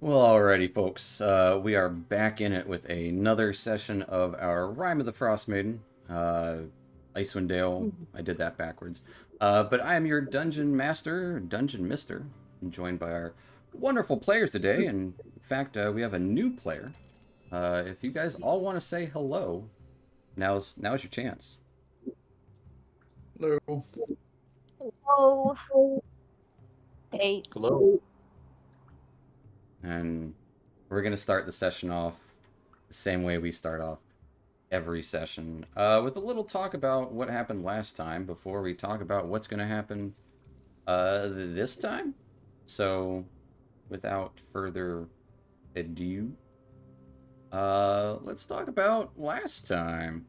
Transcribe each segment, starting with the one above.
Well, alrighty, folks. We are back in it with another session of our Rime of the Frostmaiden. Icewind Dale. Mhm. I did that backwards. But I am your dungeon master, dungeon mister, joined by our wonderful players today. And in fact, we have a new player. If you guys all want to say hello, now's your chance. Hello. Hello. Hey. Hello. And we're gonna start the session off the same way we start off every session, with a little talk about what happened last time before we talk about what's going to happen this time. So, without further ado, let's talk about last time.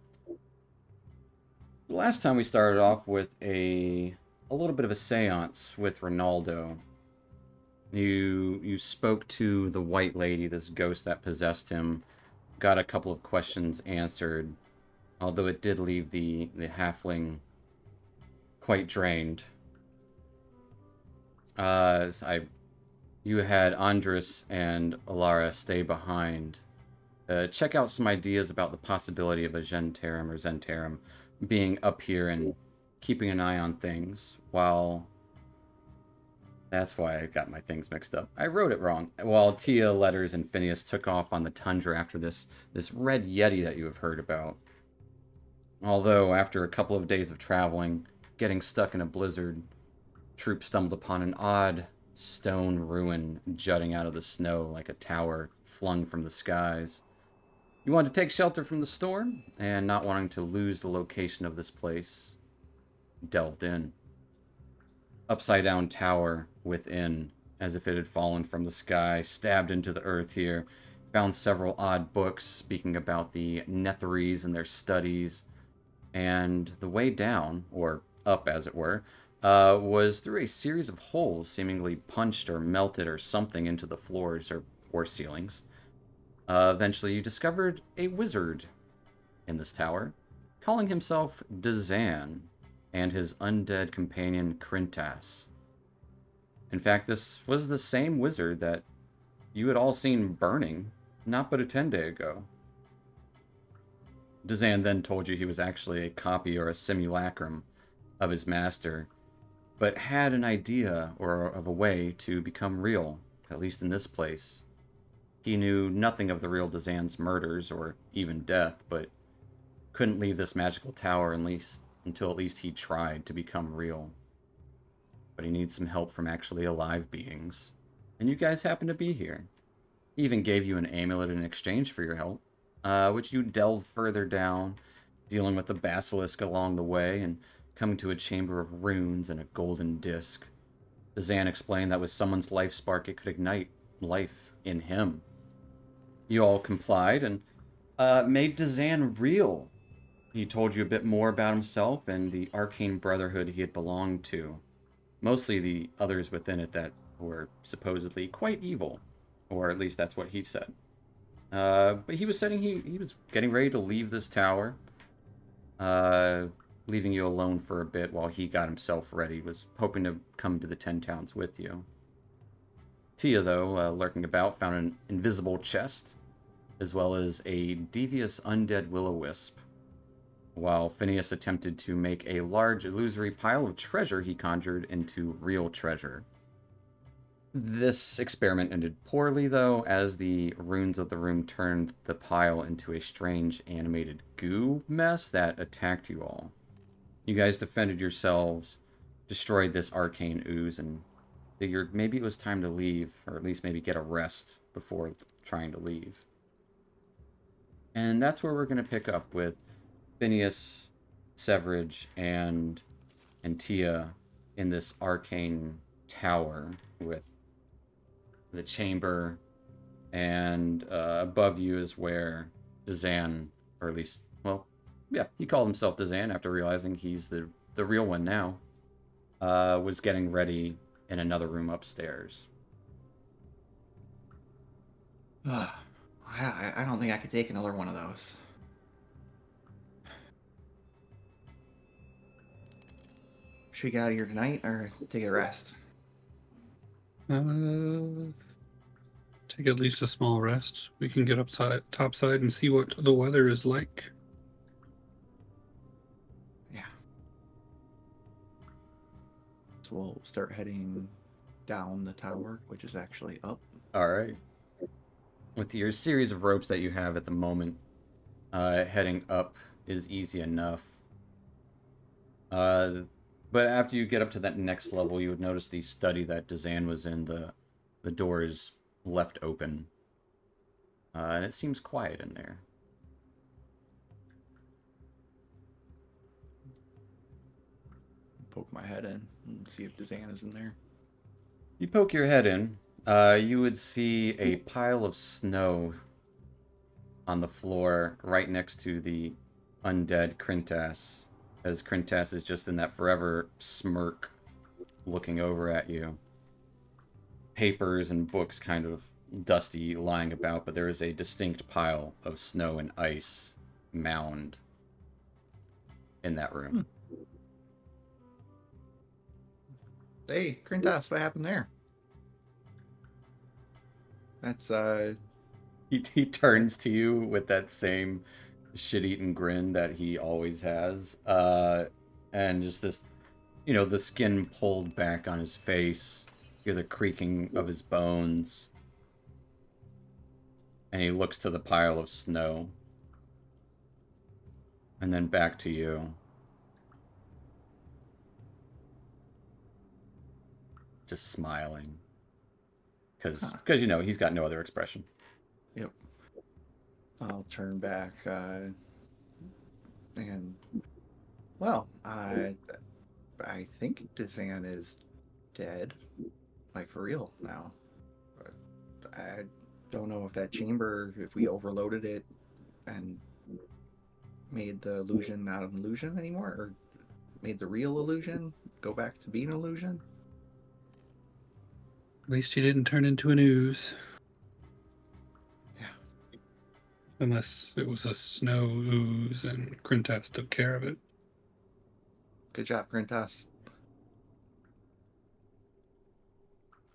Last time we started off with a little bit of a séance with Ronaldo. You spoke to the white lady, this ghost that possessed him, got a couple of questions answered, although it did leave the halfling quite drained. You had Andres and Alara stay behind. Check out some ideas about the possibility of a Gentarum or Zentarum being up here and keeping an eye on things, while... That's why I got my things mixed up. I wrote it wrong. While Tia, Letters, and Phineas took off on the tundra after this red yeti that you have heard about. Although, after a couple of days of traveling, getting stuck in a blizzard, Troop stumbled upon an odd stone ruin jutting out of the snow like a tower flung from the skies. You wanted to take shelter from the storm, and not wanting to lose the location of this place, delved in. Upside down tower within, as if it had fallen from the sky, stabbed into the earth here. Found several odd books speaking about the Netheries and their studies, and the way down, or up as it were, was through a series of holes seemingly punched or melted or something into the floors or ceilings. Eventually, you discovered a wizard in this tower, calling himself Dazan, and his undead companion Krintas. In fact, this was the same wizard that you had all seen burning not but a 10-day ago. Dazan then told you he was actually a copy or a simulacrum of his master, but had an idea or of a way to become real, at least in this place. He knew nothing of the real Dazan's murders or even death, but couldn't leave this magical tower until at least he tried to become real. But he needs some help from actually alive beings, and you guys happen to be here. He even gave you an amulet in exchange for your help, which you delved further down, dealing with the basilisk along the way, and coming to a chamber of runes and a golden disc. Zan explained that with someone's life spark, it could ignite life in him. You all complied and made Dazan real. He told you a bit more about himself and the arcane brotherhood he had belonged to. Mostly the others within it that were supposedly quite evil, or at least that's what he said. But he was saying he was getting ready to leave this tower, leaving you alone for a bit while he got himself ready, was hoping to come to the 10 Towns with you. Tia, though, lurking about, found an invisible chest, as well as a devious undead will-o-wisp, while Phineas attempted to make a large illusory pile of treasure he conjured into real treasure. This experiment ended poorly, though, as the runes of the room turned the pile into a strange animated goo mess that attacked you all. You guys defended yourselves, destroyed this arcane ooze, and figured maybe it was time to leave, or at least maybe get a rest before trying to leave. And that's where we're going to pick up with Phineas, Severage, and Tia in this arcane tower with the chamber, and above you is where Dazan, or at least, well, yeah, he called himself Dazan after realizing he's the real one now, was getting ready in another room upstairs. I don't think I could take another one of those. Should we get out of here tonight or take a rest? Uh, take at least a small rest. We can get topside and see what the weather is like. Yeah. So we'll start heading down the tower, which is actually up. All right. With your series of ropes that you have at the moment, heading up is easy enough. But after you get up to that next level, you would notice the study that Dazan was in. The door is left open, and it seems quiet in there. Poke my head in and see if Dazan is in there. You poke your head in, you would see a pile of snow on the floor right next to the undead Krintas, as Krintas is just in that forever smirk looking over at you. Papers and books kind of dusty lying about, but there is a distinct pile of snow and ice mound in that room. Hey, Krintas, what happened there? That's, He turns to you with that same shit-eaten grin that he always has, and just this, the skin pulled back on his face, you hear the creaking of his bones, and he looks to the pile of snow, and then back to you. Just smiling, because he's got no other expression. Yep. I'll turn back, and, well, I think Dazan is dead, like for real now. I don't know if that chamber, if we overloaded it and made the illusion not an illusion anymore, or made the real illusion go back to being an illusion. At least he didn't turn into an ooze. Yeah. Unless it was a snow ooze and Krintas took care of it. Good job, Krintas.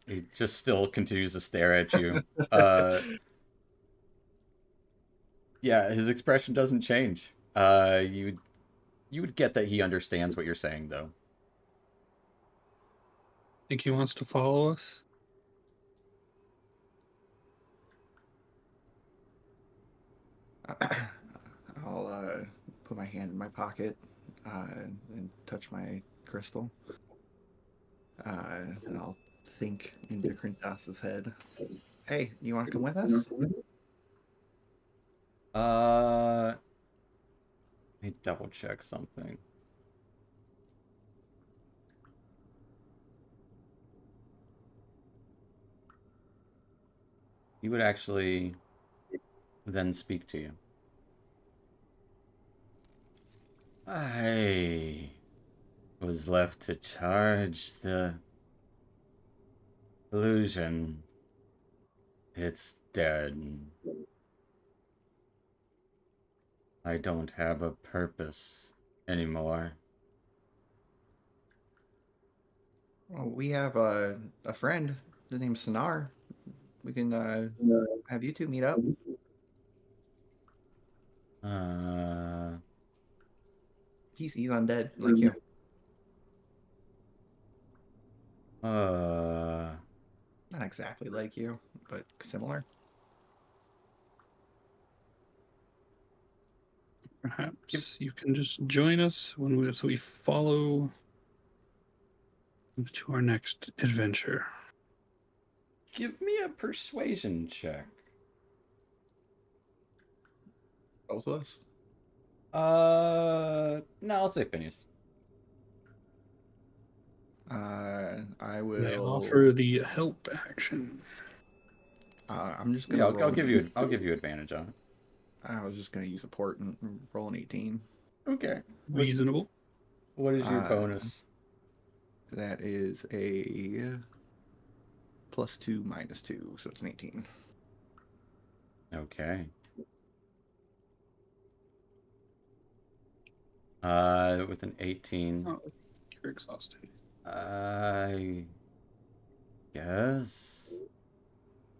He just still continues to stare at you. Yeah, his expression doesn't change. You would get that he understands what you're saying, though. Think he wants to follow us? I'll put my hand in my pocket and touch my crystal. And I'll think into Krintas's head. Hey, you want to come with us? Let me double check something. He would actually then speak to you. I was left to charge the illusion. It's dead. I don't have a purpose anymore. Well, we have a friend. His name's Sonar. We can have you two meet up. He's undead like you. Not exactly like you, but similar. Perhaps you can just join us as we follow to our next adventure. Give me a persuasion check. Both of us? No, I'll say Phineas. I will. They offer the help action. I'm just gonna. Yeah, I'll give you advantage on it. I was just gonna use a port and roll an 18. Okay. Reasonable. What is your bonus? That is a +2 -2, so it's an 18. Okay. With an 18. Oh, you're exhausted. I guess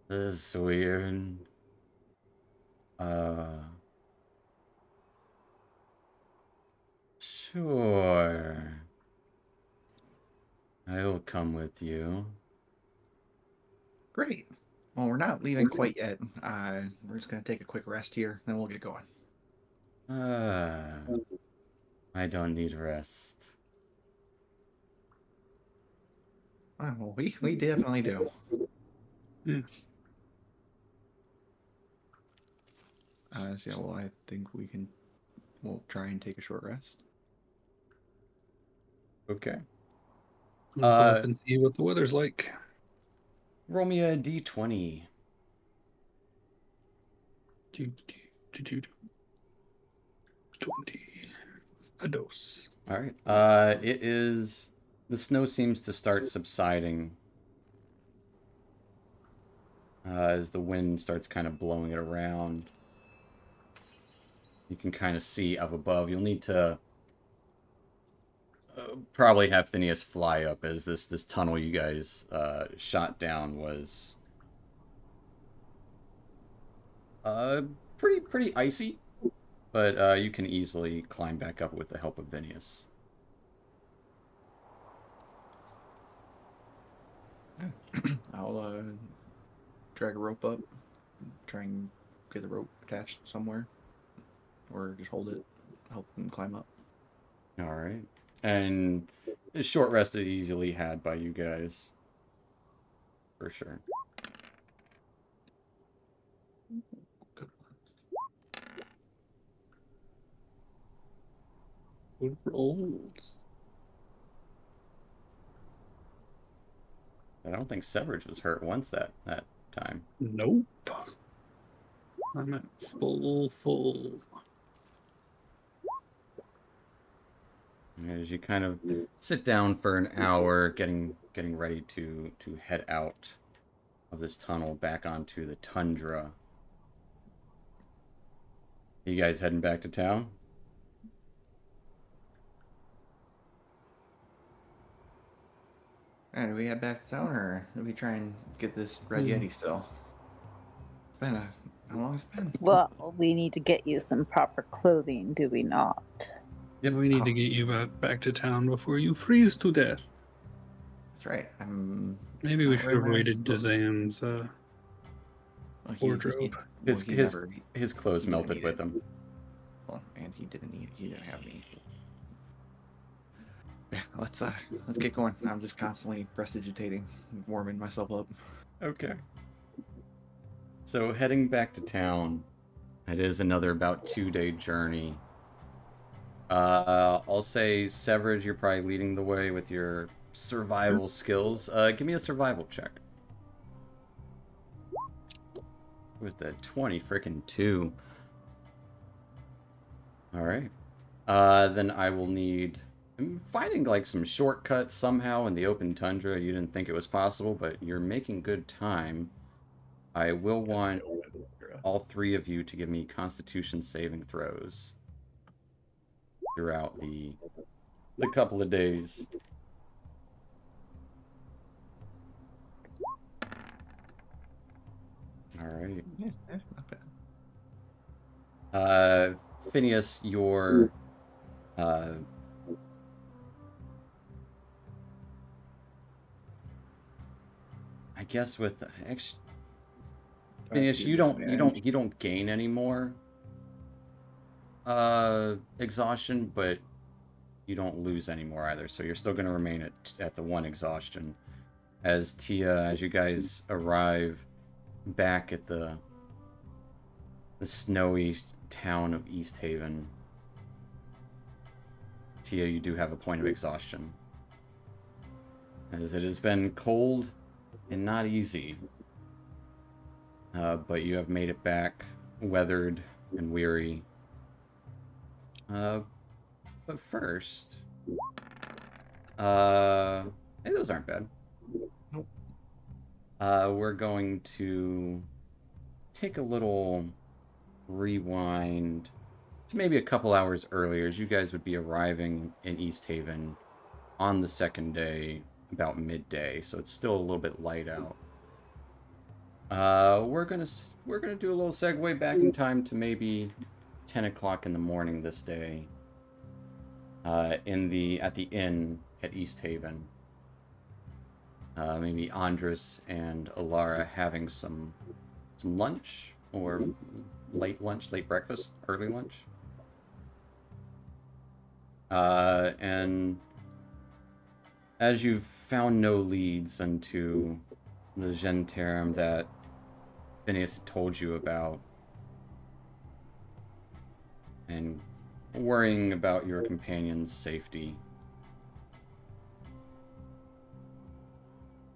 This is weird. Sure. I will come with you. Great. Well, we're not leaving quite yet. We're just gonna take a quick rest here, then we'll get going. I don't need rest. Well, we definitely do. Yeah. Yeah, well, I think we'll try and take a short rest. Okay. We'll go up and see what the weather's like. Roll me a d20. Do, do, do, do, do. 20. A dose. All right. It is. The snow seems to start subsiding as the wind starts kind of blowing it around. You can kind of see up above. You'll need to probably have Phineas fly up, as this tunnel you guys shot down was pretty icy, but you can easily climb back up with the help of Phineas. I'll drag a rope up, try and get the rope attached somewhere, or just hold it, help him climb up. All right. And a short rest is easily had by you guys. For sure. Good rolls. I don't think Severage was hurt once that time. Nope. I'm at full. As you kind of sit down for an hour, getting ready to head out of this tunnel back onto the tundra. You guys heading back to town? Alright, do we head back to town, or do we try and get this Red Yeti still? It's been how long has it been? Well, we need to get you some proper clothing, do we not? Yep, we need to get you back to town before you freeze to death. That's right. Maybe we should have wearing my raided clothes. Dezan's wardrobe. His clothes melted with him. Well, and he didn't have any. Yeah, let's get going. I'm just constantly prestidigitating, warming myself up. Okay. So heading back to town, it is another about 2-day journey. I'll say Severage, you're probably leading the way with your survival skills. Give me a survival check. With a 20 freaking 2. Alright. Then I will need... I'm finding like some shortcuts somehow in the open tundra. You didn't think it was possible, but you're making good time. I will want all 3 of you to give me Constitution saving throws throughout the couple of days. All right. Yeah, not bad. Phineas, your I guess with actually, Phineas, you don't gain any more exhaustion, but you don't lose any more either. So you're still going to remain at the 1 exhaustion. As Tia, as you guys arrive back at the snowy town of East Haven, Tia, you do have a point of exhaustion, as it has been cold and not easy. But you have made it back, weathered and weary. But first, hey, those aren't bad. Nope. We're going to take a little rewind to maybe a couple hours earlier, as you guys would be arriving in East Haven on the 2nd day, about midday, so it's still a little bit light out. We're gonna do a little segue back in time to maybe 10 o'clock in the morning this day. At the inn at East Haven. Maybe Andres and Alara having some lunch or late lunch, late breakfast, early lunch. And as you've found no leads into the Gentarum that Phineas had told you about, and worrying about your companion's safety,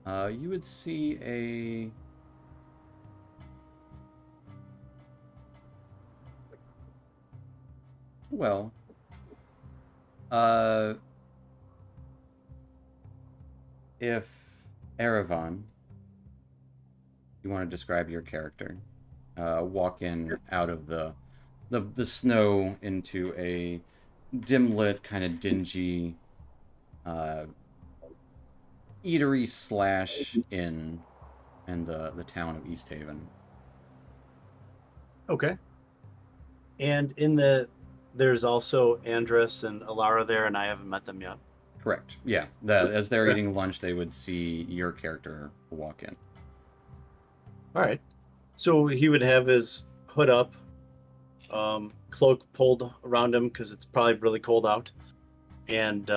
you would see well, if Erevan, you want to describe your character, walk in out of the snow into a dim lit, kind of dingy eatery slash inn in the town of East Haven. Okay. And there's also Andres and Alara there, and I haven't met them yet. Correct. Yeah. As they're eating lunch, they would see your character walk in. All right. So he would have his hood up, cloak pulled around him because it's probably really cold out, and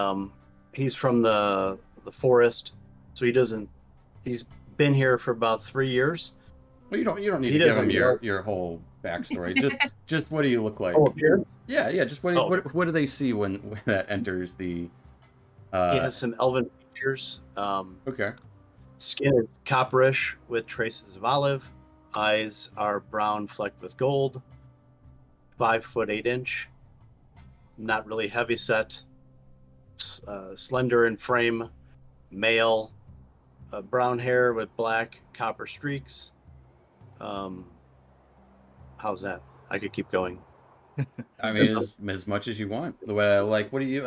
he's from the forest, so he's been here for about 3 years. Well, you don't need to give him your whole backstory. just what do you look like? Oh, appearance? Yeah. Just what do they see when that enters the? He has some elven features. Okay. Skin is copperish with traces of olive. Eyes are brown flecked with gold. 5 foot 8 inch. Not really heavy set. Slender in frame. Male. Brown hair with black copper streaks. How's that? I could keep going. I mean, as much as you want. The way what do you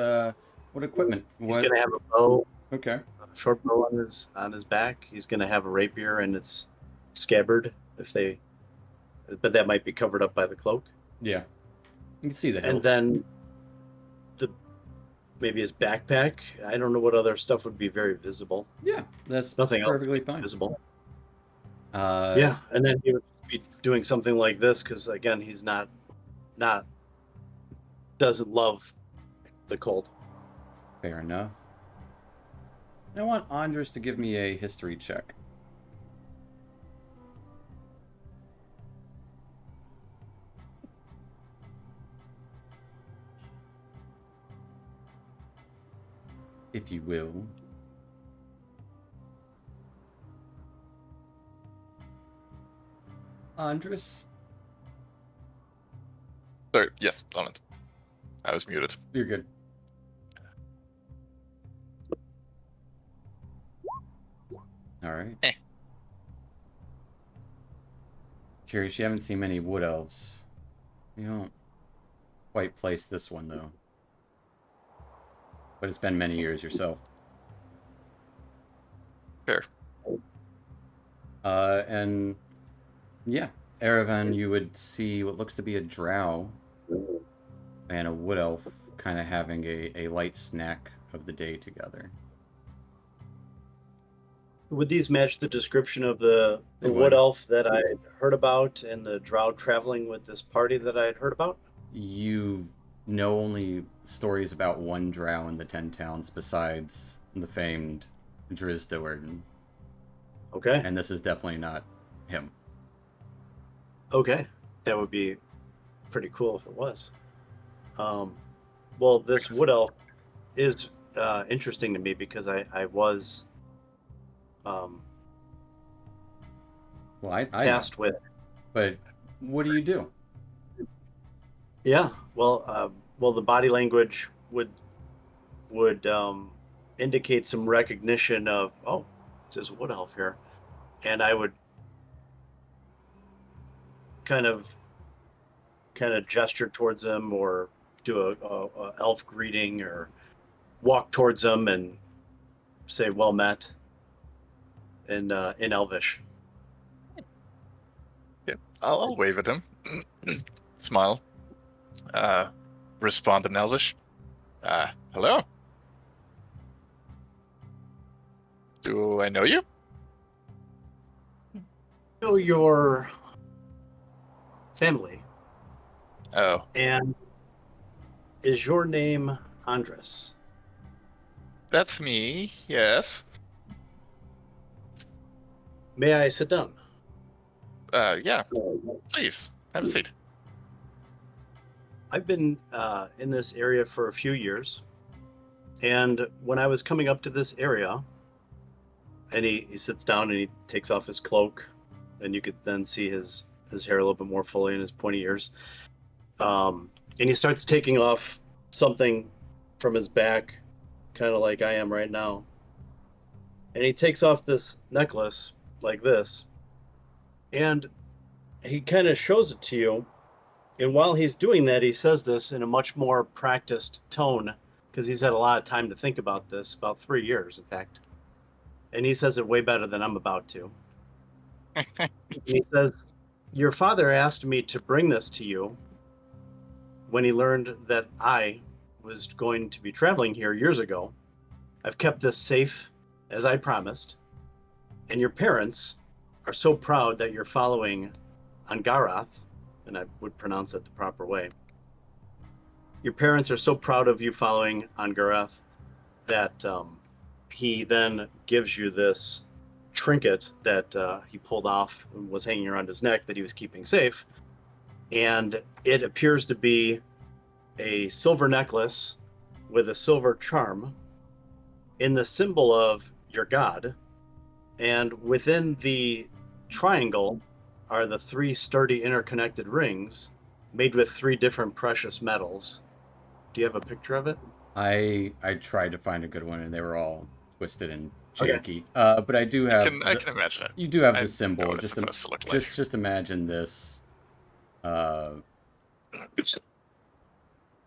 what equipment? He's gonna have a bow. Okay. A short bow on his back. He's gonna have a rapier and it's scabbard but that might be covered up by the cloak. Yeah. You can see the hilt. And then maybe his backpack. I don't know what other stuff would be very visible. Yeah, that's nothing perfectly else fine. Visible. Yeah, and then he would be doing something like this because again, he's not doesn't love the cold. Fair enough. I want Andres to give me a history check. If you will. Andres? Sorry, yes, on it. I was muted. You're good. All right. Curious, you haven't seen many wood elves. You don't quite place this one, though. But it's been many years yourself. Fair. And yeah, Erevan, you would see what looks to be a drow and a wood elf kind of having a light snack of the day together. Would these match the description of the wood elf that I had heard about and the drow traveling with this party that I had heard about? You know only stories about one drow in the 10 towns besides the famed Drizdoern. Okay. And this is definitely not him. Okay. That would be pretty cool if it was. Well, this wood elf is interesting to me because I was tasked with. But what do you do? Yeah, well, the body language would indicate some recognition of, oh, there's a wood elf here, and I would kind of gesture towards him or do a elf greeting or walk towards him and say well met in Elvish. Yeah, I'll wave at him. Smile. Respond in Elvish. Hello. Do I know you? Know your family. Oh, And is your name Andres? that's me. Yes. May I sit down? Yeah. Please have a seat. I've been in this area for a few years, and when I was coming up to this area, and he sits down and he takes off his cloak, and you could then see his hair a little bit more fully in his pointy ears. And he starts taking off something from his back, kind of like I am right now. And he takes off this necklace like this, and he kind of shows it to you. And while he's doing that, he says this in a much more practiced tone, because he's had a lot of time to think about this, about 3 years, in fact. And he says it way better than I'm about to. He says, your father asked me to bring this to you when he learned that I was going to be traveling here years ago. I've kept this safe as I promised. And your parents are so proud that you're following Angarath, and I would pronounce it the proper way. Your parents are so proud of you following Angarath that he then gives you this trinket that he pulled off and was hanging around his neck that he was keeping safe. And it appears to be a silver necklace with a silver charm in the symbol of your god. And within the triangle are the 3 sturdy interconnected rings made with 3 different precious metals. Do you have a picture of it? I tried to find a good one, and they were all twisted and Okay. janky. But I do have. I can imagine it. You do have I the know symbol. what it's supposed to look like. Just imagine this.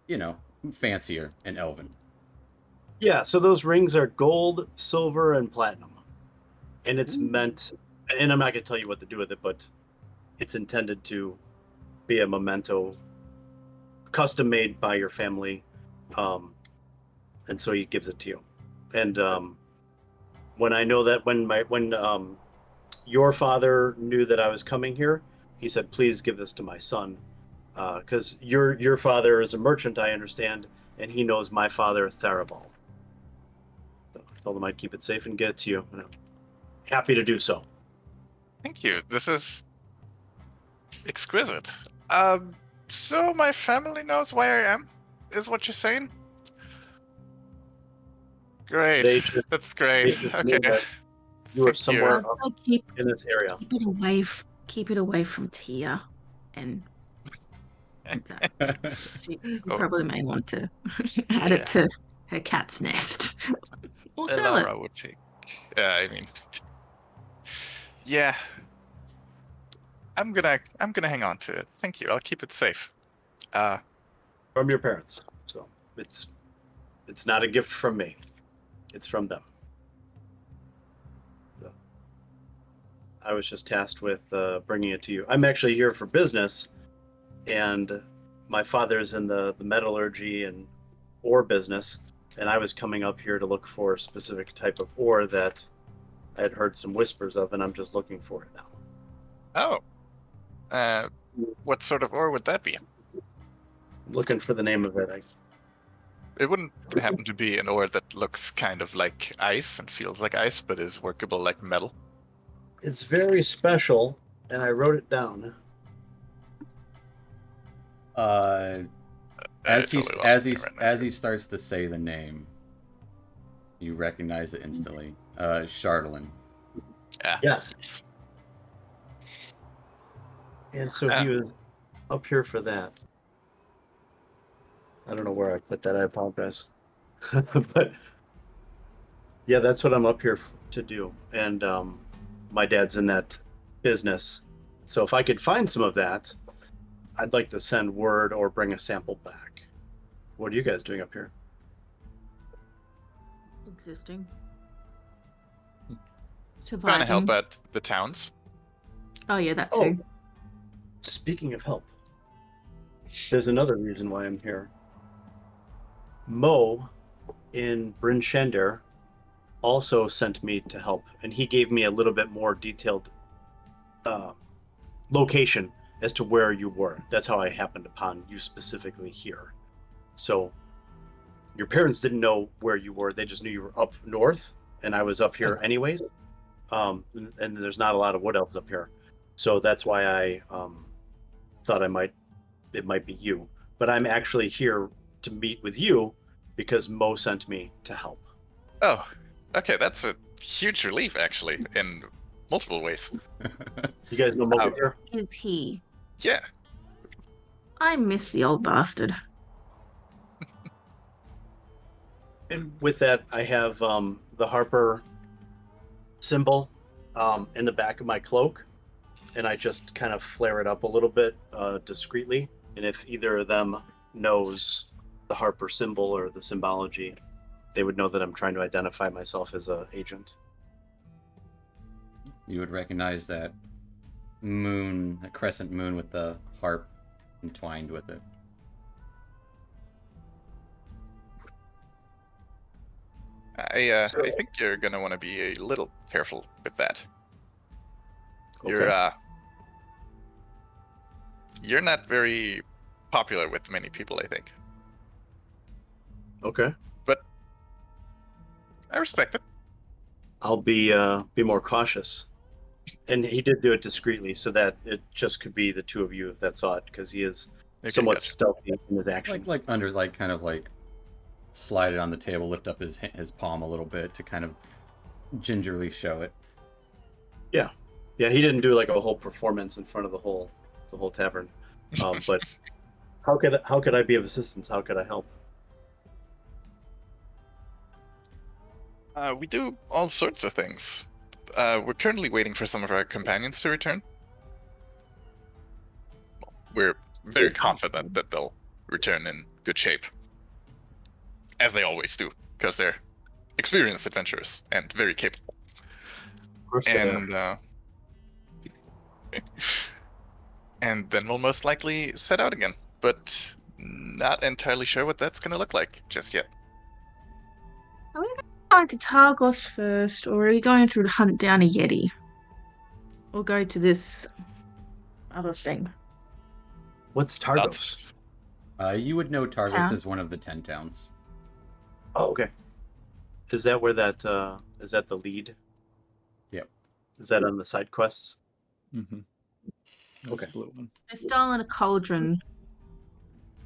You know, fancier and elven. Yeah, so those rings are gold, silver, and platinum. And it's meant, and I'm not going to tell you what to do with it, but it's intended to be a memento custom made by your family. And so he gives it to you. And when I know that when your father knew that I was coming here, he said, please give this to my son. Because your father is a merchant, I understand, and he knows my father, Tharabal. So I told him I'd keep it safe and get it to you. And I'm happy to do so. Thank you. This is exquisite. So my family knows where I am, is what you're saying? Great. They just- That's great. they just Okay. knew that you were Thank somewhere you. up I'll keep in this area. keep it away from Tia, and that. She Oh. probably may want to add it to her cat's nest or sell it. Elara would take. I mean, yeah. I'm gonna hang on to it. Thank you. I'll keep it safe. From your parents. So it's not a gift from me. It's from them. So I was just tasked with bringing it to you. I'm actually here for business, and my father's in the metallurgy and ore business, and I was coming up here to look for a specific type of ore that I had heard some whispers of, and I'm just looking for it now. Oh. What sort of ore would that be? I'm looking for the name of it. It wouldn't happen to be an ore that looks kind of like ice and feels like ice, but is workable like metal. It's very special, and I wrote it down. As totally he starts to say the name, you recognize it instantly. Chardolin. Yes. And so he was up here for that. I don't know where I put that. I apologize. But yeah, that's what I'm up here to do. And my dad's in that business. So if I could find some of that, I'd like to send word or bring a sample back. What are you guys doing up here? Existing. Trying to Surviving. help out the towns. Oh yeah, that Oh. too. Speaking of help, there's another reason why I'm here. Mo in Bryn Shander also sent me to help, and he gave me a little bit more detailed location as to where you were. That's how I happened upon you specifically here. So your parents didn't know where you were. They just knew you were up north, and I was up here anyways. And there's not a lot of wood elves up here. So that's why I thought it might be you. But I'm actually here to meet with you because Mo sent me to help. Oh, okay, that's a huge relief, actually, in multiple ways. You guys know Mo here? Is he? Yeah. I miss the old bastard. And with that, I have the Harper symbol in the back of my cloak, and I just kind of flare it up a little bit discreetly. And if either of them knows the Harper symbol or the symbology, they would know that I'm trying to identify myself as an agent. You would recognize that moon, that crescent moon with the harp entwined with it. I think you're gonna want to be a little careful with that. Okay. You're not very popular with many people, I think. Okay. But I respect it. I'll be more cautious. And he did do it discreetly, so that it just could be the two of you that saw it, because he is Okay, somewhat gotcha. stealthy in his actions. Kind of slide it on the table, lift up his palm a little bit to kind of gingerly show it. Yeah, he didn't do like a whole performance in front of the whole tavern. But how could I be of assistance? How could I help? We do all sorts of things. We're currently waiting for some of our companions to return. We're very confident that they'll return in good shape. As they always do, because they're experienced adventurers and very capable. And then we'll most likely set out again, but not entirely sure what that's going to look like just yet. Are we going to Targos first, or are we going to hunt down a Yeti? Or go to this other thing? What's Targos? You would know Targos Town? is one of the 10 towns. Oh, okay. Is that where that is that the lead? Yep. Is that on the side quests? Mm-hmm. Okay. Blue one. They've stolen a cauldron.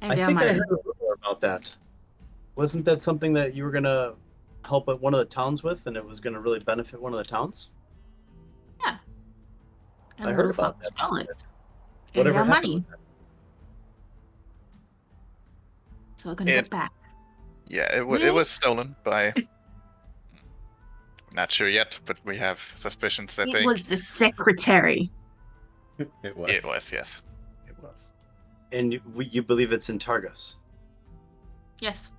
And I our think I money. heard a rumor about that. Wasn't that something that you were gonna help at one of the towns with, and it was gonna really benefit one of the towns? Yeah. And I heard little about fuck that. stole it. And Whatever our happened money. with that? So we're going to get back. Yeah, it Really? was stolen by... Not sure yet, but we have suspicions that It was the secretary. It was. It was, yes. It was. And you believe it's in Targos? Yes.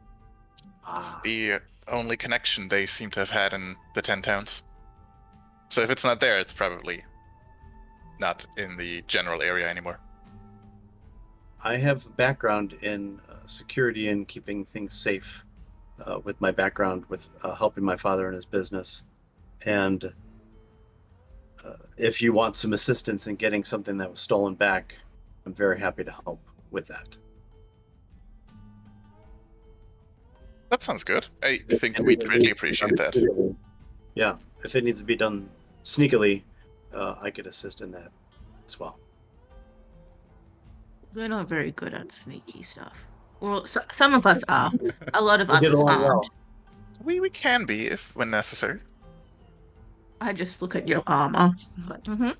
It's the only connection they seem to have had in the 10 towns. So if it's not there, it's probably not in the general area anymore. I have a background in security and keeping things safe with my background with helping my father in his business. And if you want some assistance in getting something that was stolen back, I'm very happy to help with that. That sounds good. I think we'd greatly appreciate that. Yeah, if it needs to be done sneakily, I could assist in that as well. We're not very good at sneaky stuff. Well, some of us are. A lot of We get others along aren't. well. We can be if when necessary. I just look at your armor. Like, mm-hmm.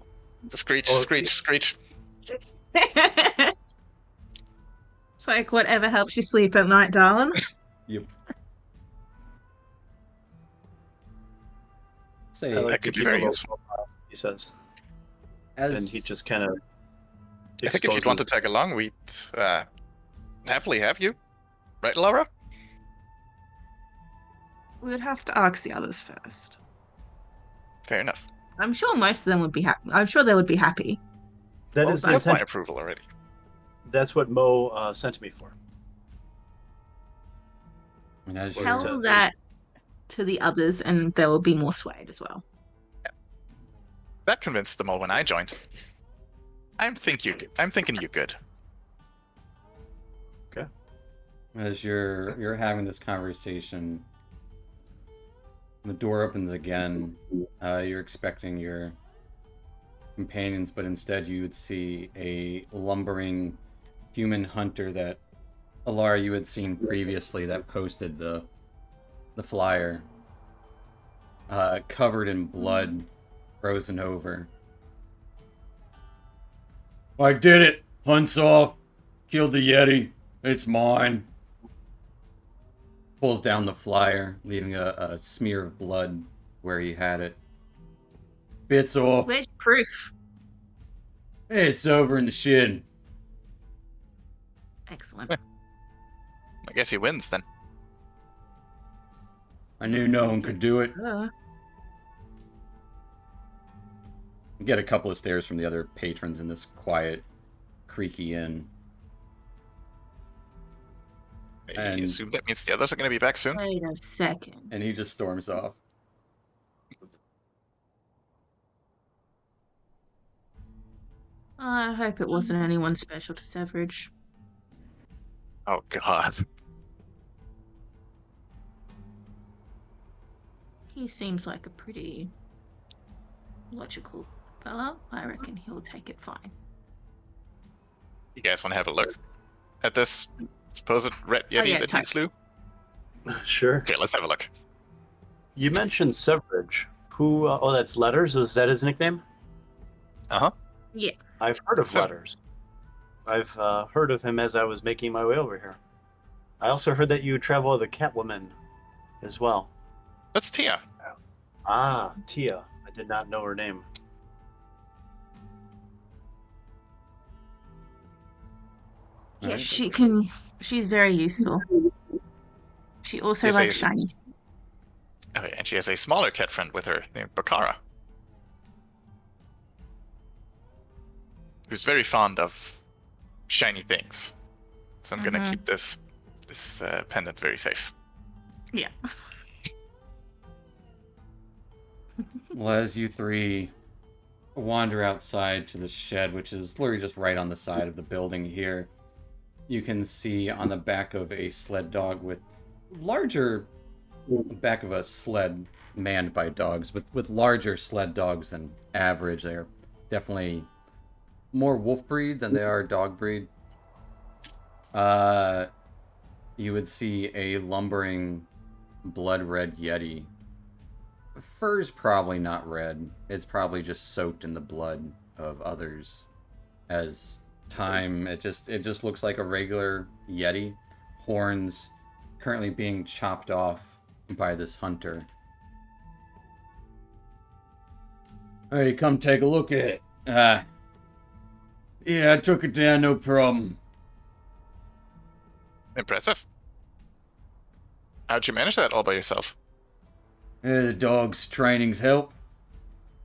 Screech, Oh, screech, screech. It's like whatever helps you sleep at night, darling. Yep. I Say, like That to could be keep a very low useful. profile, he says. as And he just kind of I think if you'd want to tag along, we'd happily have you. Right, Laura? We would have to ask the others first. Fair enough. I'm sure most of them would be happy. I'm sure they would be happy. That Well, is the that's my intent. approval already. That's what Mo sent me for. And as Was you're, Tell that to the others, and they will be more swayed as well. That convinced them all when I joined. I'm thinking you good. as you're having this conversation, the door opens again. You're expecting your companions, but instead you would see a lumbering human hunter that Alara you had seen previously that posted the flyer, covered in blood, frozen over. I did it! Hunt's off! Killed the Yeti! It's mine! Pulls down the flyer, leaving a smear of blood where he had it. Bits off. Where's proof? Hey, it's over in the shed. Excellent. I guess he wins then. I knew no one could do it. You get a couple of stares from the other patrons in this quiet, creaky inn. Maybe And- assume that means the others are going to be back soon. Wait a second. And he just storms off. I hope it wasn't anyone special to Severidge. Oh God. He seems like a pretty logical fellow. I reckon he'll take it fine. You guys want to have a look at this supposed red yeti yeah, that he totally. slew? Sure. Okay, let's have a look. You mentioned Severidge. Who? Oh, that's Letters. Is that his nickname? Yeah. I've heard of So- Letters. I've heard of him as I was making my way over here. I also heard that you travel with a Catwoman as well. That's Tia. Ah, Tia. I did not know her name. Yeah, Right. she can. She's very useful. She also Yes, likes yes. shiny. Oh, yeah, and she has a smaller cat friend with her named Bakara, who's very fond of shiny things. So I'm gonna Mhm. keep this pendant very safe. Yeah. Well, as you three wander outside to the shed, which is literally just right on the side of the building here, you can see on the back of a sled dog with larger back of a sled manned by dogs with larger sled dogs than average. They're definitely more wolf breed than they are dog breed. You would see a lumbering blood red yeti. Fur's probably not red. It's probably just soaked in the blood of others. As time, it just looks like a regular yeti. Horns currently being chopped off by this hunter. Hey, come take a look at it. Yeah, I took it down, no problem. Impressive. How'd you manage that all by yourself? Yeah, the dog's trainings help.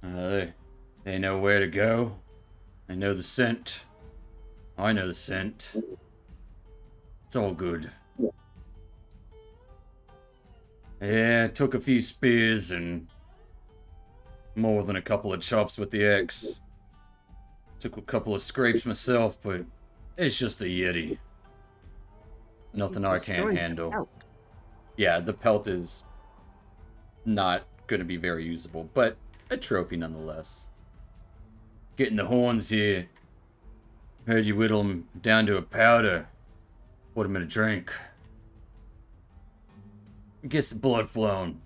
They know where to go. They know the scent. I know the scent. It's all good. Yeah, took a few spears and more than a couple of chops with the axe. Took a couple of scrapes myself, but it's just a yeti. Nothing I can't Destroyed the handle. pelt. Yeah, the pelt is not going to be very usable, but a trophy nonetheless. Getting the horns here. Heard you whittle them down to a powder. Put them in a drink. Gets the blood flowing.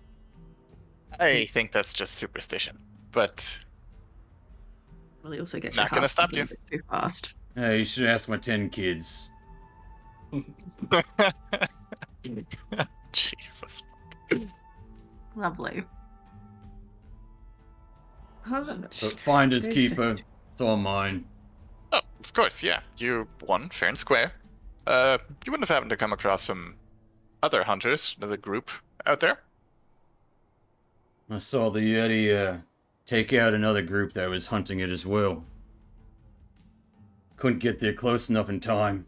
I think that's just superstition, but Well, he also gets Not your gonna heart stop beating a bit too fast. Hey, you should ask my 10 kids. Jesus. Lovely. But finders There's keeper. just- It's all mine. Oh, of course, yeah. You won fair and square. You wouldn't have happened to come across some other hunters, another group out there? I saw the Yeti take out another group that was hunting it as well. couldn't get there close enough in time.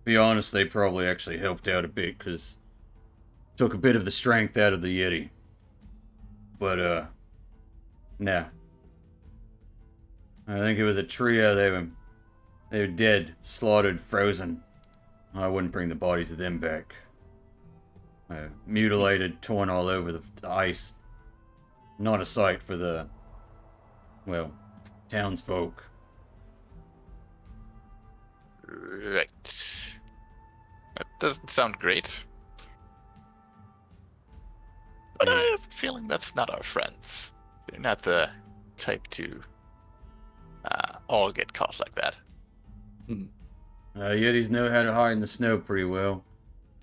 Be honest, they probably actually helped out a bit, because took a bit of the strength out of the Yeti. But, nah. I think it was a trio. They were dead, slaughtered, frozen. I wouldn't bring the bodies of them back. Mutilated, torn all over the ice. Not a sight for the, well, townsfolk. Right. That doesn't sound great. But I have a feeling that's not our friends. They're not the type to all get caught like that. Yetis know how to hide in the snow pretty well.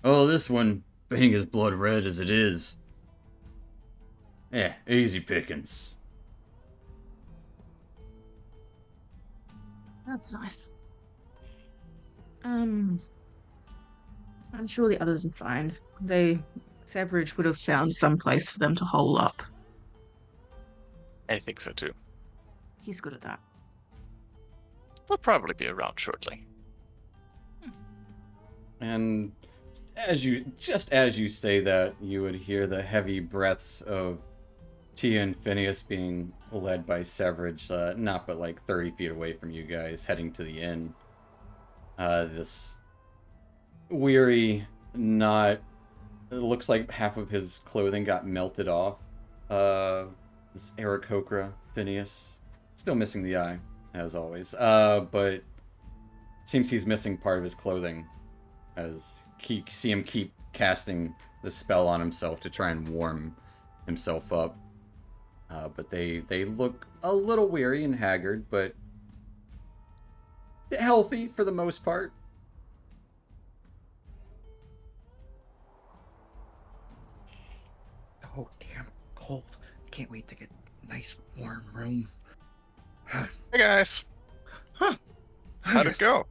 Oh, this one, being as blood red as it is. Yeah, easy pickings. That's nice. I'm sure the others are fine. Severidge would have found some place for them to hole up. I think so too. He's good at that. They'll probably be around shortly. And just as you say that, you would hear the heavy breaths of Tia and Phineas being led by Severidge, not but like 30 feet away from you guys, heading to the inn. This weary, it looks like half of his clothing got melted off. This Aarakocra Phineas. Still missing the eye, as always. But seems he's missing part of his clothing, as you see him keep casting the spell on himself to try and warm himself up. But they look a little weary and haggard, but healthy for the most part. Oh, damn cold. Can't wait to get a nice warm room. Hey guys, Huh. how'd it go?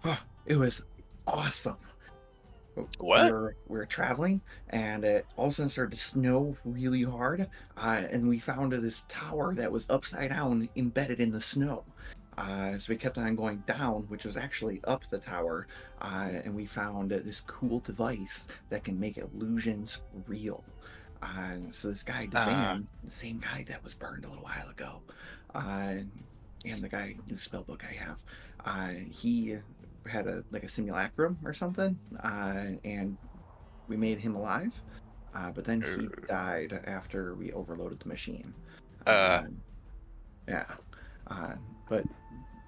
Oh, it was awesome. What? We were traveling, and it all of a sudden started to snow really hard, and we found this tower that was upside down, embedded in the snow. So we kept on going down, which was actually up the tower, and we found this cool device that can make illusions real. So this guy, Dazan, the same guy that was burned a little while ago, and the guy whose spellbook I have, he had a simulacrum or something, and we made him alive, but then he died after we overloaded the machine. Yeah, but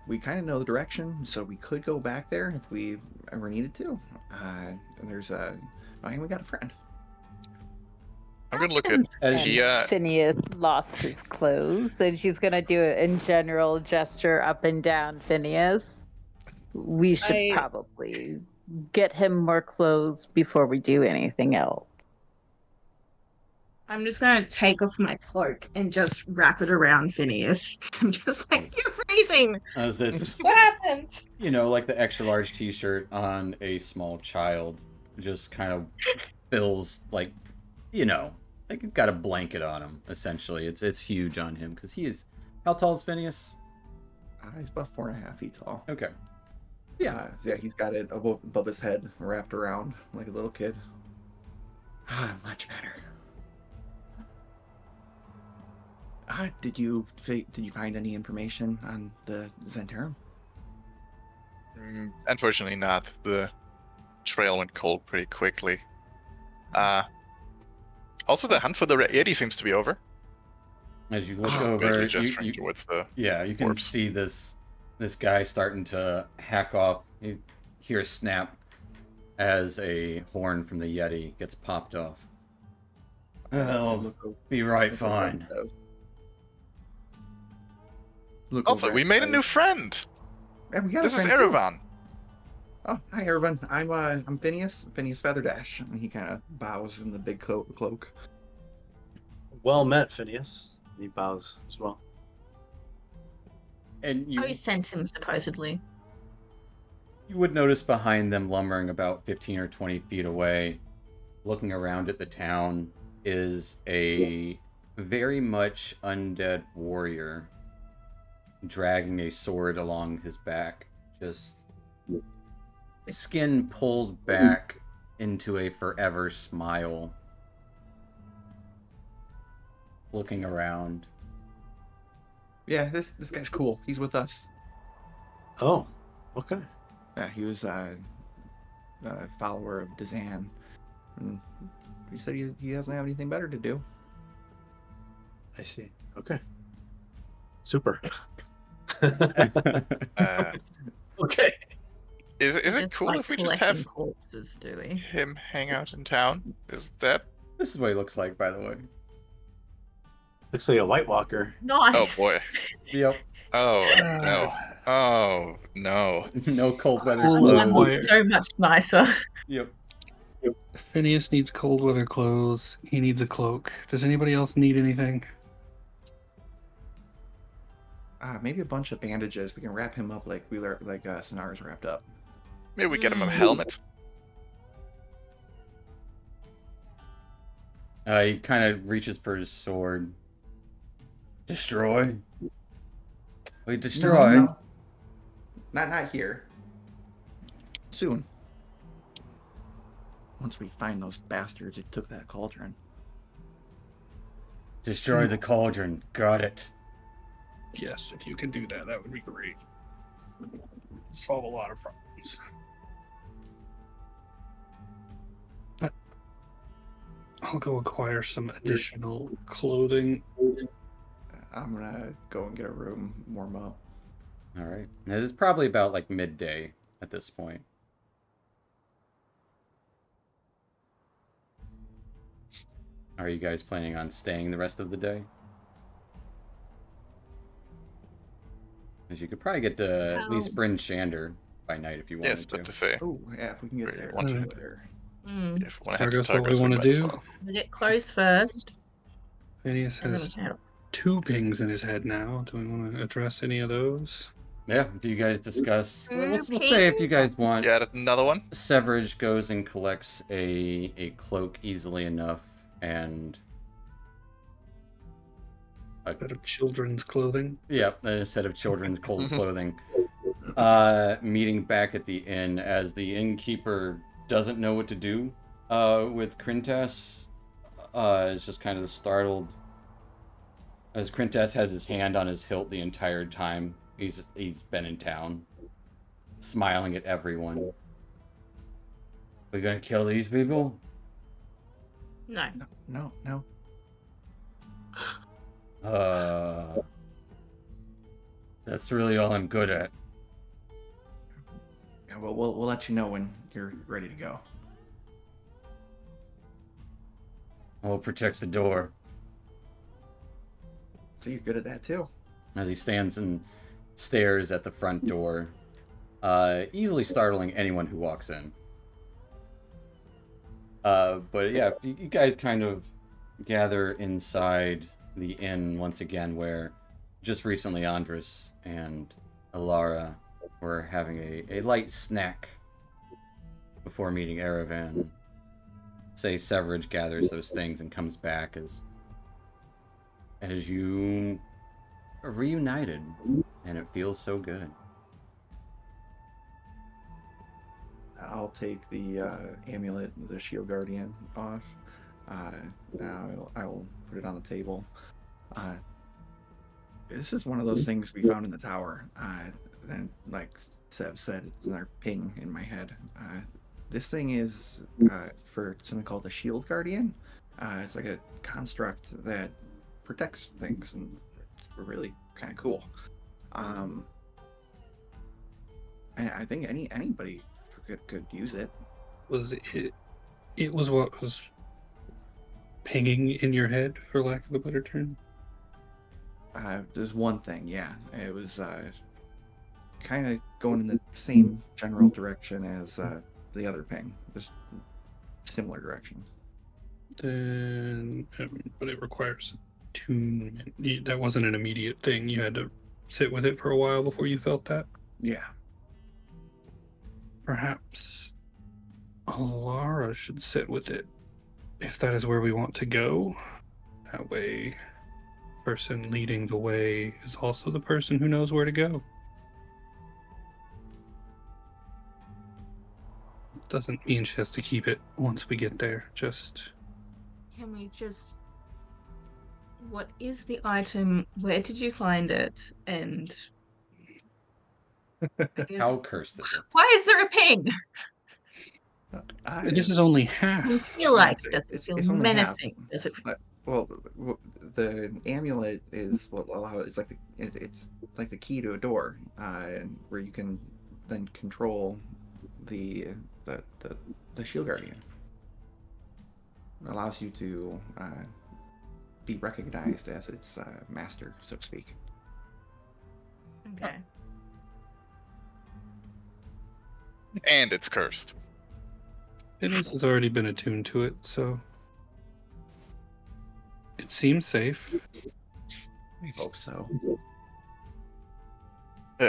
we kind of know the direction, so we could go back there if we ever needed to. And we got a friend. I'm gonna look at Tia. Phineas lost his clothes, and she's gonna do it in general gesture up and down. Phineas, we should probably get him more clothes before we do anything else. I'm just going to take off my cloak and just wrap it around Phineas. I'm just like, you're freezing! As it's, What happened? like the extra large t-shirt on a small child just kind of fills, like it's got a blanket on him, essentially. It's huge on him, because he is... How tall is Phineas? He's about 4.5 feet tall. Okay. Yeah, he's got it above his head, wrapped around like a little kid. Much better. Did you find any information on the Zentarum? Unfortunately not. The trail went cold pretty quickly. Also, the hunt for the Yeti seems to be over. As you look Just over, vaguely gesturing towards the you can corpse. see this guy starting to hack off. You hear a snap as a horn from the Yeti gets popped off. Well, be right fine. Also, we made a new friend. Yeah, we got This a is friend, too. Erevan. Oh, hi, Erevan. I'm Phineas Featherdash, and he kind of bows in the big cloak. Well met, Phineas. He bows as well. And You sent him, supposedly. you would notice behind them, lumbering about 15 or 20 feet away, looking around at the town, is a very much undead warrior. dragging a sword along his back, just skin pulled back into a forever smile, looking around. Yeah, this guy's cool. He's with us. Oh, okay. Yeah, he was a follower of Dazan. And he said he doesn't have anything better to do. I see. Okay. Super. Uh, Okay. is it Just cool like if we just have collecting corpses, do we? him hang out in town? Is that? This is what he looks like, by the way. Looks like a White Walker. Oh Nice. boy. Yep. Oh no. Oh no. No cold weather Cool One clothes. boy. looks so much nicer. Yep. Phineas needs cold weather clothes. He needs a cloak. Does anybody else need anything? Maybe a bunch of bandages. We can wrap him up like Sonara's wrapped up. Maybe we get him a Mm. helmet. He kind of reaches for his sword. Destroy? Wait, destroy? No. Not here. Soon. Once we find those bastards who took that cauldron. Destroy the cauldron. Got it. Yes, if you can do that, that would be great. Solve a lot of problems. But I'll go acquire some additional clothing. I'm gonna go and get a room, warm up. All right. Now, this is probably about like midday at this point. Are you guys planning on staying the rest of the day? Because you could probably get to at least Bryn Shander by night if you wanted Yes, to. but to say, Oh, yeah, if we can get Great. there. Want to- later. Mm. if we want to head to Targus, what we Targus, we wanna might as do? well. We'll get close first, Phineas and then we has can. 2 pings in his head now. Do we want to address any of those? Yeah. Do you guys discuss? We'll Okay. say if you guys want. Yeah, another one. Severage goes and collects a cloak easily enough, and A bit of children's clothing. yeah, a set of children's cold clothing. Meeting back at the inn as the innkeeper doesn't know what to do with Krintas. Is just kind of startled as Krintas has his hand on his hilt the entire time he's been in town, smiling at everyone. We gonna kill these people? No. No. That's really all I'm good at. Yeah, well, we'll let you know when you're ready to go. I'll protect the door. So you're good at that too. As he stands and stares at the front door, easily startling anyone who walks in. But yeah, you guys kind of gather inside the inn once again, where just recently Andres and Alara were having a light snack before meeting Erevan. Say Severage gathers those things and comes back as you are reunited, and it feels so good. I'll take the amulet, the shield guardian, off. Now I will put it on the table. This is one of those things we found in the tower. And like Seb said, it's another ping in my head. This thing is for something called a shield guardian. It's like a construct that protects things, and it's really kind of cool. And I think anybody could use it. Was it? It was what was pinging in your head, for lack of a better term. There's one thing, yeah. It was kind of going in the same general direction as the other ping, just similar direction. Then, but it requires attunement. That wasn't an immediate thing. You had to sit with it for a while before you felt that. Yeah. Perhaps Alara should sit with it, if that is where we want to go. That way, person leading the way is also the person who knows where to go. Doesn't mean she has to keep it once we get there, just... Can we just... What is the item? Where did you find it? And... How cursed is it? Why is there a ping? This is only half. I feel like Yes, it doesn't it's feel only half. menacing. Does it? Well, the amulet is what allows. It's like it's like the key to a door, where you can then control the shield guardian. It allows you to be recognized as its master, so to speak. Okay. And it's cursed. Phineas has already been attuned to it, so it seems safe. I hope so.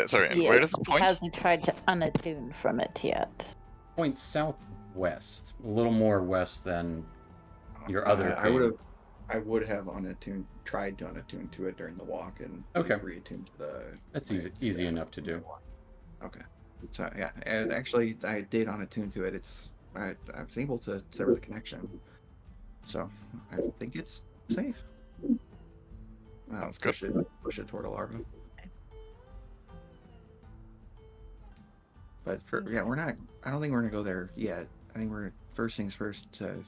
Sorry, and where does the point? Hasn't tried to unattune from it yet. Point southwest, a little more west than your other. I would have tried to unattune to it during the walk and Okay. reattuned to the. That's easy enough to do. Okay. So yeah, and actually I did unattune to it. I was able to sever the connection, so I think it's safe. Sounds good. Push it toward Alara. But we're not. I don't think we're gonna go there yet. I think we're first things first to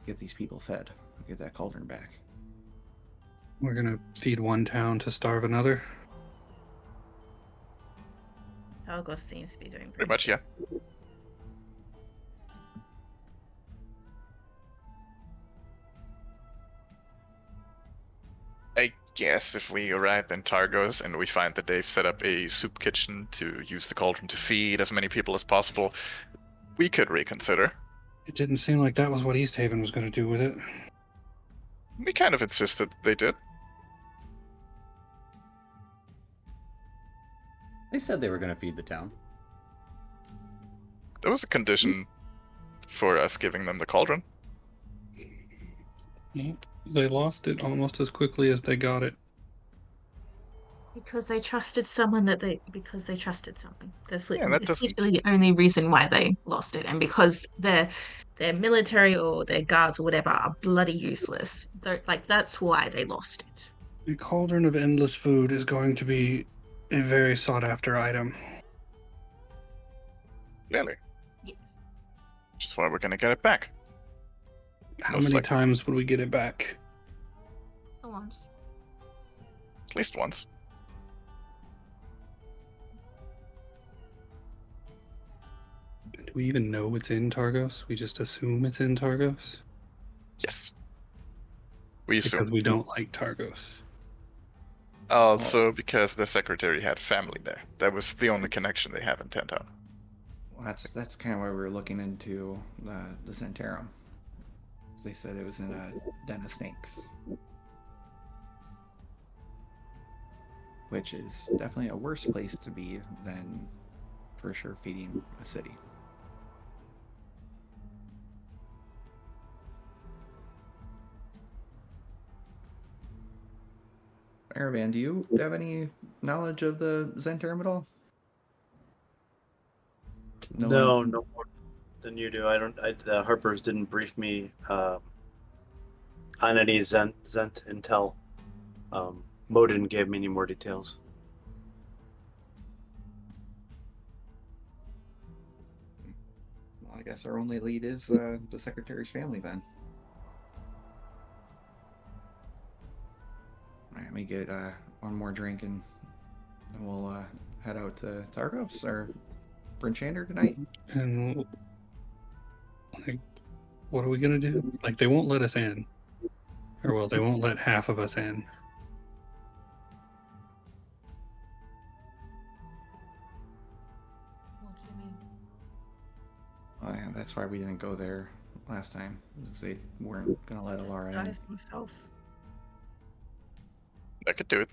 get these people fed. Get that cauldron back. We're gonna feed one town to starve another. Algos seems to be doing Pretty much, yeah. I guess if we arrive in Targos and we find that they've set up a soup kitchen to use the cauldron to feed as many people as possible, we could reconsider. It didn't seem like that was what East Haven was gonna do with it. We kind of insisted they did. They said they were going to feed the town. That was a condition for us giving them the cauldron. They lost it almost as quickly as they got it. Because they trusted someone because they trusted someone. That's Yeah, that that's doesn't- literally the only reason why they lost it, and because their military or their guards or whatever are bloody useless. That's why they lost it. The cauldron of endless food is going to be a very sought-after item. Clearly. Yes. Which is why we're gonna get it back. How Most many likely. times would we get it back? The ones. At least once. Do we even know it's in Targos? We just assume it's in Targos? Yes. We Because assume. we don't like Targos. Also, because the secretary had family there. That was the only connection they have in Tentown. Well, that's kind of why we were looking into the Centaurum. They said it was in a den of snakes, which is definitely a worse place to be than, for sure, feeding a city. Aravan, do you have any knowledge of the Centaurum at all? No more than you do. I don't. The Harpers didn't brief me on any Zent intel. Mo didn't give me any more details. Well, I guess our only lead is the Secretary's family then. All right, let me get one more drink and we'll head out to Targos or Brinchander tonight. And, like, what are we gonna do? Like, they won't let us in. Or, well, they won't let half of us in. What do you mean? Oh, yeah, that's why we didn't go there last time. Because they weren't gonna let Alara in. Disguised himself. I could do it.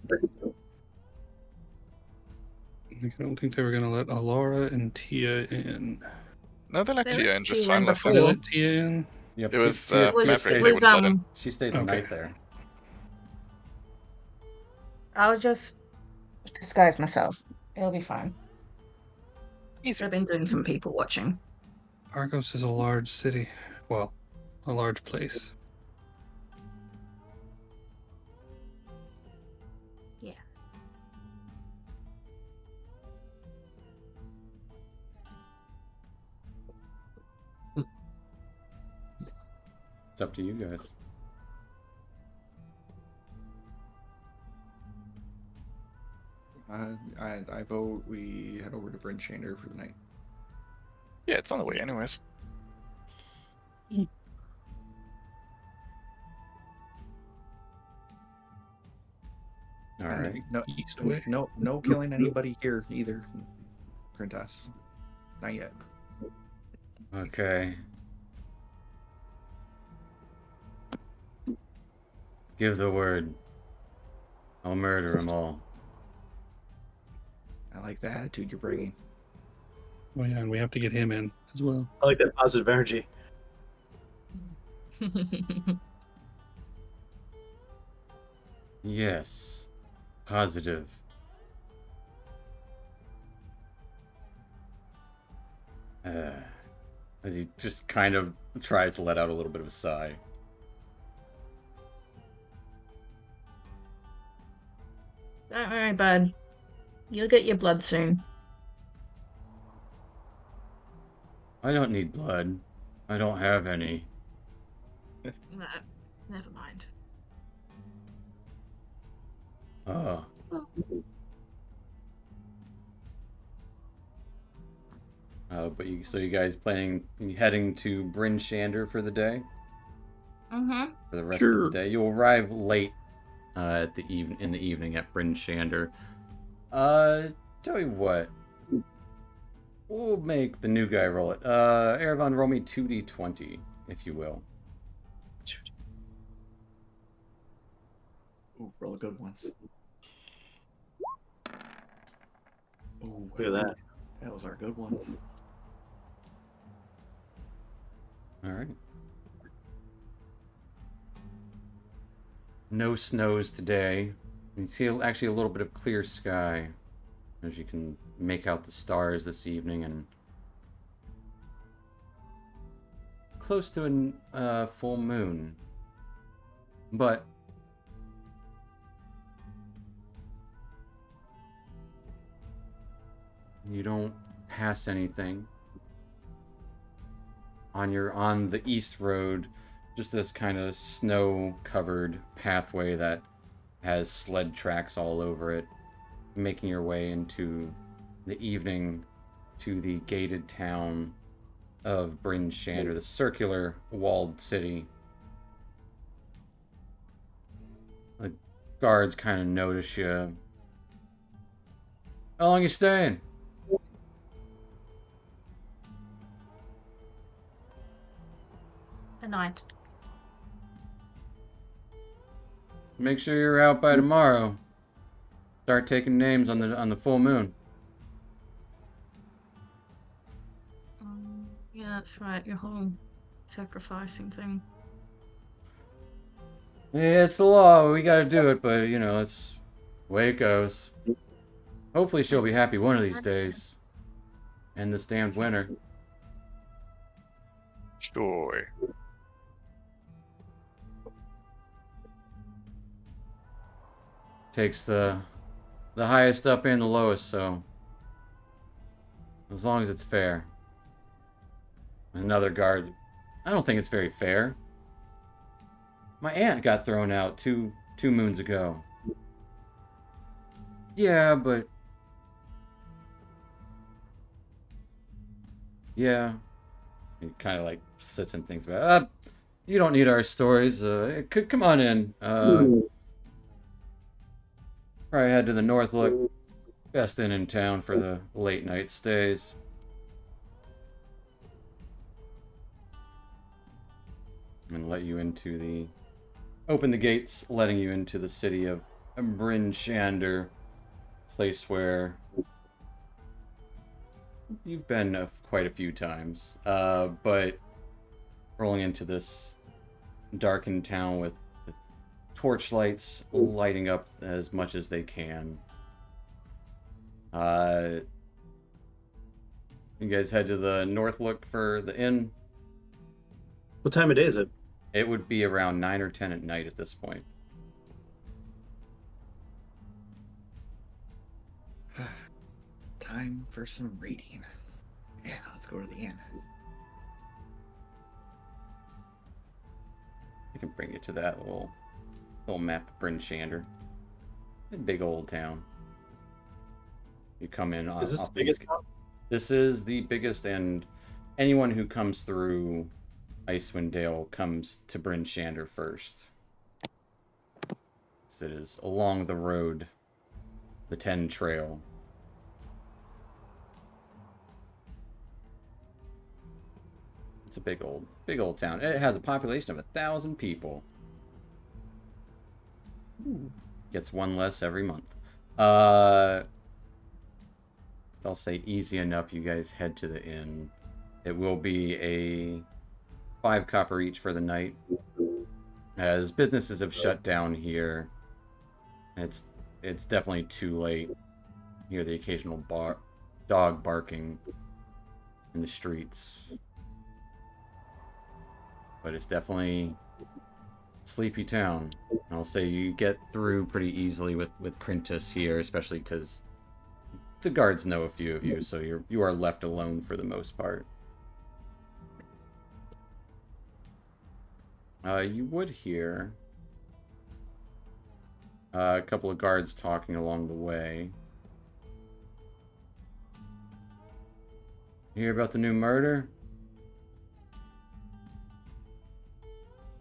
I don't think they were gonna let Alara and Tia in. No, they let They Tia let in just Tia fine in last They time. before. let Tia in. Yep, It was Tia Maverick stayed, they would let in. she stayed the Okay. night there. I'll just disguise myself. It'll be fine. Easy. I've been doing some people watching. Argos is a large city. Well, a large place. Yes. It's up to you guys. I vote we head over to Bryn Shander for the night. Yeah, it's on the way anyways. All right. No, East way. no killing anybody here either, Grintas. Not yet. Okay. Give the word. I'll murder them all. I like the attitude you're bringing. Oh yeah, and we have to get him in as well. I like that positive energy. Yes. Positive. As he just kind of tries to let out a little bit of a sigh. Don't worry, bud. You'll get your blood soon. I don't need blood. I don't have any. No, never mind. Oh. But so you guys heading to Bryn Shander for the day? Mm-hmm. For the rest Sure. of the day, you'll arrive late in the evening at Bryn Shander. Tell you what, we'll make the new guy roll it. Erevan, roll me 2d20, if you will. Ooh, roll good ones. Ooh, Look at that. those are good ones. All right. No snows today. You see actually a little bit of clear sky as you can make out the stars this evening, and close to a full moon. But you don't pass anything. On the east road, just this kind of snow-covered pathway that has sled tracks all over it, making your way into the evening to the gated town of Bryn Shander, the circular walled city. The guards kind of notice you. How long you staying? A night. Make sure you're out by tomorrow. Start taking names on the full moon. Yeah, that's right. Your whole sacrificing thing. Yeah, it's the law. We gotta do it, but you know, it's the way it goes. Hopefully she'll be happy one of these days. End this damned winter. Sure. Takes the highest up and the lowest, so as long as it's fair. Another guard. I don't think it's very fair. My aunt got thrown out two moons ago. Yeah, but yeah. He kind of like sits and thinks about it. You don't need our stories. Come on in. Probably head to the North Look. Best inn in town for the late night stays. And let you into the... Open the gates, letting you into the city of Bryn Shander. Place where... You've been quite a few times. But rolling into this darkened town with torchlights lighting up as much as they can. You guys head to the north look for the inn. What time of day is it? It would be around 9 or 10 at night at this point. Time for some raiding. Yeah, let's go to the inn. I can bring you to that little map of Bryn Shander. A big old town. You come in Is this off the biggest these. town? This is the biggest, and anyone who comes through Icewind Dale comes to Bryn Shander first. It is along the road, the 10 trail. It's a big old town. It has a population of 1,000 people. Ooh. Gets one less every month. I'll say easy enough. You guys head to the inn. It will be a 5 copper each for the night. As businesses have shut down here, it's definitely too late. You hear the occasional dog barking in the streets. But it's definitely a sleepy town. I'll say you get through pretty easily with Crintus here, especially because the guards know a few of you, so you are left alone for the most part. You would hear a couple of guards talking along the way. You hear about the new murder?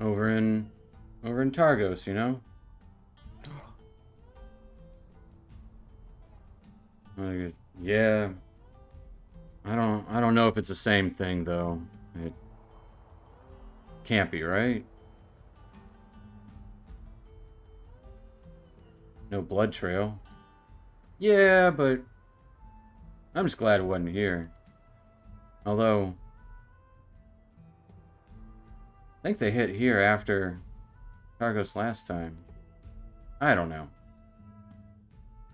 Over in Targos, you know? Yeah. I don't know if it's the same thing though. It can't be, right? No blood trail. Yeah, but I'm just glad it wasn't here. Although I think they hit here after Targos last time. I don't know.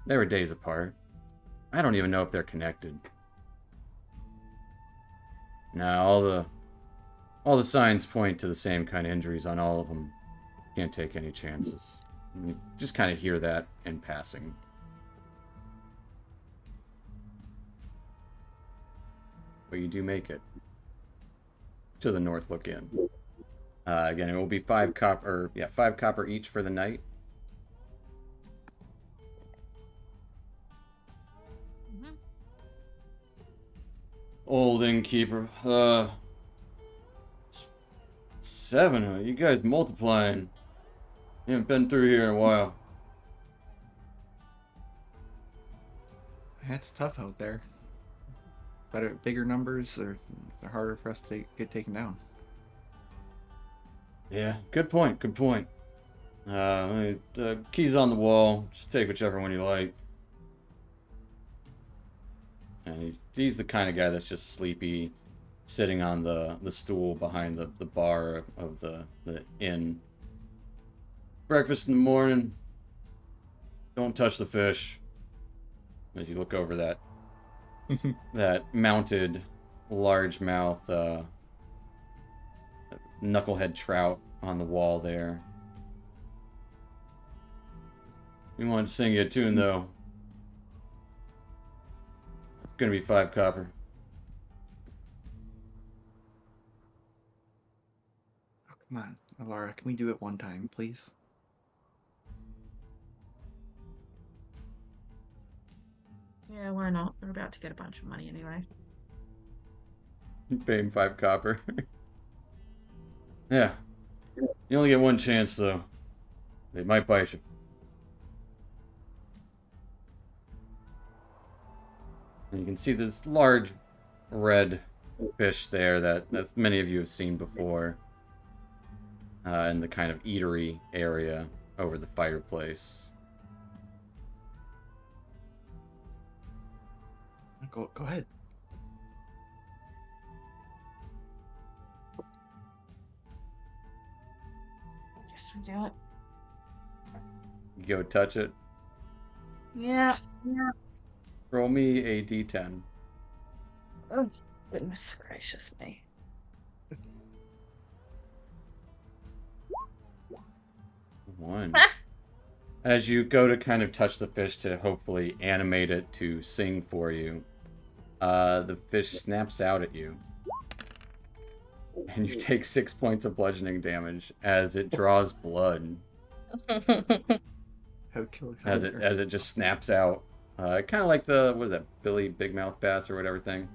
They were days apart. I don't even know if they're connected. Nah, all the signs point to the same kind of injuries on all of them. Can't take any chances. You just kind of hear that in passing. But you do make it to the North Look Inn. Again, it will be 5 copper each for the night. Mm-hmm. Old innkeeper. 7. You guys multiplying. You haven't been through here in a while. It's tough out there. Bigger numbers, they're harder for us to get taken down. Yeah, good point, good point. The key's on the wall. Just take whichever one you like. And he's the kind of guy that's just sleepy, sitting on the stool behind the bar of the inn. Breakfast in the morning. Don't touch the fish. As you look over that that mounted largemouth knucklehead trout on the wall there. We wanted to sing you a tune though. Gonna be 5 copper. Oh, come on, Alara, can we do it one time, please? Yeah, why not? We're about to get a bunch of money anyway. You pay him 5 copper. Yeah. You only get one chance though. They might bite you. And you can see this large red fish there that many of you have seen before. In the kind of eatery area over the fireplace. Go ahead. Guess we do it. go touch it. Yeah. Roll me a d10. Oh, goodness gracious me. 1. As you go to kind of touch the fish to hopefully animate it to sing for you, the fish snaps out at you. And you take 6 points of bludgeoning damage as it draws blood. As it just snaps out. Kind of like the, what is that, Billy Big Mouth Bass or whatever thing.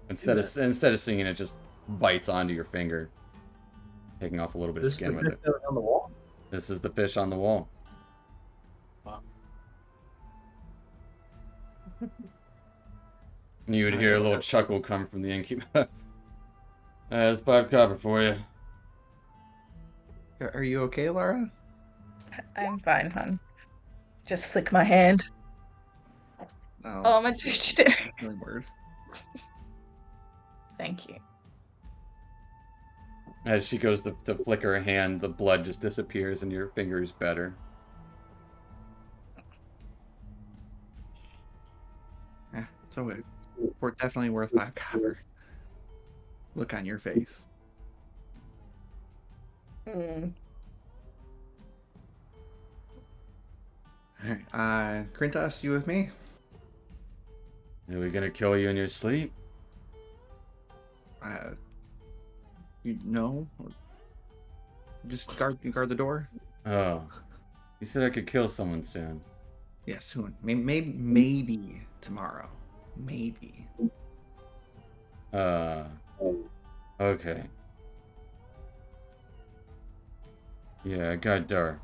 Instead of singing, it just bites onto your finger, taking off a little bit of skin with it. On the wall? This is the fish on the wall. Wow. You would hear a little chuckle come from the innkeeper. That's 5 copper for you. Are you okay, Lara? I'm fine, hon. Just flick my hand. Oh, my Really word. Thank you. As she goes to flick her hand, the blood just disappears and your finger is better. Yeah, so we're definitely worth 5 copper. Look on your face. Mm. Alright, Krintas, you with me? Are we gonna kill you in your sleep? You know? Just guard the door? Oh. You said I could kill someone soon. Yeah, soon. Maybe tomorrow. Maybe. Okay. Yeah, it got dark.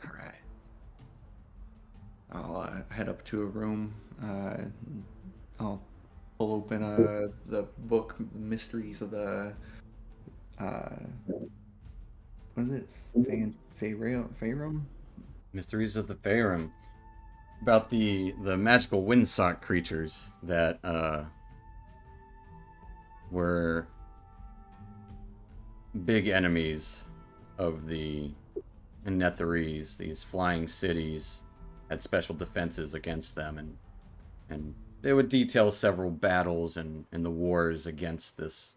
Alright. I'll head up to a room. I'll pull open the book, Mysteries of the... what is it? Faerun? Mysteries of the Faerun. About the magical windsock creatures that, were big enemies of the Netherese. These flying cities had special defenses against them, and they would detail several battles and the wars against this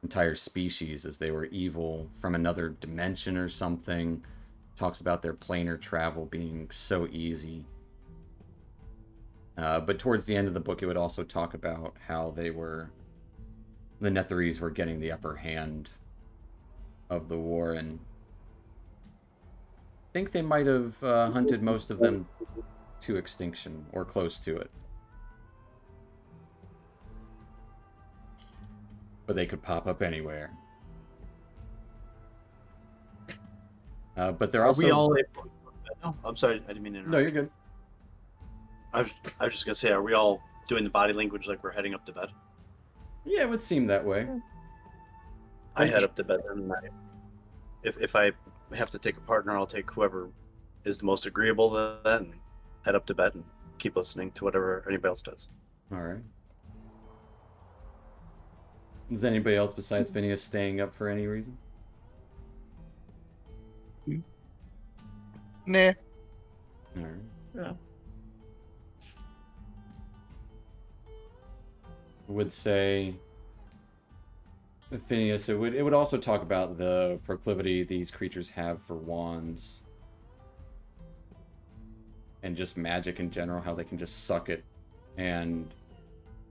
entire species, as they were evil from another dimension or something. Talks about their planar travel being so easy. But towards the end of the book, it would also talk about how the Netherese were getting the upper hand of the war, and I think they might have hunted most of them to extinction, or close to it. But they could pop up anywhere. But they're also... Are we all able... No, I'm sorry, I didn't mean to interrupt. No, you're good. I was just gonna say, are we all doing the body language like we're heading up to bed? Yeah, it would seem that way. I head up to bed, and if I have to take a partner, I'll take whoever is the most agreeable to that, and head up to bed and keep listening to whatever anybody else does. All right. Is anybody else besides Phineas staying up for any reason? Nah. All right. No. Would say, Phineas, it would also talk about the proclivity these creatures have for wands and just magic in general, how they can just suck it and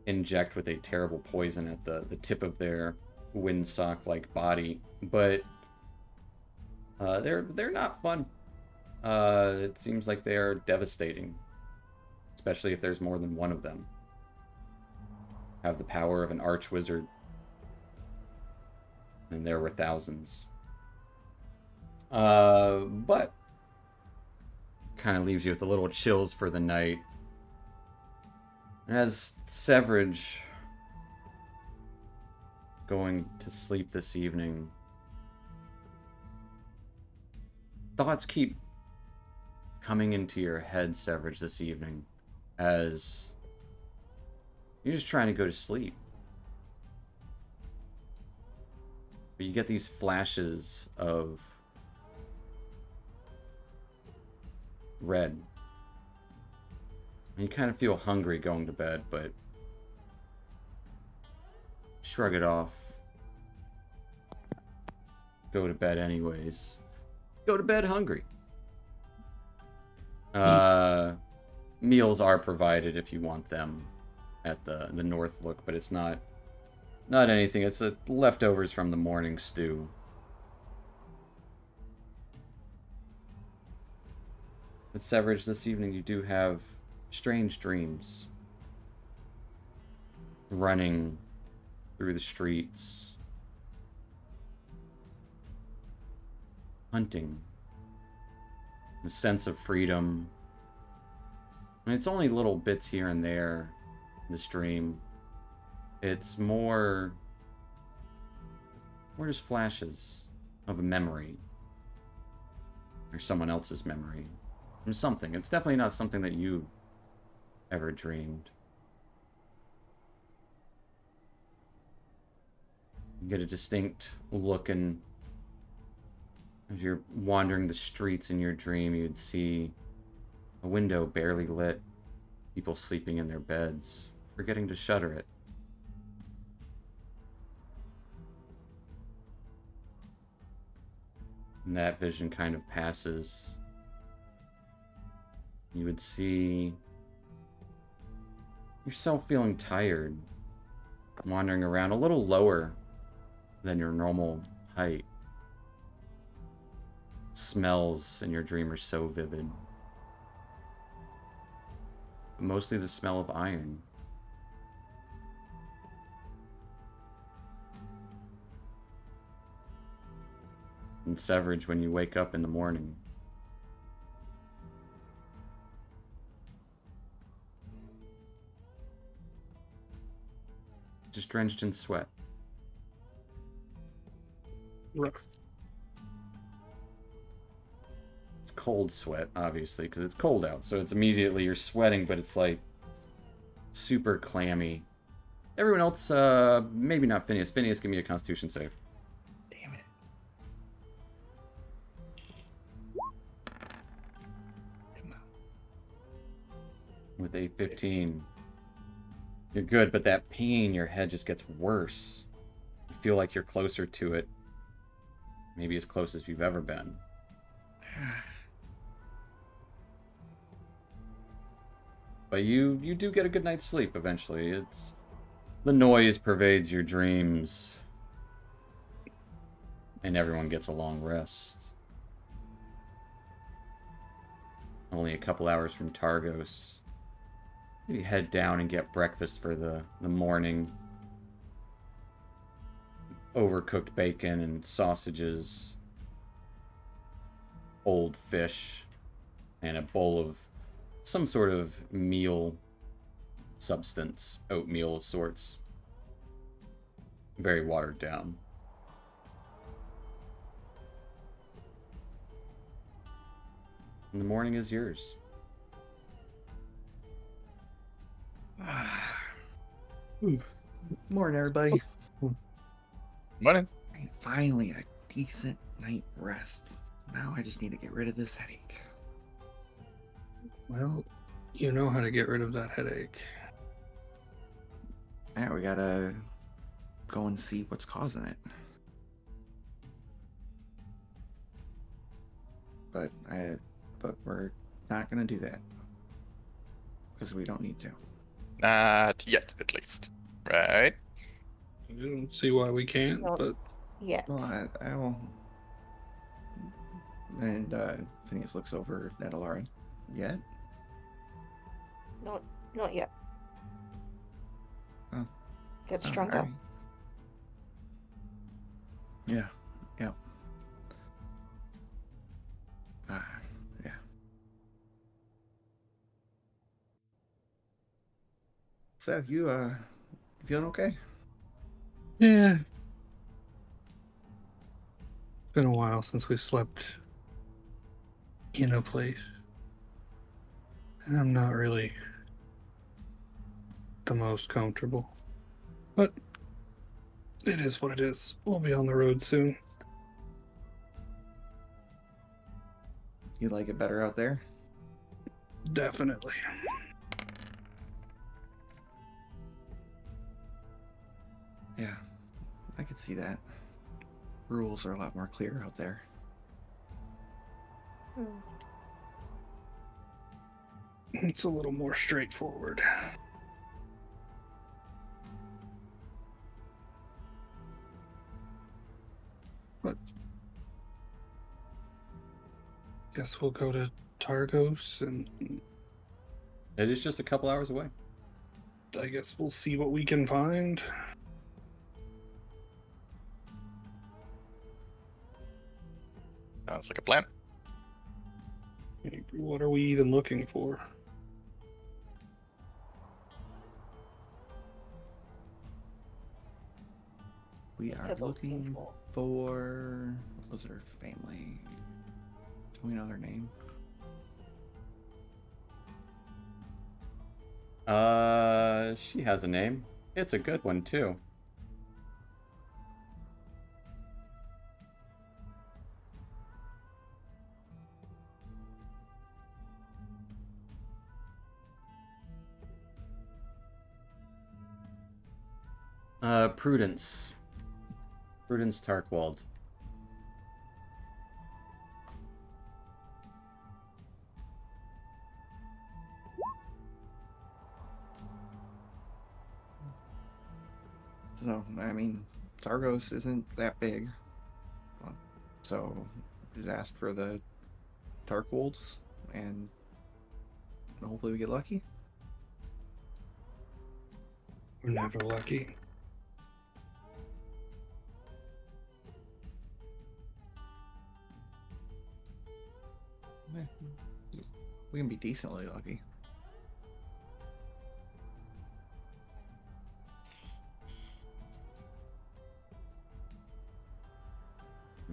inject with a terrible poison at the tip of their windsock like body, but they're not fun. It seems like they are devastating, especially if there's more than one of them. Have the power of an archwizard, and there were thousands. But kind of leaves you with a little chills for the night. As Severage going to sleep this evening, thoughts keep coming into your head, Severage, this evening, as you're just trying to go to sleep. But you get these flashes of red. And you kind of feel hungry going to bed, but shrug it off. Go to bed anyways. Go to bed hungry. Meals are provided if you want them at the North Look, but it's not anything. It's leftovers from the morning stew. But Severage, this evening you do have strange dreams. Running through the streets. Hunting. The sense of freedom. I mean, it's only little bits here and there, this dream. It's more just flashes of a memory. Or someone else's memory. From something. It's definitely not something that you ever dreamed. You get a distinct look, and as you're wandering the streets in your dream, you'd see a window barely lit, people sleeping in their beds, forgetting to shutter it. And that vision kind of passes. You would see yourself feeling tired, wandering around a little lower than your normal height. Smells in your dream are so vivid. Mostly the smell of iron. And Severage, when you wake up in the morning, just drenched in sweat. Rough. It's cold sweat, obviously, because it's cold out. So it's immediately you're sweating, but it's like super clammy. Everyone else, maybe not Phineas. Phineas, give me a Constitution save. Damn it. Come on. With a 15. You're good, but that pain in your head just gets worse. You feel like you're closer to it. Maybe as close as you've ever been. But you do get a good night's sleep eventually. It's the noise pervades your dreams. And everyone gets a long rest. Only a couple hours from Targos. You head down and get breakfast for the morning. Overcooked bacon and sausages. Old fish. And a bowl of some sort of meal substance. Oatmeal of sorts. Very watered down. And the morning is yours. Morning, everybody. Morning. Finally, a decent night rest. Now I just need to get rid of this headache. Well, you know how to get rid of that headache. Yeah, we gotta go and see what's causing it. But we're not gonna do that because we don't need to. Not yet, at least. Right? I don't see why we can't, Well, but Yet. Well, I will. And Phineas looks over at Alara. Yet? Not yet. Oh. Get stronger. Alright. Yeah. Yeah. Yeah. Seth, you feeling okay? yeah. It's been a while since we slept in a place. And I'm not really the most comfortable. But it is what it is. We'll be on the road soon. You like it better out there? Definitely. Yeah, I could see that. Rules are a lot more clear out there. It's a little more straightforward. But guess we'll go to Targos, and It is just a couple hours away. I guess we'll see what we can find. Sounds like a plan. What are we even looking for? We are Ever looking for... What was her family? Do we know their name? She has a name. It's a good one, too. Prudence. Prudence Tarkwald. So, I mean, Targos isn't that big. So, just ask for the Tarkwolds, and hopefully we get lucky. We're never lucky. We can be decently lucky.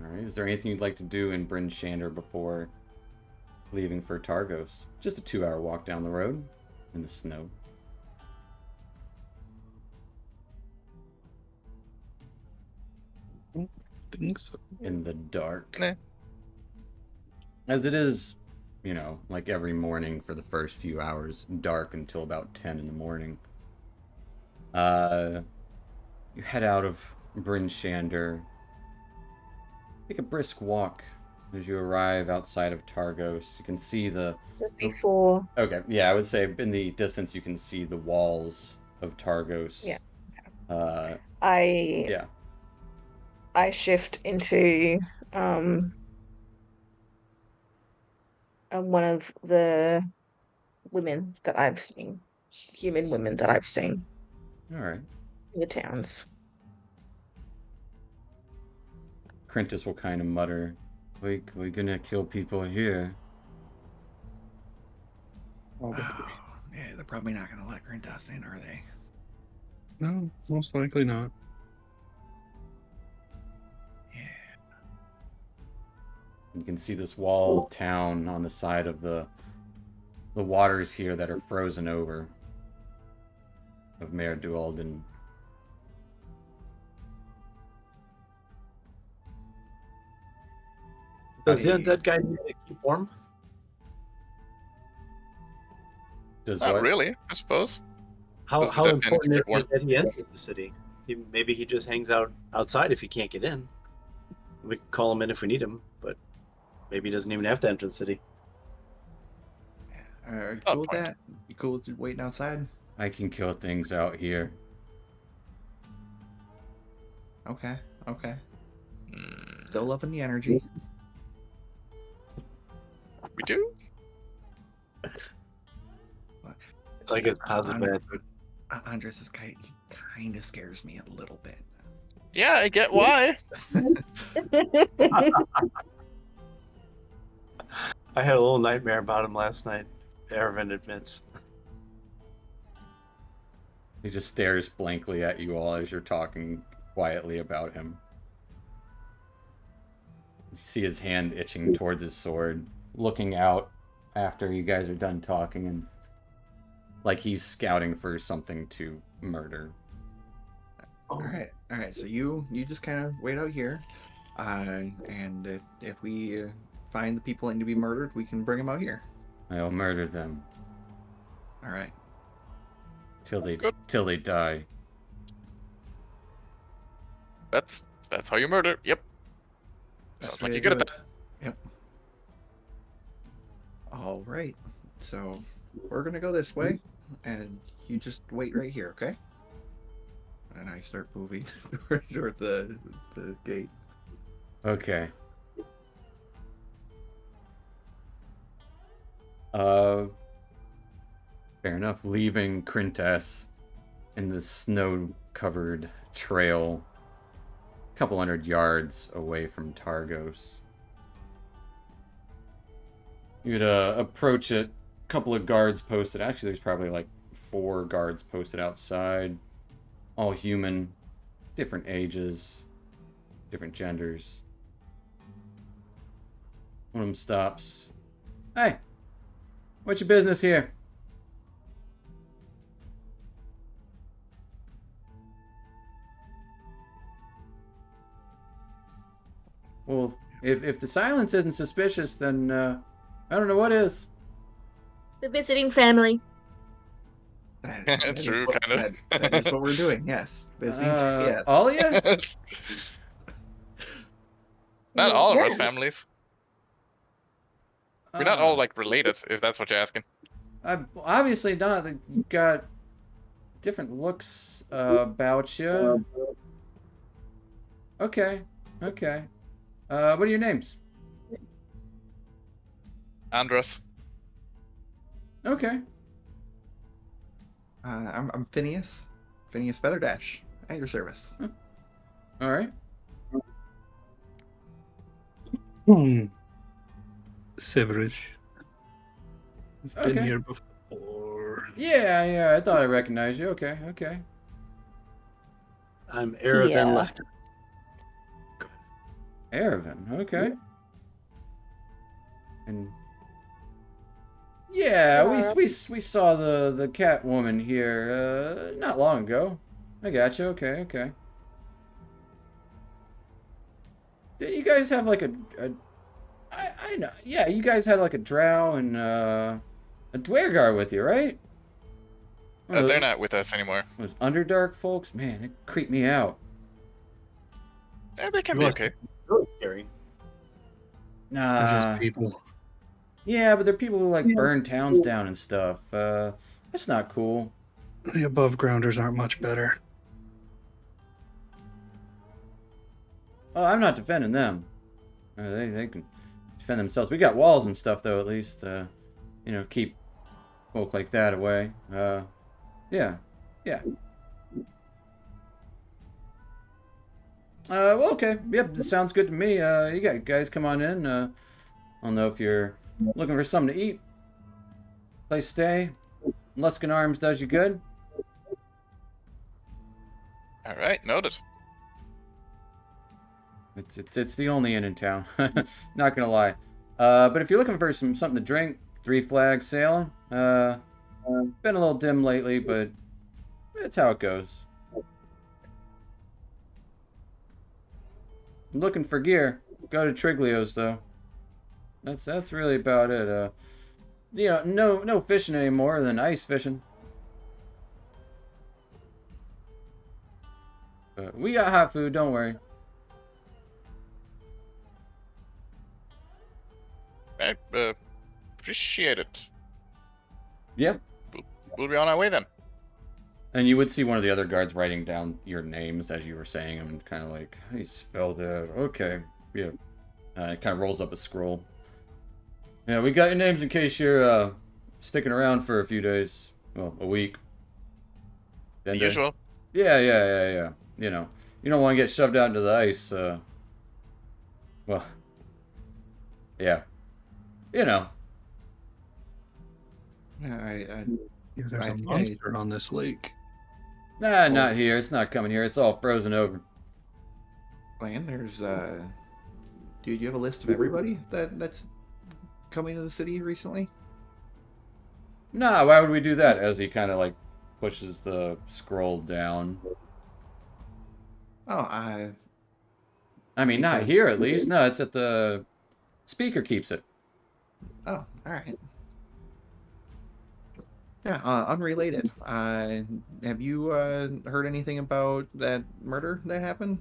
Alright, is there anything you'd like to do in Bryn Shander before leaving for Targos? Just a 2-hour walk down the road in the snow. Think so. In the dark. Nah. As it is, you know, like every morning for the first few hours, dark until about 10 in the morning. You head out of Bryn Shander. Take a brisk walk as you arrive outside of Targos. You can see the... Just before. Okay, yeah, I would say in the distance you can see the walls of Targos. Yeah. Yeah. I shift into one of the women that I've seen, human women that I've seen Alright. in the towns. Crentus will kind of mutter, we're gonna kill people here. Oh, yeah, they're probably not gonna let Grintas in, are they? No, most likely not. Yeah. You can see this wall town on the side of the waters here that are frozen over of Mayor Dualden. Does the undead guy need to keep warm? Does Not what? really, I suppose. How Does the dead man important keep is it warm? it that he enters the city? Maybe he just hangs out outside if he can't get in. We can call him in if we need him, but maybe he doesn't even have to enter the city. Are you Oh, cool with point. that? You cool with waiting outside? I can kill things out here. Okay, okay. Mm, Still loving the energy. we do? Like it's positive attitude. Andres is kind of scares me a little bit. Yeah, I get why. I had a little nightmare about him last night. Erevan admits. He just stares blankly at you all as you're talking quietly about him. You see his hand itching towards his sword, looking out after you guys are done talking, and like he's scouting for something to murder. All right. So you just kind of wait out here, and if we find the people that need to be murdered, we can bring them out here. I'll murder them All right. till Good. they die. That's how you murder. Yep. That's Sounds the like way you're to good do at that. Yep. All right. So we're gonna go this way, and you just wait right here, okay? And I start moving toward the gate. Okay. Fair enough. Leaving Krintas in the snow-covered trail, a couple hundred yards away from Targos. You'd approach it. A couple of guards posted. Actually, there's probably like 4 guards posted outside. All human, different ages, different genders. One of them stops. Hey, what's your business here? Well, if the silence isn't suspicious, then I don't know what is. The visiting family. That is True, what- kind of. that is what we're doing. Yes. Busy. Yes. All of you? Not all of us Yeah. families. We're not all like related, if that's what you're asking. Obviously not. You got different looks about you. Okay. Okay. What are your names? Andros. Okay. I'm Phineas. Phineas Featherdash. At your service. All right. Severage. I've been Okay. here before. Yeah. I thought I recognized you. Okay. Okay. I'm Aravan Yeah. left. Aravan. Okay. And yeah, we saw the cat woman here not long ago. I got you. Okay. Okay. Did you guys have like I know. Yeah, you guys had like a drow and a dwergar with you, right? They're not with us anymore. Those Underdark folks, man, it creeped me out. They can be okay. Really scary. They're Nah. just people. Yeah, but they're people who like burn towns down and stuff. That's not cool. The above grounders aren't much better. Oh, I'm not defending them. They can defend themselves. We got walls and stuff though, at least. You know, keep folk like that away. Yeah. Well, okay. Yep, this sounds good to me. You guys come on in. I don't know if you're looking for something to eat. Place to stay. Luskin Arms does you good. All right, noted. It's the only inn in town. Not gonna lie. But if you're looking for something to drink, 3 Flags sailing. Been a little dim lately, but it's how it goes. Looking for gear, go to Triglio's though. That's really about it. You know, no fishing anymore than ice fishing. But we got hot food, don't worry. I appreciate it. Yep. We'll be on our way then. And you would see one of the other guards writing down your names as you were saying them, and kind of like, how do you spell that? Okay, yeah. It kind of rolls up a scroll. Yeah, we got your names in case you're sticking around for a few days. Well, a week. The usual. Yeah. You know, you don't want to get shoved out into the ice. Well, yeah. You know. Yeah, Yeah, there's a I- monster on this lake. Nah, not here. It's not coming here. It's all frozen over. Lan, there's dude, you have a list of everybody that's coming to the city recently? Nah, why would we do that? As he kind of like pushes the scroll down. Oh, I mean, not here at least. No, it's at the speaker keeps it. oh, all right. Yeah, unrelated. Have you heard anything about that murder that happened?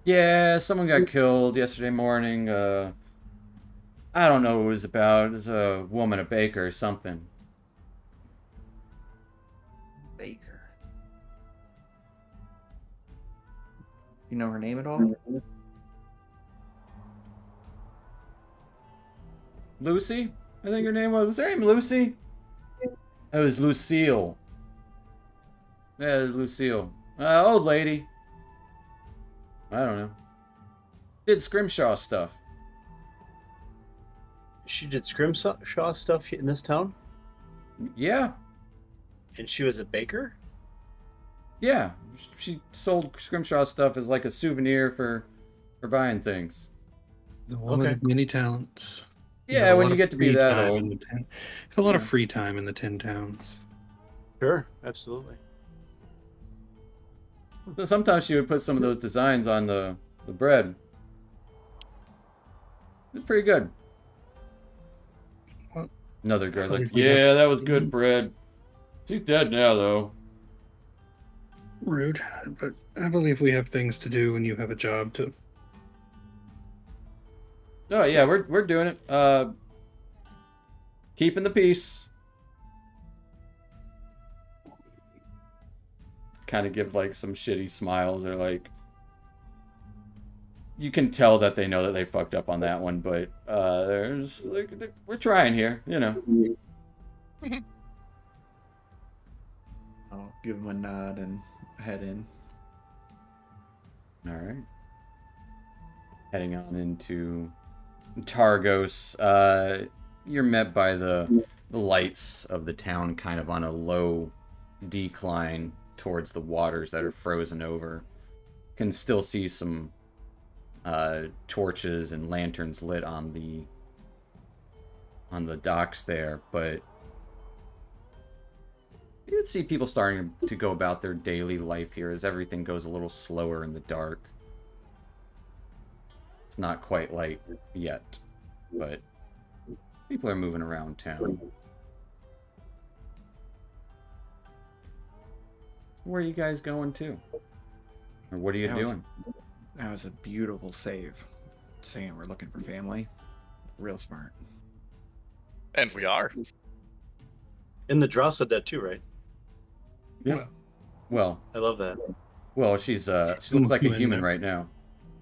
Yeah, someone got killed yesterday morning. I don't know what it was about. It was a woman, a baker or something. Baker. You know her name at all? Lucy? I think her name was. Was her name Lucy? It was Lucille. Yeah, it was Lucille. Old lady. I don't know. Did Scrimshaw stuff. She did Scrimshaw stuff in this town, Yeah. and she was a baker. Yeah. She sold Scrimshaw stuff as like a souvenir for buying things. The woman of many talents. Yeah, when you get to be that old. A lot of free time in the 10 towns. Sure, absolutely. So sometimes she would put some of those designs on the bread. It was pretty good. Well, another guy's like, yeah, that was good bread. She's dead now, though. Rude, but I believe we have things to do and you have a job to... Oh, yeah, we're doing it. Keeping the peace. Kind of give, like, some shitty smiles or, like... You can tell that they know that they fucked up on that one, but there's like we're trying here, you know. I'll give him a nod and head in. All right. Heading on into Targos. You're met by the lights of the town, kind of on a low decline towards the waters that are frozen over. Can still see some torches and lanterns lit on the docks there, but you would see people starting to go about their daily life here as everything goes a little slower in the dark. It's not quite light yet, but people are moving around town. Where are you guys going to? Or what are you doing? That was a beautiful save. Saying we're looking for family. Real smart. And we are. And the draw said that too, right? Yeah. Well, I love that. well, she looks like a human right now.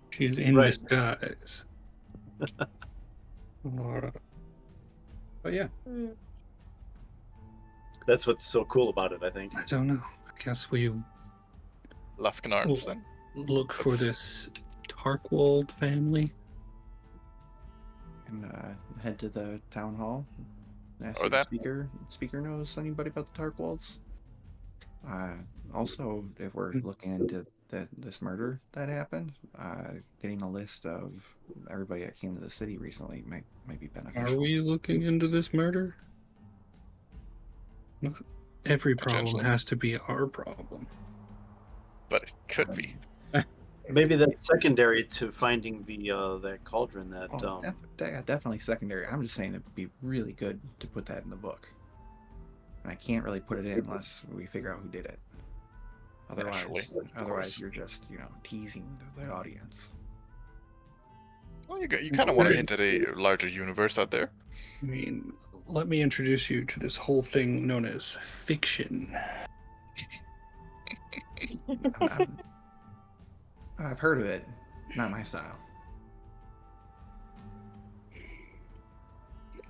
She is in disguise. But yeah. That's what's so cool about it, I think. I don't know. I guess we Luskan arms then. look for this Tarkwald family. And head to the town hall. Ask Or if that. the speaker knows anybody about the Tarkwalds. Also, if we're looking into this murder that happened, getting a list of everybody that came to the city recently might be beneficial. Are we looking into this murder? Not every problem Potentially. has to be our problem. But it could be. Maybe that's secondary to finding the that cauldron that Oh, definitely secondary. I'm just saying it'd be really good to put that in the book. And I can't really put it in unless we figure out who did it. Naturally, of Otherwise course. you're just, teasing the audience. Well, you kind of want to hint at a larger universe out there. I mean, let me introduce you to this whole thing known as fiction. I've heard of it. Not my style.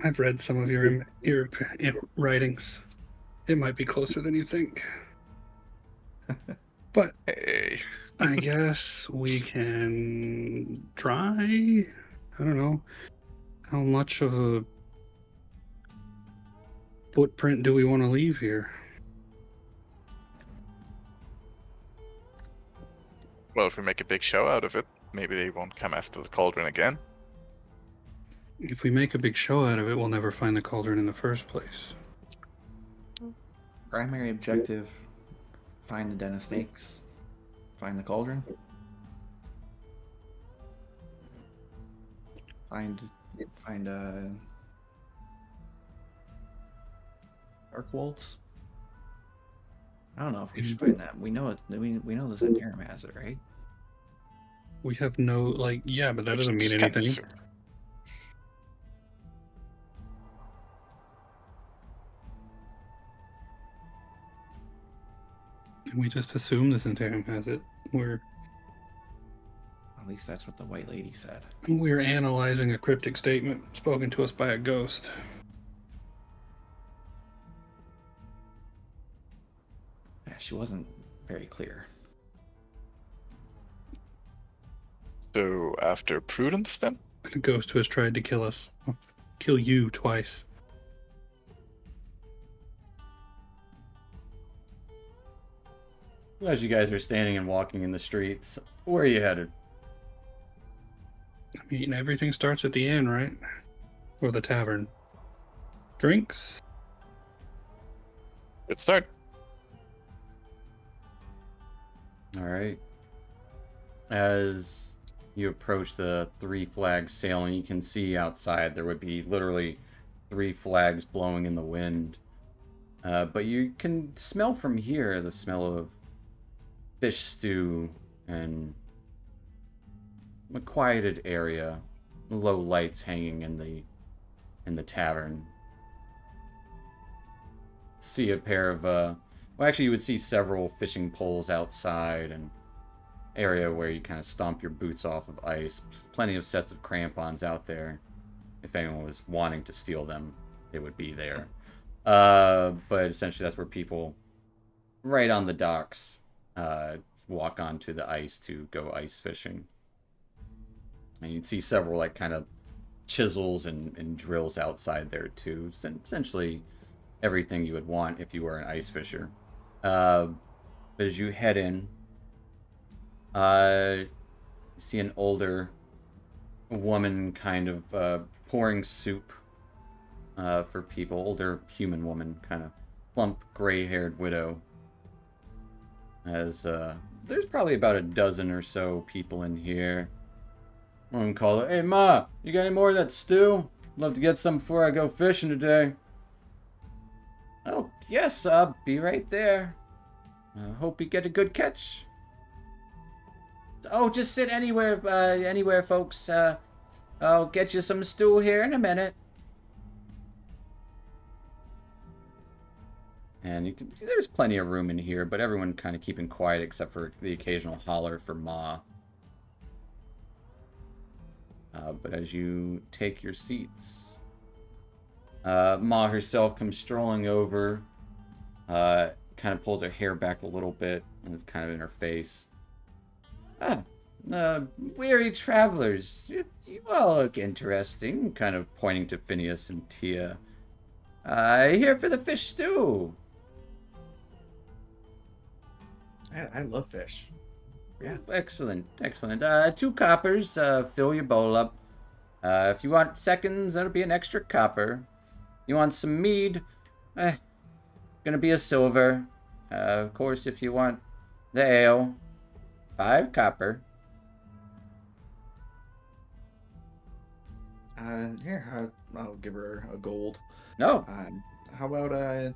I've read some of your writings. It might be closer than you think. But Hey. I guess we can try. I don't know. How much of a footprint do we want to leave here? Well, if we make a big show out of it, maybe they won't come after the cauldron again. If we make a big show out of it, we'll never find the cauldron in the first place. Primary objective: find the den of snakes, find the cauldron, find Darkwolves. I don't know if we should find that. We know it. We know the Zentarum has it, right? We have no, like, yeah, but that doesn't mean Just kind of anything. assume. We just assume the Zentarum has it. At least that's what the White Lady said. We're analyzing a cryptic statement spoken to us by a ghost. Yeah, she wasn't very clear. So after Prudence, then? A ghost who has tried to kill us. Kill you twice. As you guys are standing and walking in the streets, where are you headed? I mean, everything starts at the inn, right? Or the tavern. Drinks? Good start. All right. As you approach the 3 flags sailing, you can see outside there would be literally 3 flags blowing in the wind. But you can smell from here the smell of fish stew and a quieted area, low lights hanging in the tavern. See a pair of well, actually you would see several fishing poles outside and area where you kind of stomp your boots off of ice. Plenty of sets of crampons out there. If anyone was wanting to steal them, they would be there. But essentially that's where people right on the docks walk onto the ice to go ice fishing. And you'd see several like kind of chisels and drills outside there too. Essentially everything you would want if you were an ice fisher. But as you head in, you see an older woman kind of pouring soup for people. Older human woman, kind of plump, gray-haired widow. As there's probably about a dozen or so people in here. One call her, "Hey Ma, you got any more of that stew? Love to get some before I go fishing today." "Oh, yes, I'll be right there. Hope you get a good catch." "Oh, just sit anywhere, anywhere, folks. I'll get you some stew here in a minute." And you can, there's plenty of room in here, but everyone kind of keeping quiet except for the occasional holler for Ma. But as you take your seats, Ma herself comes strolling over, kind of pulls her hair back a little bit, and it's kind of in her face. "Ah, weary travelers, you all look interesting," kind of pointing to Phineas and Tia. "Here for the fish stew." I love fish. Yeah. Excellent, excellent. 2 coppers, fill your bowl up. If you want seconds, that'll be an extra copper. You want some mead? Gonna be a silver. Of course, if you want the ale, 5 copper. Here, I'll give her a gold. No. How about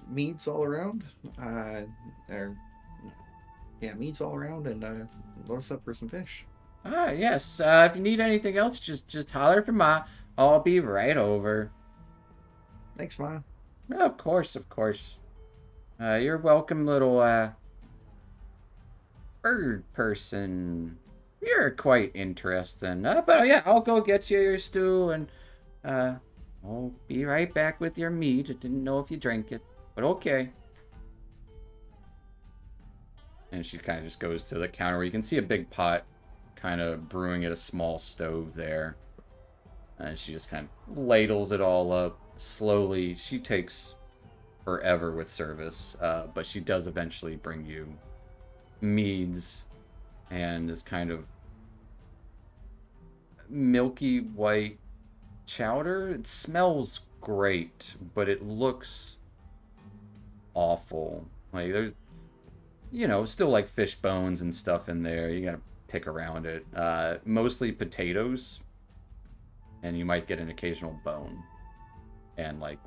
meads all around? Meads all around, and load us up for some fish. Yes. If you need anything else, just holler for Ma. I'll be right over. Thanks, Ma. Of course, of course. You're welcome, little bird person. You're quite interesting. But yeah, I'll go get you your stew, and I'll be right back with your meat. I didn't know if you drank it, but okay. And she kind of just goes to the counter where you can see a big pot kind of brewing at a small stove there. And she just kind of ladles it all up slowly. She takes forever with service, but she does eventually bring you meads and this kind of milky white chowder. It smells great, but it looks awful. Like there's, you know, still like fish bones and stuff in there. You gotta pick around it. Mostly potatoes, and you might get an occasional bone and like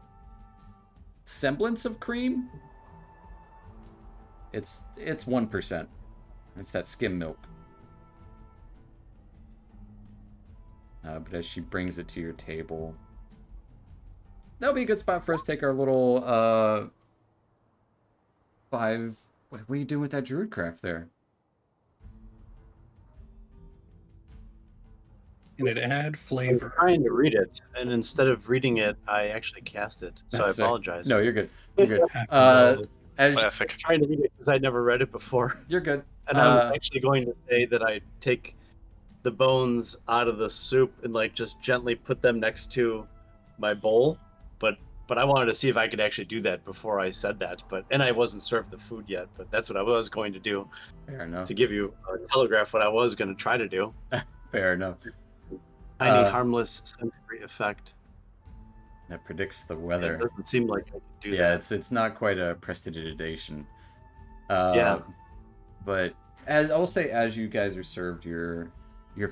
semblance of cream. It's 1%. It's that skim milk. But as she brings it to your table, that'll be a good spot for us to take our little 5. What are you doing with that druid craft there? Can it add I'm flavor? trying to read it, and instead of reading it, I actually cast it. So I That's right. apologize. No, you're good. You're good. Happens As I'm Classic. trying to read it because I'd never read it before. you're good. And I was actually going to say that I take the bones out of the soup and like just gently put them next to my bowl, but I wanted to see if I could actually do that before I said that. And I wasn't served the food yet, but that's what I was going to do. Fair enough. To give you a telegraph what I was going to try to do. Fair enough. Tiny harmless sensory effect. That predicts the It weather. doesn't seem like I could do Yeah, that. it's not quite a prestidigitation. Yeah. But as I'll say, as you guys are served your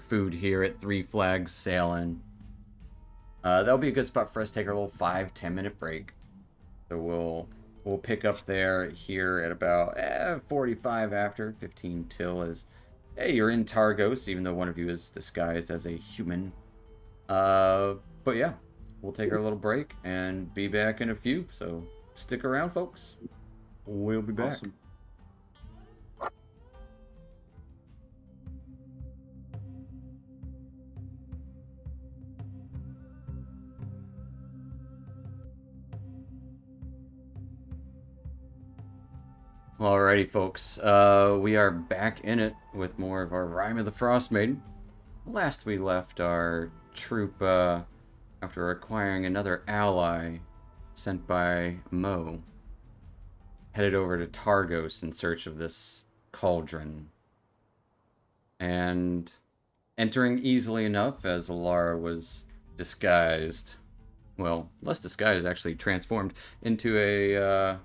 food here at Three Flags Sailing, that'll be a good spot for us to take our little 5-10 minute break. So we'll pick up there here at about 45 after 15 till as hey, you're in Targos, even though one of you is disguised as a human. But yeah, we'll take our little break and be back in a few. So stick around, folks. We'll be back. Awesome. Alrighty, folks. We are back in it with more of our Rime of the Frostmaiden. Last we left our troop, after acquiring another ally sent by Mo, headed over to Targos in search of this cauldron. And entering easily enough as Alara was disguised, well, less disguised, actually transformed into a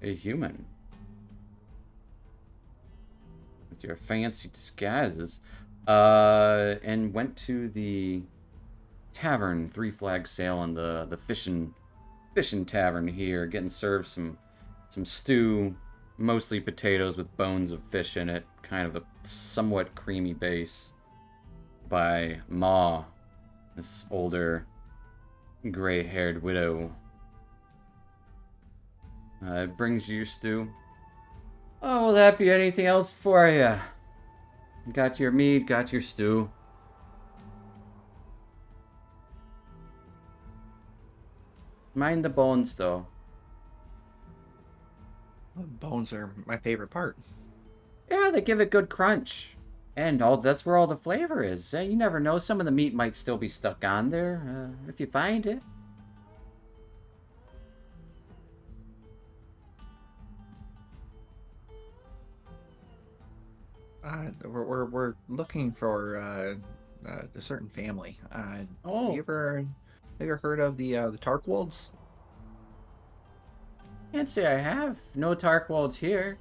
human. With your fancy disguises, and went to the tavern, Three Flags Sailing, the fishing tavern here, getting served some stew, mostly potatoes with bones of fish in it, kind of a somewhat creamy base, by Ma, this older, gray-haired widow. It brings you your stew. Oh, will that be anything else for you? Got your meat, got your stew. Mind the bones, though. Bones are my favorite part. Yeah, they give it good crunch. And that's where all the flavor is. You never know, some of the meat might still be stuck on there, if you find it. We're looking for a certain family. Oh. You ever heard of the Tarkwolds? Can't say I have. No Tarkwolds here.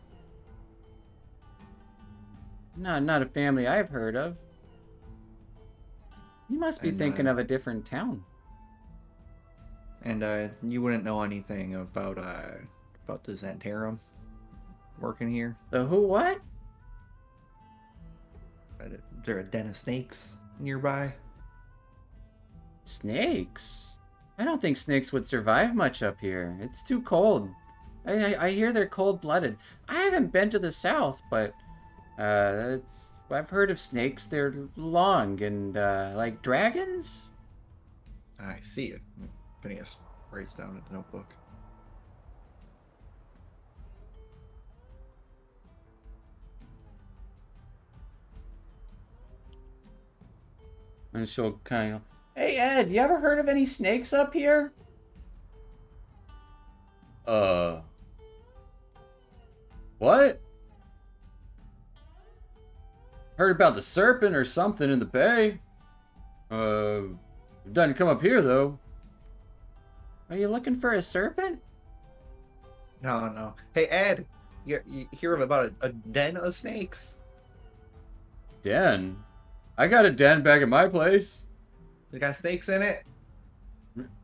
Not a family I've heard of. You must be thinking of a different town. And you wouldn't know anything about the Zentarum working here? The who what? Is there a den of snakes nearby? Snakes? I don't think snakes would survive much up here. It's too cold. I hear they're cold-blooded. I haven't been to the south, but I've heard of snakes. They're long and like dragons. I see it. Phineas writes down in the notebook. And she'll kind of, hey Ed, you ever heard of any snakes up here? What? Heard about the serpent or something in the bay. It doesn't come up here though. Are you looking for a serpent? No. Hey Ed, you hear about a den of snakes? Den? I got a den back at my place. They got snakes in it?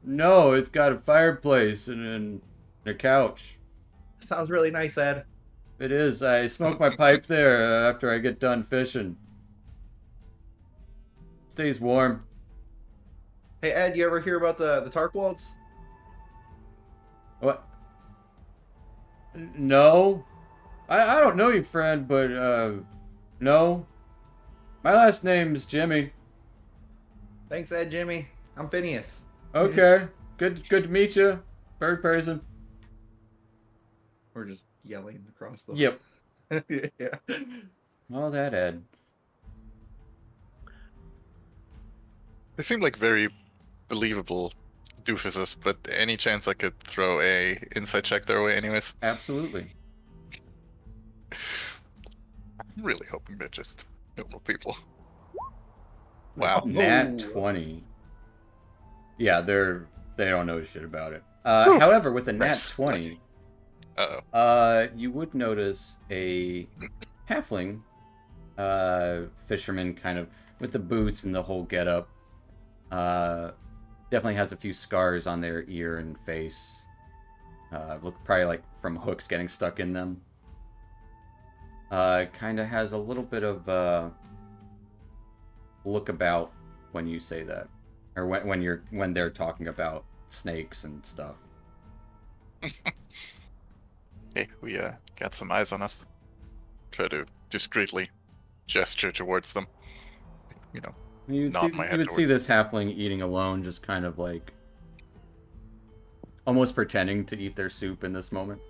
No, it's got a fireplace and a couch. Sounds really nice, Ed. It is. I smoke my pipe there after I get done fishing. Stays warm. Hey Ed, you ever hear about the Tarkwalds? What? No. I don't know you, friend, but no. My last name's Jimmy. Thanks, Ed, Jimmy. I'm Phineas. Okay. Good to meet you, bird person. We're just yelling across the. Yep. Yeah. All that, Ed. They seem like very believable doofuses, but any chance I could throw a insight check their way anyways? Absolutely. I'm really hoping they're just normal people. Wow. Nat 20. Yeah, they don't know shit about it. However, with a nat Nice. 20, Uh-oh. you would notice a halfling fisherman kind of with the boots and the whole getup. Definitely has a few scars on their ear and face. Look probably like from hooks getting stuck in them. Kind of has a little bit of look about when you say that, or when they're talking about snakes and stuff. Hey, we got some eyes on us. Try to discreetly gesture towards them. You know, You would nod my head see towards this halfling eating alone, just kind of like almost pretending to eat their soup in this moment.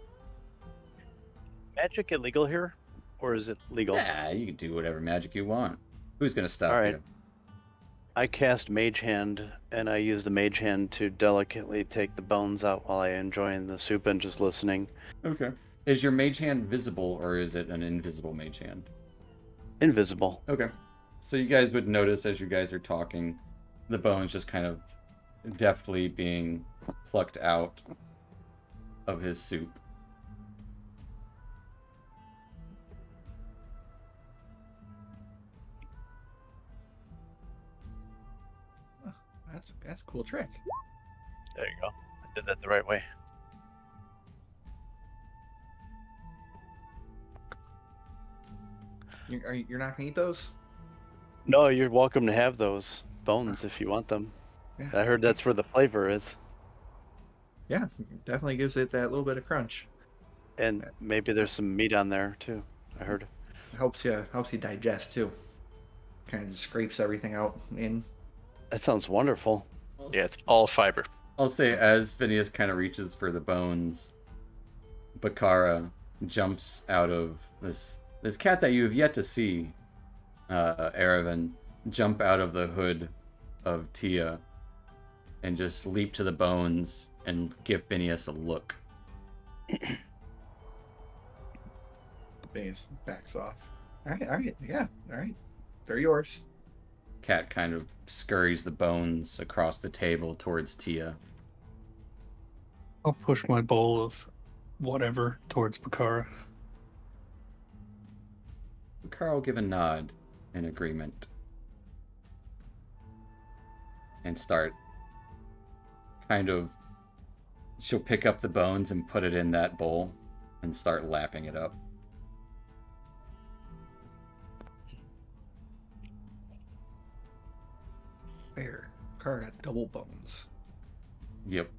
Magic illegal here, or is it legal? Yeah, you can do whatever magic you want. Who's gonna stop All right. you? I cast Mage Hand, and I use the Mage Hand to delicately take the bones out while I enjoy the soup and just listening. Okay. Is your mage hand visible, or is it an invisible mage hand? Invisible. Okay. So you guys would notice as you guys are talking, the bones just kind of deftly being plucked out of his soup. That's a cool trick. There you go. I did that the right way. You're not gonna eat those? No, you're welcome to have those bones if you want them. Yeah. I heard that's where the flavor is. Yeah, definitely gives it that little bit of crunch. And maybe there's some meat on there too. I heard. Helps you digest too. Kind of just scrapes everything out in. That sounds wonderful. yeah, it's all fiber. I'll say as Phineas kind of reaches for the bones, Bakara jumps out of this cat that you have yet to see, Erevan, jump out of the hood of Tia and just leap to the bones and give Phineas a look. Phineas backs off. All right, yeah, all right. They're yours. Cat kind of scurries the bones across the table towards Tia. I'll push my bowl of whatever towards Bakara. Bakara will give a nod in agreement and start kind of, she'll pick up the bones and put it in that bowl and start lapping it up. Fair. Car got double bones. Yep.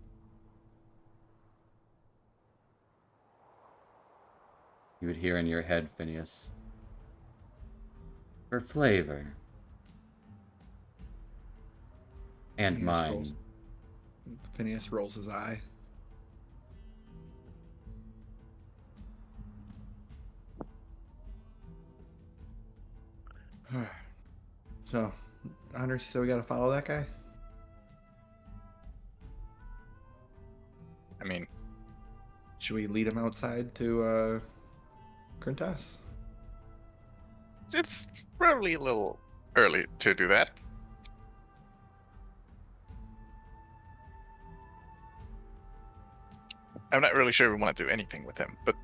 You would hear in your head, Phineas. For flavor. And Phineas mine. rolls- Phineas rolls his eye. So, Anders, so we gotta follow that guy? I mean, Should we lead him outside to Krintas? it's probably a little early to do that. I'm not really sure we want to do anything with him, but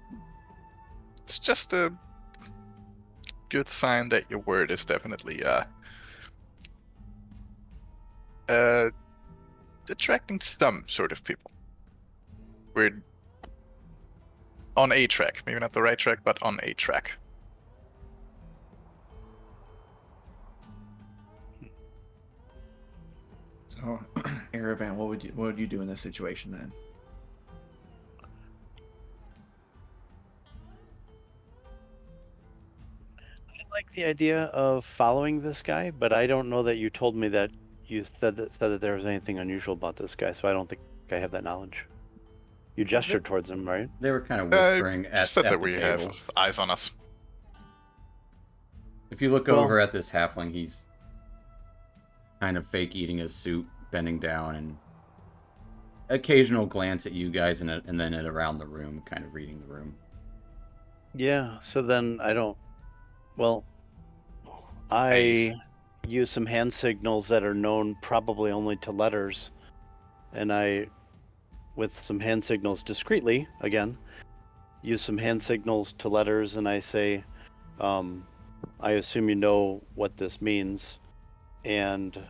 it's just a good sign that your word is definitely attracting some sort of people. We're on a track. Maybe not the right track, but on a track. So, Aravan, what would you do in this situation then? I like the idea of following this guy, but I don't know that you told me that you said that there was anything unusual about this guy, so I don't think I have that knowledge. You gestured towards him, right? They were kind of whispering Just at said that the we table. have eyes on us. If you look over at this halfling, he's kind of fake eating his soup, bending down, and occasional glance at you guys, and then at around the room, kind of reading the room. Yeah, so then I don't... Well, I use some hand signals that are known probably only to letters, and I, with some hand signals discreetly, again, use some hand signals to letters, and I say, I assume you know what this means, and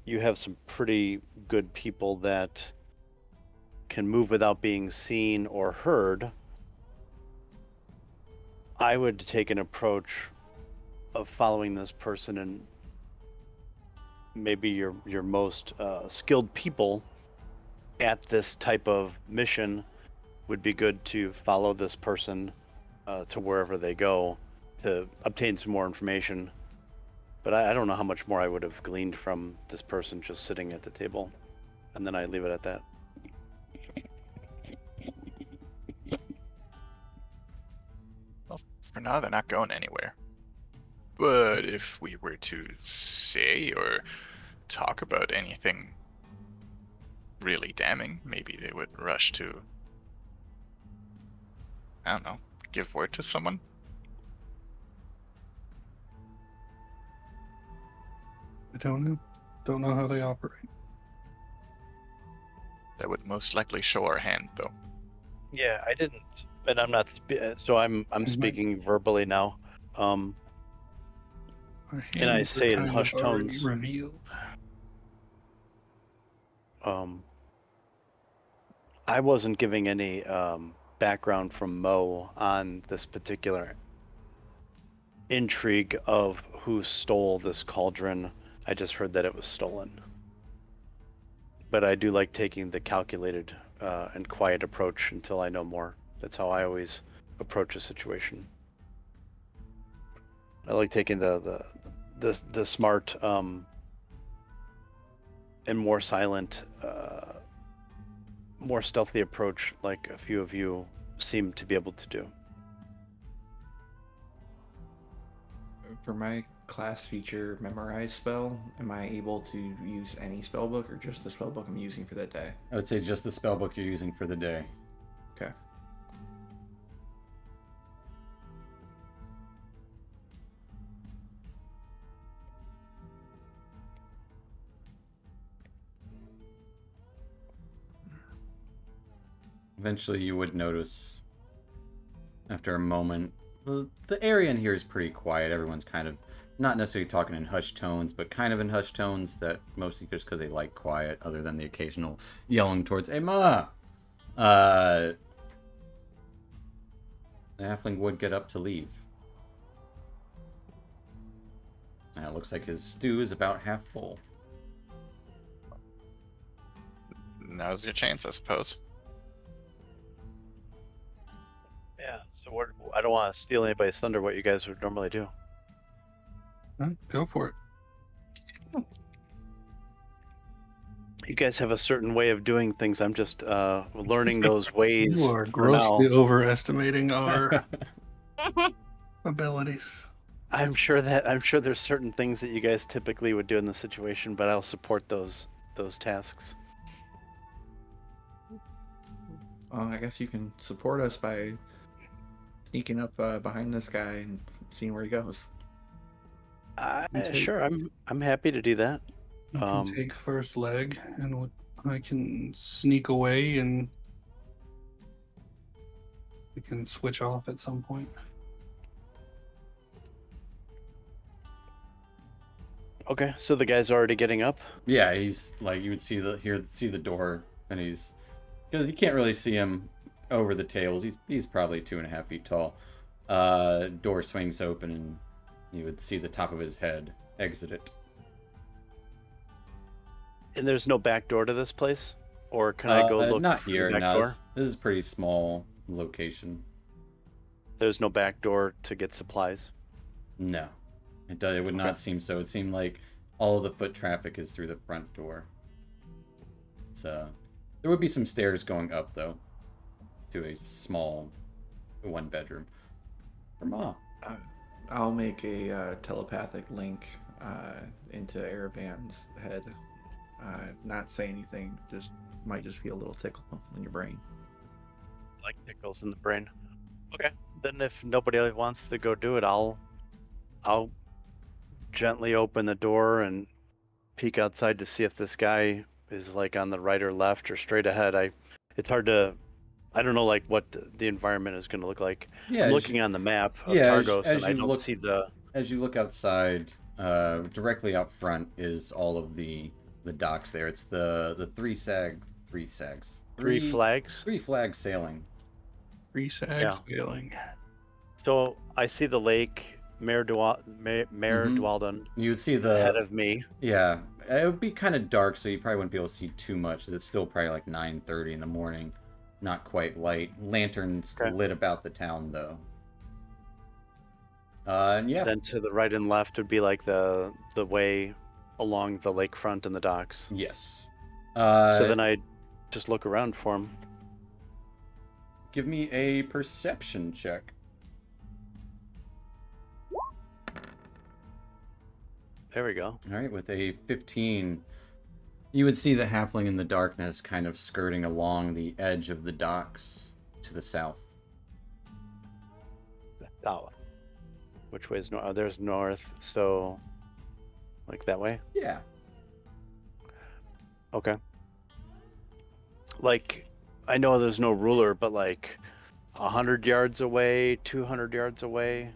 you have some pretty good people that can move without being seen or heard. I would take an approach of following this person, and maybe your most skilled people at this type of mission would be good to follow this person to wherever they go to obtain some more information. But I don't know how much more I would have gleaned from this person just sitting at the table. And then I leave it at that. Well, for now, they're not going anywhere. But if we were to say or talk about anything really damning, maybe they would rush to, I don't know, give word to someone? I don't know. Don't know how they operate. That would most likely show our hand, though. Yeah, I didn't, and I'm not. So I'm speaking verbally now. And I say it in hushed tones. Revealed. I wasn't giving any background from Mo on this particular intrigue of who stole this cauldron. I just heard that it was stolen. But I do like taking the calculated and quiet approach until I know more. That's how I always approach a situation. I like taking the smart and more silent, more stealthy approach, like a few of you seem to be able to do. For my class feature memorize spell, am I able to use any spell book or just the spell book I'm using for that day? I would say just the spell book you're using for the day. Okay. Eventually you would notice, after a moment, the area in here is pretty quiet. Everyone's kind of not necessarily talking in hushed tones, but kind of in hushed tones, that mostly just because they like quiet, other than the occasional yelling towards, "Hey, Ma!" The halfling would get up to leave. Now it looks like his stew is about half full. Now's your chance, I suppose. Yeah, so I don't want to steal anybody's thunder, what you guys would normally do. Go for it. You guys have a certain way of doing things. I'm just learning those ways. You are for now. grossly overestimating our abilities. I'm sure there's certain things that you guys typically would do in the situation, but I'll support those tasks. Well, I guess you can support us by sneaking up behind this guy and seeing where he goes. Sure, I'm happy to do that. You can take first leg, and I can sneak away, and we can switch off at some point. Okay, so the guy's already getting up. Yeah, he's like, you would see the door, and he's, because you can't really see him over the tables. He's probably 2.5 feet tall. Door swings open, and you would see the top of his head exit it. And there's no back door to this place? Or can I go look not for here, the back no. door? This is a pretty small location. There's no back door to get supplies? No. It would not seem so. It seemed like all of the foot traffic is through the front door. So there would be some stairs going up, though, to a small 1-bedroom. For Ma. I'll make a telepathic link into Aravan's head. Not say anything, might just feel a little tickle in your brain. Like tickles in the brain. Okay. Then if nobody wants to go do it, I'll gently open the door and peek outside to see if this guy is like on the right or left or straight ahead. It's hard to, I don't know like what the environment is going to look like. Yeah, I'm looking on the map of Targos and I don't see the. As you look outside, directly out front is all of the docks there. It's the three flags sailing. 3 sags sailing. So I see the lake, Mare Dwalden. You would see ahead of me. Yeah, it would be kind of dark, so you probably wouldn't be able to see too much. It's still probably like 9:30 in the morning, not quite light. Lanterns lit about the town, though. And yeah. Then to the right and left would be like the way along the lakefront and the docks. Yes. So then I just look around for him. Give me a perception check. There we go. All right, with a 15, you would see the halfling in the darkness kind of skirting along the edge of the docks to the south. South. Which way is north? Oh, there's north, so like that way? Yeah. Okay. Like, I know there's no ruler, but like 100 yards away, 200 yards away?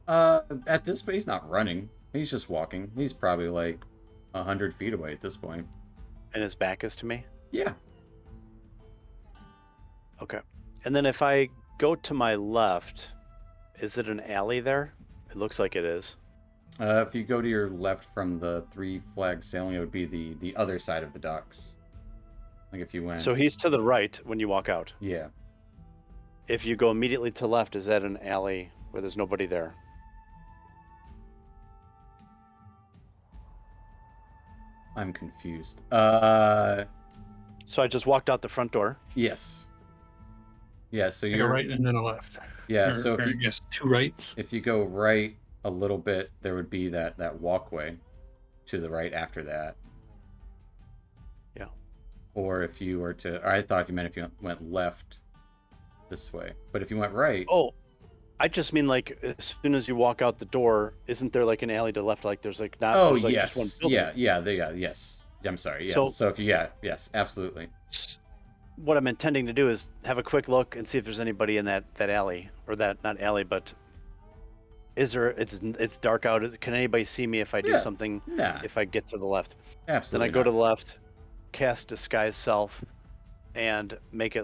At this point, he's not running. He's just walking. He's probably like 100 feet away at this point. And his back is to me? Yeah. Okay. And then if I go to my left, is it an alley there? It looks like it is. If you go to your left from the 3 flags sailing, it would be the other side of the docks. Like if you went. So he's to the right when you walk out? Yeah. If you go immediately to the left, is that an alley where there's nobody there? I'm confused. So I just walked out the front door? Yes. Yeah, so you're a right and then a left. Yeah, so if you guess 2 rights. If you go right a little bit, there would be that walkway to the right after that. Yeah. Or if you were to, I thought you meant if you went left this way. But if you went right. Oh, I just mean like as soon as you walk out the door, isn't there like an alley to the left? Like there's like not. Oh, there's like yes. Just one building. Yes. I'm sorry. Yes. So if you, yes, absolutely. What I'm intending to do is have a quick look and see if there's anybody in that alley, or that, not alley, but is there, it's dark out. Can anybody see me if I do something? Nah. If I get to the left. Absolutely. Then I go to the left, cast disguise self, and make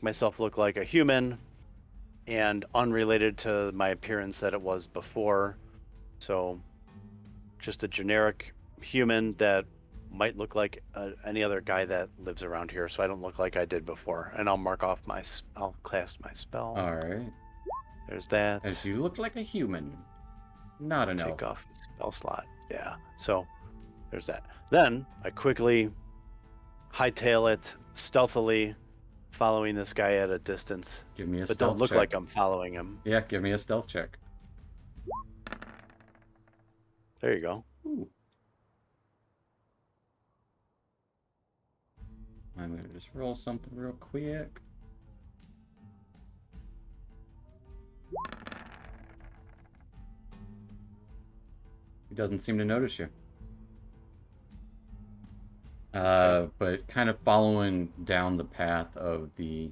myself look like a human and unrelated to my appearance that it was before. So just a generic human that might look like any other guy that lives around here, so I don't look like I did before. And I'll mark off I'll cast my spell. All right. There's that. As you look like a human, not an elf. Take off the spell slot. Yeah. So there's that. Then I quickly hightail it stealthily, following this guy at a distance. Give me a but stealth don't look check. like I'm following him. Yeah, give me a stealth check. There you go. Ooh. I'm going to just roll something real quick. He doesn't seem to notice you. But kind of following down the path of the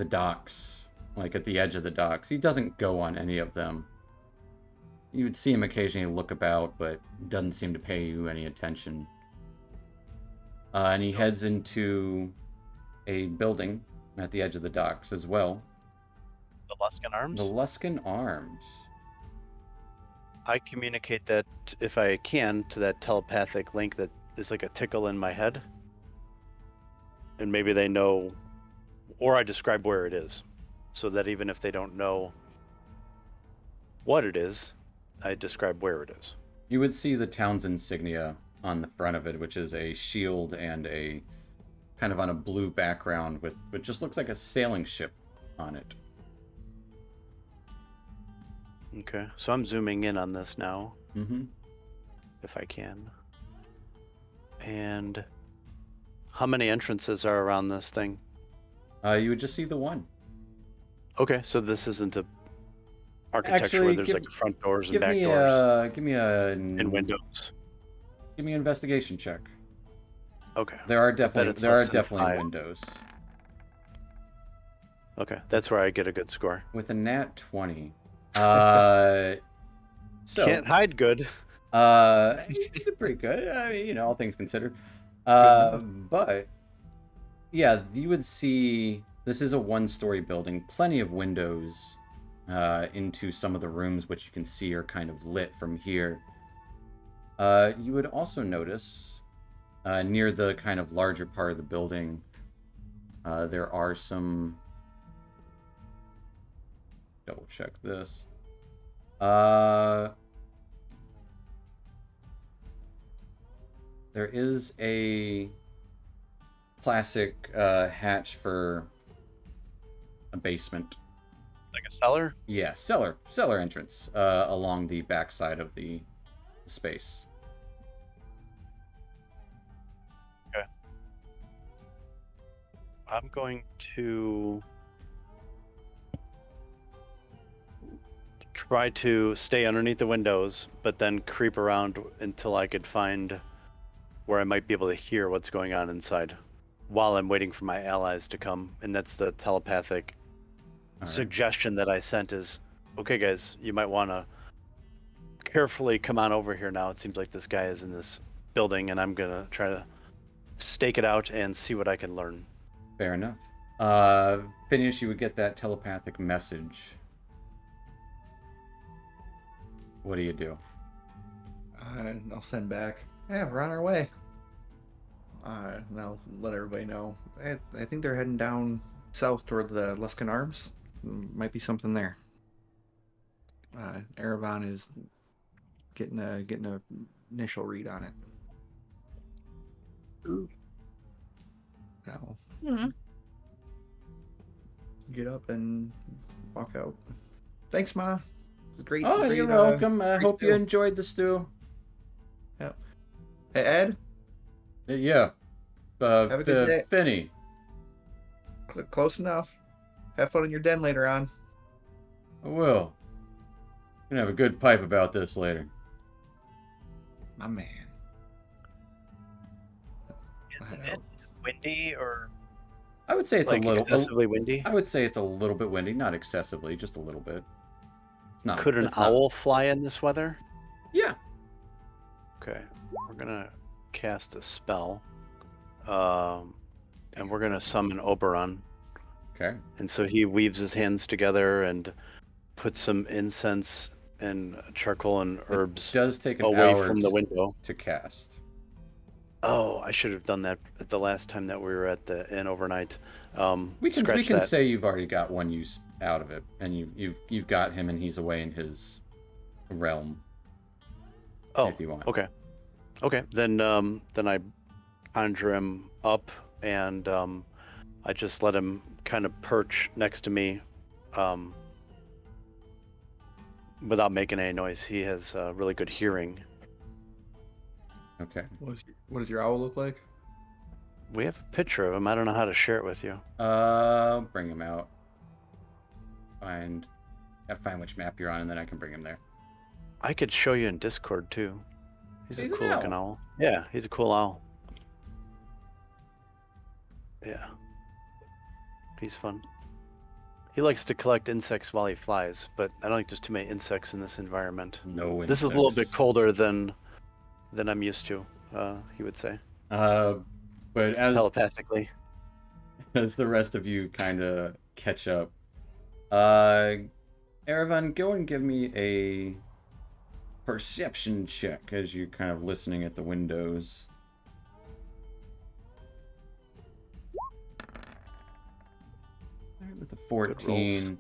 docks, like at the edge of the docks, he doesn't go on any of them. You would see him occasionally look about, but doesn't seem to pay you any attention. And he heads into a building at the edge of the docks as well. The Luskan Arms? The Luskan Arms. I communicate that, if I can, to that telepathic link that is like a tickle in my head. And maybe they know, or I describe where it is, so that even if they don't know what it is, I describe where it is. You would see the town's insignia on the front of it, which is a shield and a kind of on a blue background with what just looks like a sailing ship on it. Okay, so I'm zooming in on this now, Mm-hmm. if I can. And how many entrances are around this thing? You would just see the one. Okay, so this isn't a architecture Actually, where there's like front doors and Give back me doors give me a and windows. Give me an investigation check. Okay. There are bet definitely it's less than 5. windows. Okay, that's where I get a good score. With a nat 20. So Can't hide good. you did pretty good. I mean, you know, all things considered. But yeah, you would see this is a one-story building, plenty of windows into some of the rooms, which you can see are kind of lit from here. You would also notice near the kind of larger part of the building, there are some. Double check this. There is a classic hatch for a basement. Like a cellar? Yeah, cellar entrance along the backside of the space. Okay. I'm going to try to stay underneath the windows, but then creep around until I could find where I might be able to hear what's going on inside while I'm waiting for my allies to come. And that's the telepathic suggestion that I sent is, okay guys, you might want to carefully come on over here now. It seems like this guy is in this building, and I'm going to try to stake it out and see what I can learn. Fair enough. Phineas, you would get that telepathic message. What do you do? I'll send back. Yeah, we're on our way. And I'll let everybody know. I think they're heading down south toward the Luskan Arms. Might be something there. Erevan is getting a initial read on it. Ooh. Now, Hmm. get up and walk out. Thanks, Ma. It was great. Oh, great, you're welcome. I great hope you stew. enjoyed the stew. Yep. Hey, Ed. Yeah. Have a good day. Finny. Close enough. Have fun in your den later on. I will. Gonna have a good pipe about this later. My man. Isn't it windy or I would say it's like a little excessively windy? I would say it's a little bit windy, not excessively, just a little bit. It's not. Could an it's not- owl fly in this weather? Yeah. Okay, we're gonna cast a spell, and we're gonna summon Oberon. Okay. And so he weaves his hands together and puts some incense and charcoal and herbs It does take an away hour from the window. to cast. Oh, I should have done that at the last time that we were at the inn overnight. We can scratch that. say you've already got one use out of it, and you've got him, and he's away in his realm. Oh, if you want. okay. Okay, then I conjure him up, and I just let him kind of perch next to me, without making any noise. He has really good hearing. Okay. What does your owl look like? We have a picture of him. I don't know how to share it with you. Bring him out. Gotta find which map you're on, and then I can bring him there. I could show you in Discord too. He's He's a an cool looking owl. Yeah, he's a cool owl. Yeah. He's fun. He likes to collect insects while he flies, but I don't think there's too many insects in this environment. No insects. This is a little bit colder than I'm used to, he would say. But as Telepathically. as the rest of you kind of catch up. Erevan, go and give me a perception check as you're kind of listening at the windows. With a 14,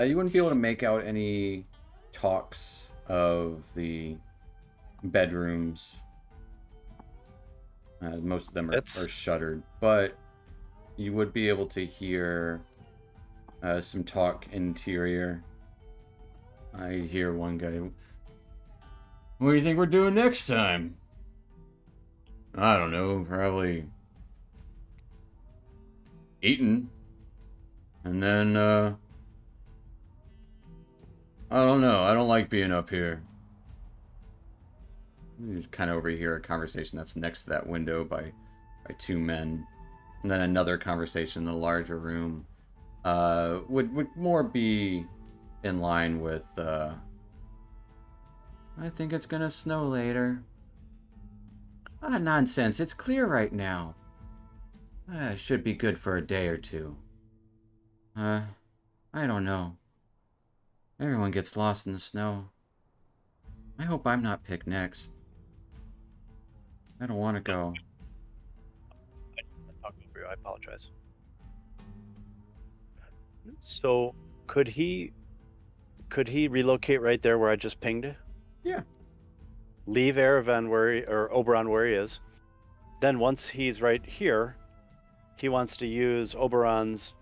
you wouldn't be able to make out any talks of the bedrooms. Most of them are shuttered, but you would be able to hear some talk interior. I hear one guy, "What do you think we're doing next time?" "I don't know, probably eating. And then, I don't know. I don't like being up here." You just kind of overhear a conversation that's next to that window by two men. And then another conversation in the larger room would more be in line with, "I think it's gonna snow later." "Ah, nonsense. It's clear right now. It should be good for a day or two." I don't know. Everyone gets lost in the snow. I hope I'm not picked next. I don't want to go. I'm talking over you. I apologize. So, could he relocate right there where I just pinged? Yeah. Leave Erevan or Oberon where he is. Then once he's right here, he wants to use Oberon's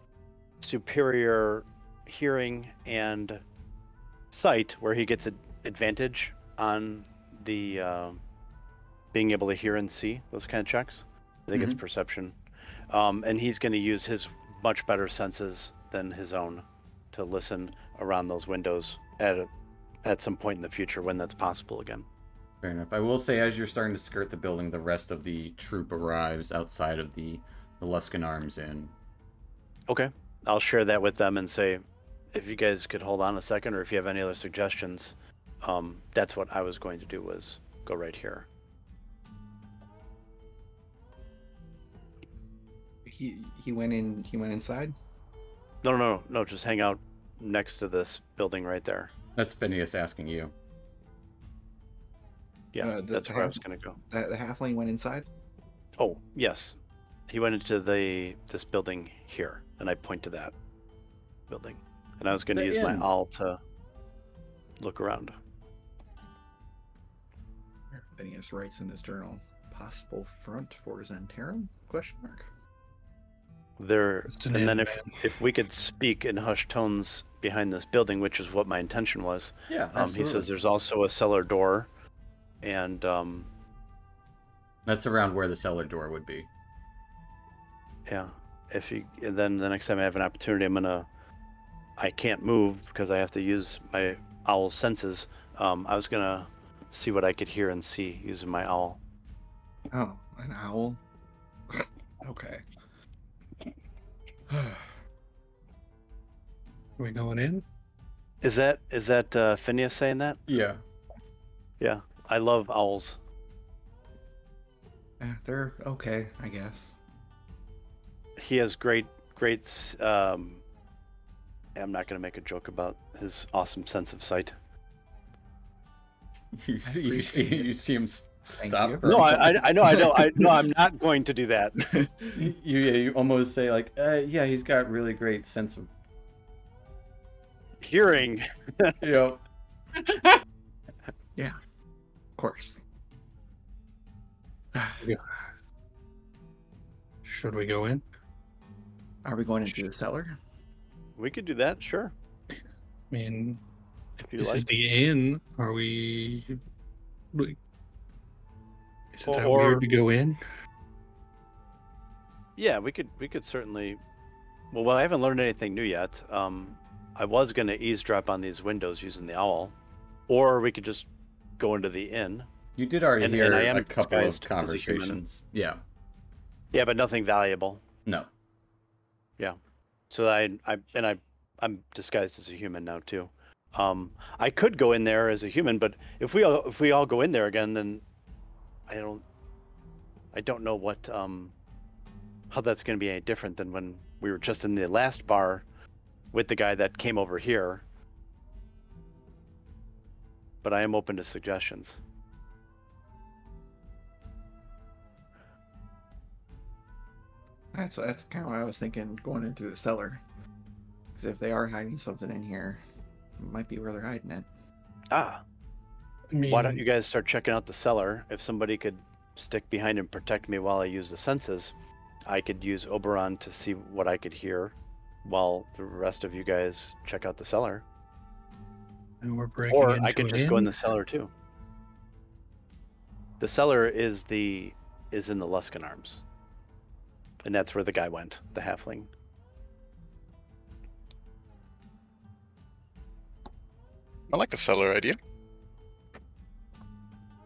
superior hearing and sight, where he gets an advantage on the being able to hear and see those kind of checks. I think it's perception, and he's going to use his much better senses than his own to listen around those windows at some point in the future when that's possible again. Fair enough. I will say, as you're starting to skirt the building, the rest of the troop arrives outside of the Luskan Arms Inn. Okay. I'll share that with them and say, if you guys could hold on a second, or if you have any other suggestions, that's what I was going to do, was go right here. He went inside? No, just hang out next to this building right there. That's Phineas asking you. Yeah, that's where I was going to go. The halfling went inside? Oh, yes. He went into this building here, and I point to that building. And I was going to use my owl to look around. Phineas writes in his journal, "Possible front for Zentarum? Question mark. There, and then if we could speak in hushed tones behind this building, which is what my intention was. Yeah, absolutely. He says there's also a cellar door, and that's around where the cellar door would be. Yeah, and then the next time I have an opportunity, I can't move because I have to use my owl's senses. I was gonna see what I could hear and see using my owl. Oh, an owl? Okay. Are we going in? Is that Phineas saying that? Yeah. Yeah, I love owls. Yeah, they're okay, I guess. He has great. I'm not going to make a joke about his awesome sense of sight. You see him stop. No, I know. I'm not going to do that. You almost say like, yeah, he's got really great sense of hearing. Yep. Yeah, of course. Should we go in? Are we going into the cellar? We could do that, sure. I mean, if you this like. is the inn. Are we? Is it that Or- weird to go in? Yeah, we could certainly. Well, I haven't learned anything new yet. I was going to eavesdrop on these windows using the owl, or we could just go into the inn. You did already hear and I am a couple of disguised as a human. conversations. Yeah. Yeah, but nothing valuable. No. Yeah. So I'm disguised as a human now too. I could go in there as a human, but if we all go in there again, then I don't know what how that's going to be any different than when we were just in the last bar with the guy that came over here. But I am open to suggestions. That's kind of what I was thinking going in through the cellar. Because if they are hiding something in here, it might be where they're hiding it. Ah, I mean, why don't you guys start checking out the cellar? If somebody could stick behind and protect me while I use the senses, I could use Oberon to see what I could hear while the rest of you guys check out the cellar. and we're breaking Or into I could an just go in inn? the cellar too. The cellar is in the Luskan Arms. And that's where the guy went, the halfling. I like the cellar idea.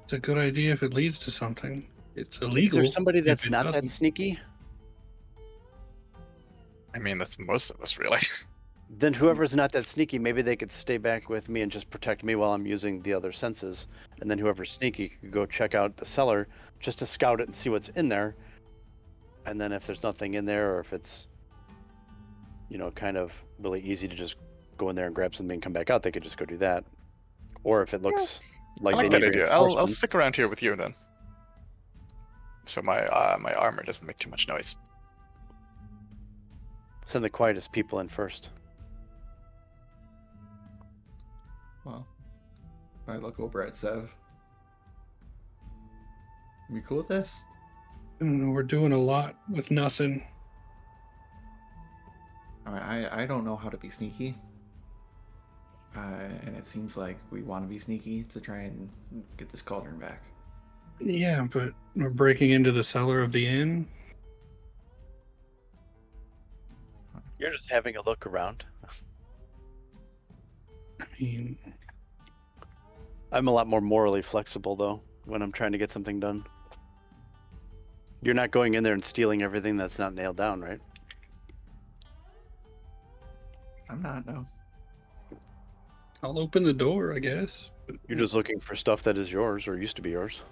It's a good idea if it leads to something. It's Is illegal. there somebody if that's it not that doesn't. sneaky? I mean, that's most of us, really. Then whoever's not that sneaky, maybe they could stay back with me and just protect me while I'm using the other senses. And then whoever's sneaky could go check out the cellar just to scout it and see what's in there. And then if there's nothing in there, or if it's, kind of really easy to just go in there and grab something and come back out, they could just go do that. Or if it looks like I like they that need idea. I'll reinforcements, stick around here with you then. So my armor doesn't make too much noise. send the quietest people in first. Well, I look over at Sev. You cool with this? We're doing a lot with nothing. I don't know how to be sneaky. And it seems like we want to be sneaky to try and get this cauldron back. Yeah, but we're breaking into the cellar of the inn. You're just having a look around. I mean, I'm a lot more morally flexible, though, when I'm trying to get something done. You're not going in there and stealing everything that's not nailed down, right? I'm not, no. I'll open the door, I guess. You're just looking for stuff that is yours or used to be yours.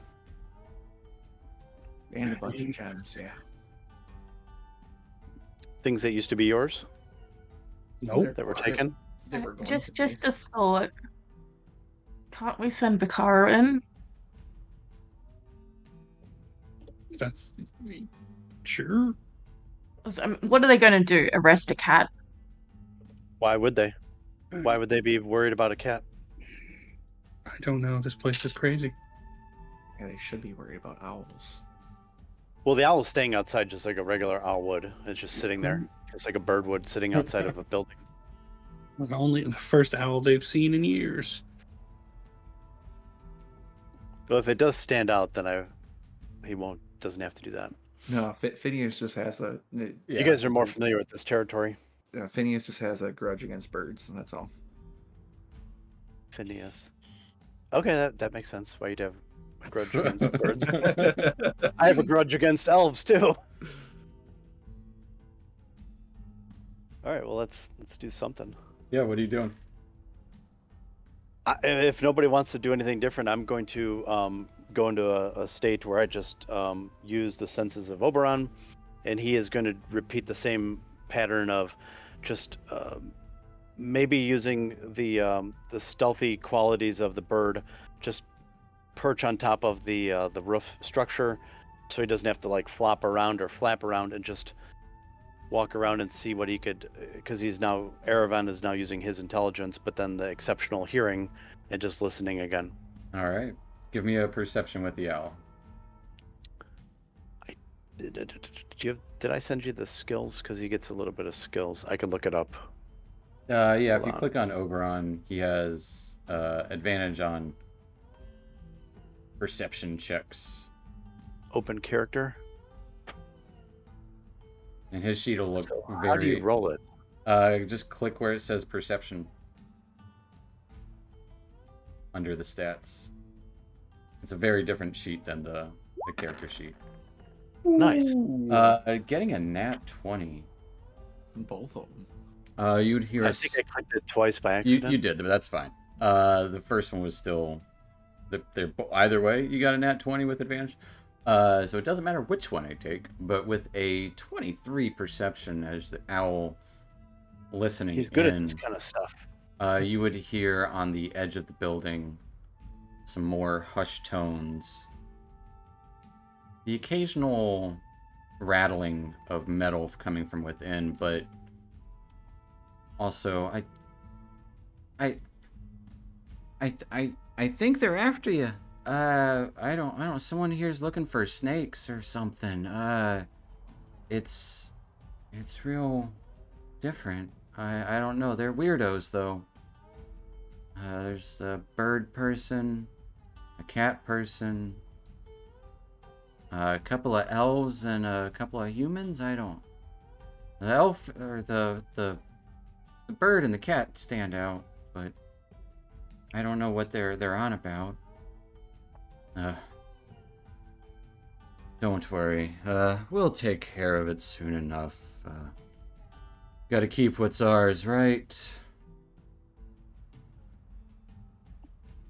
And a bunch of gems, yeah. Things that used to be yours Nope. that were taken. They were going Just to be. a thought. Can't we send Bakara in? That's sure. What are they going to do? Arrest a cat? Why would they? Why would they be worried about a cat? I don't know. This place is crazy. Yeah, they should be worried about owls. Well, the owl's staying outside just like a regular owl would. It's just sitting there. It's like a bird would sitting outside of a building. Like only the first owl they've seen in years. Well, if it does stand out, then he doesn't have to do that. No, Phineas just has a. You guys are more familiar with this territory. Phineas just has a grudge against birds, and that's all. Phineas. Okay, that makes sense. Why you'd have a grudge against birds. I have a grudge against elves too. All right, well let's do something. Yeah, what are you doing? If nobody wants to do anything different, I'm going to go into a state where I just use the senses of Oberon, and he is going to repeat the same pattern of just maybe using the stealthy qualities of the bird, just perch on top of the roof structure, so he doesn't have to like flop around or flap around, and just walk around and see what he could, because Erevan is now using his intelligence, but then the exceptional hearing and just listening again. All right. Give me a perception with the owl. Did I send you the skills? Because he gets a little bit of skills. I can look it up. Yeah, if Hold you on. click on Oberon, he has advantage on perception checks. Open character. And his sheet will look So very... how do you roll it? Just click where it says perception. Under the stats. It's a very different sheet than the character sheet. Nice. Getting a nat 20. Both of them. You'd hear I think I clicked it twice by accident. You did, but that's fine. The first one was still... Either way, you got a nat 20 with advantage. So it doesn't matter which one I take, but with a 23 perception as the owl listening He's good in, at this kind of stuff. you would hear on the edge of the building some more hushed tones. The occasional rattling of metal coming from within, but also I think they're after you. I don't. Someone here's looking for snakes or something. It's real different. I don't know. They're weirdos though. There's a bird person, a cat person, a couple of elves, and a couple of humans. I don't. The elf or the bird and the cat stand out, but I don't know what they're on about. Don't worry. We'll take care of it soon enough. Gotta keep what's ours, right?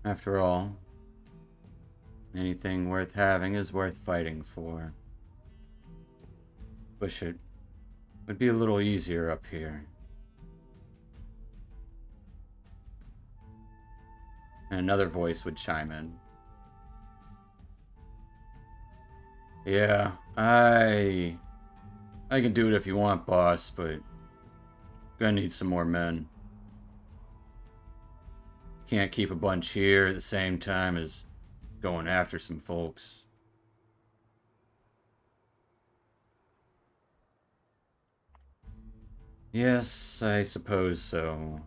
After all, anything worth having is worth fighting for. Wish it would be a little easier up here. And another voice would chime in. Yeah, I can do it if you want, boss, but gonna need some more men. Can't keep a bunch here at the same time as going after some folks. Yes, I suppose so.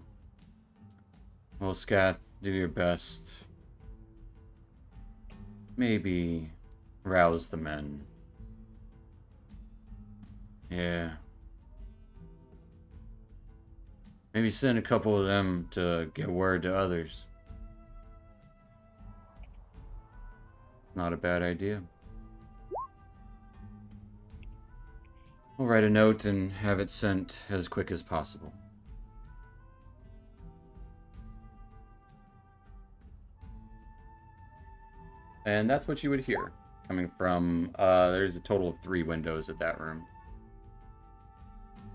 Well, Scath, do your best. Maybe rouse the men. Yeah. Maybe send a couple of them to get word to others. Not a bad idea. We'll write a note and have it sent as quick as possible. And that's what you would hear coming from, there's a total of 3 windows at that room.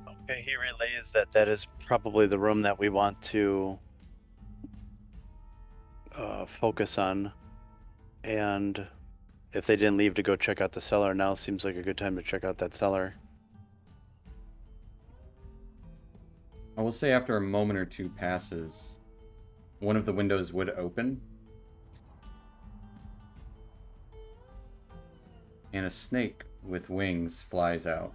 Okay, he relays that is probably the room that we want to focus on. And if they didn't leave to go check out the cellar, now seems like a good time to check out that cellar. I will say after a moment or two passes, one of the windows would open. And a snake with wings flies out.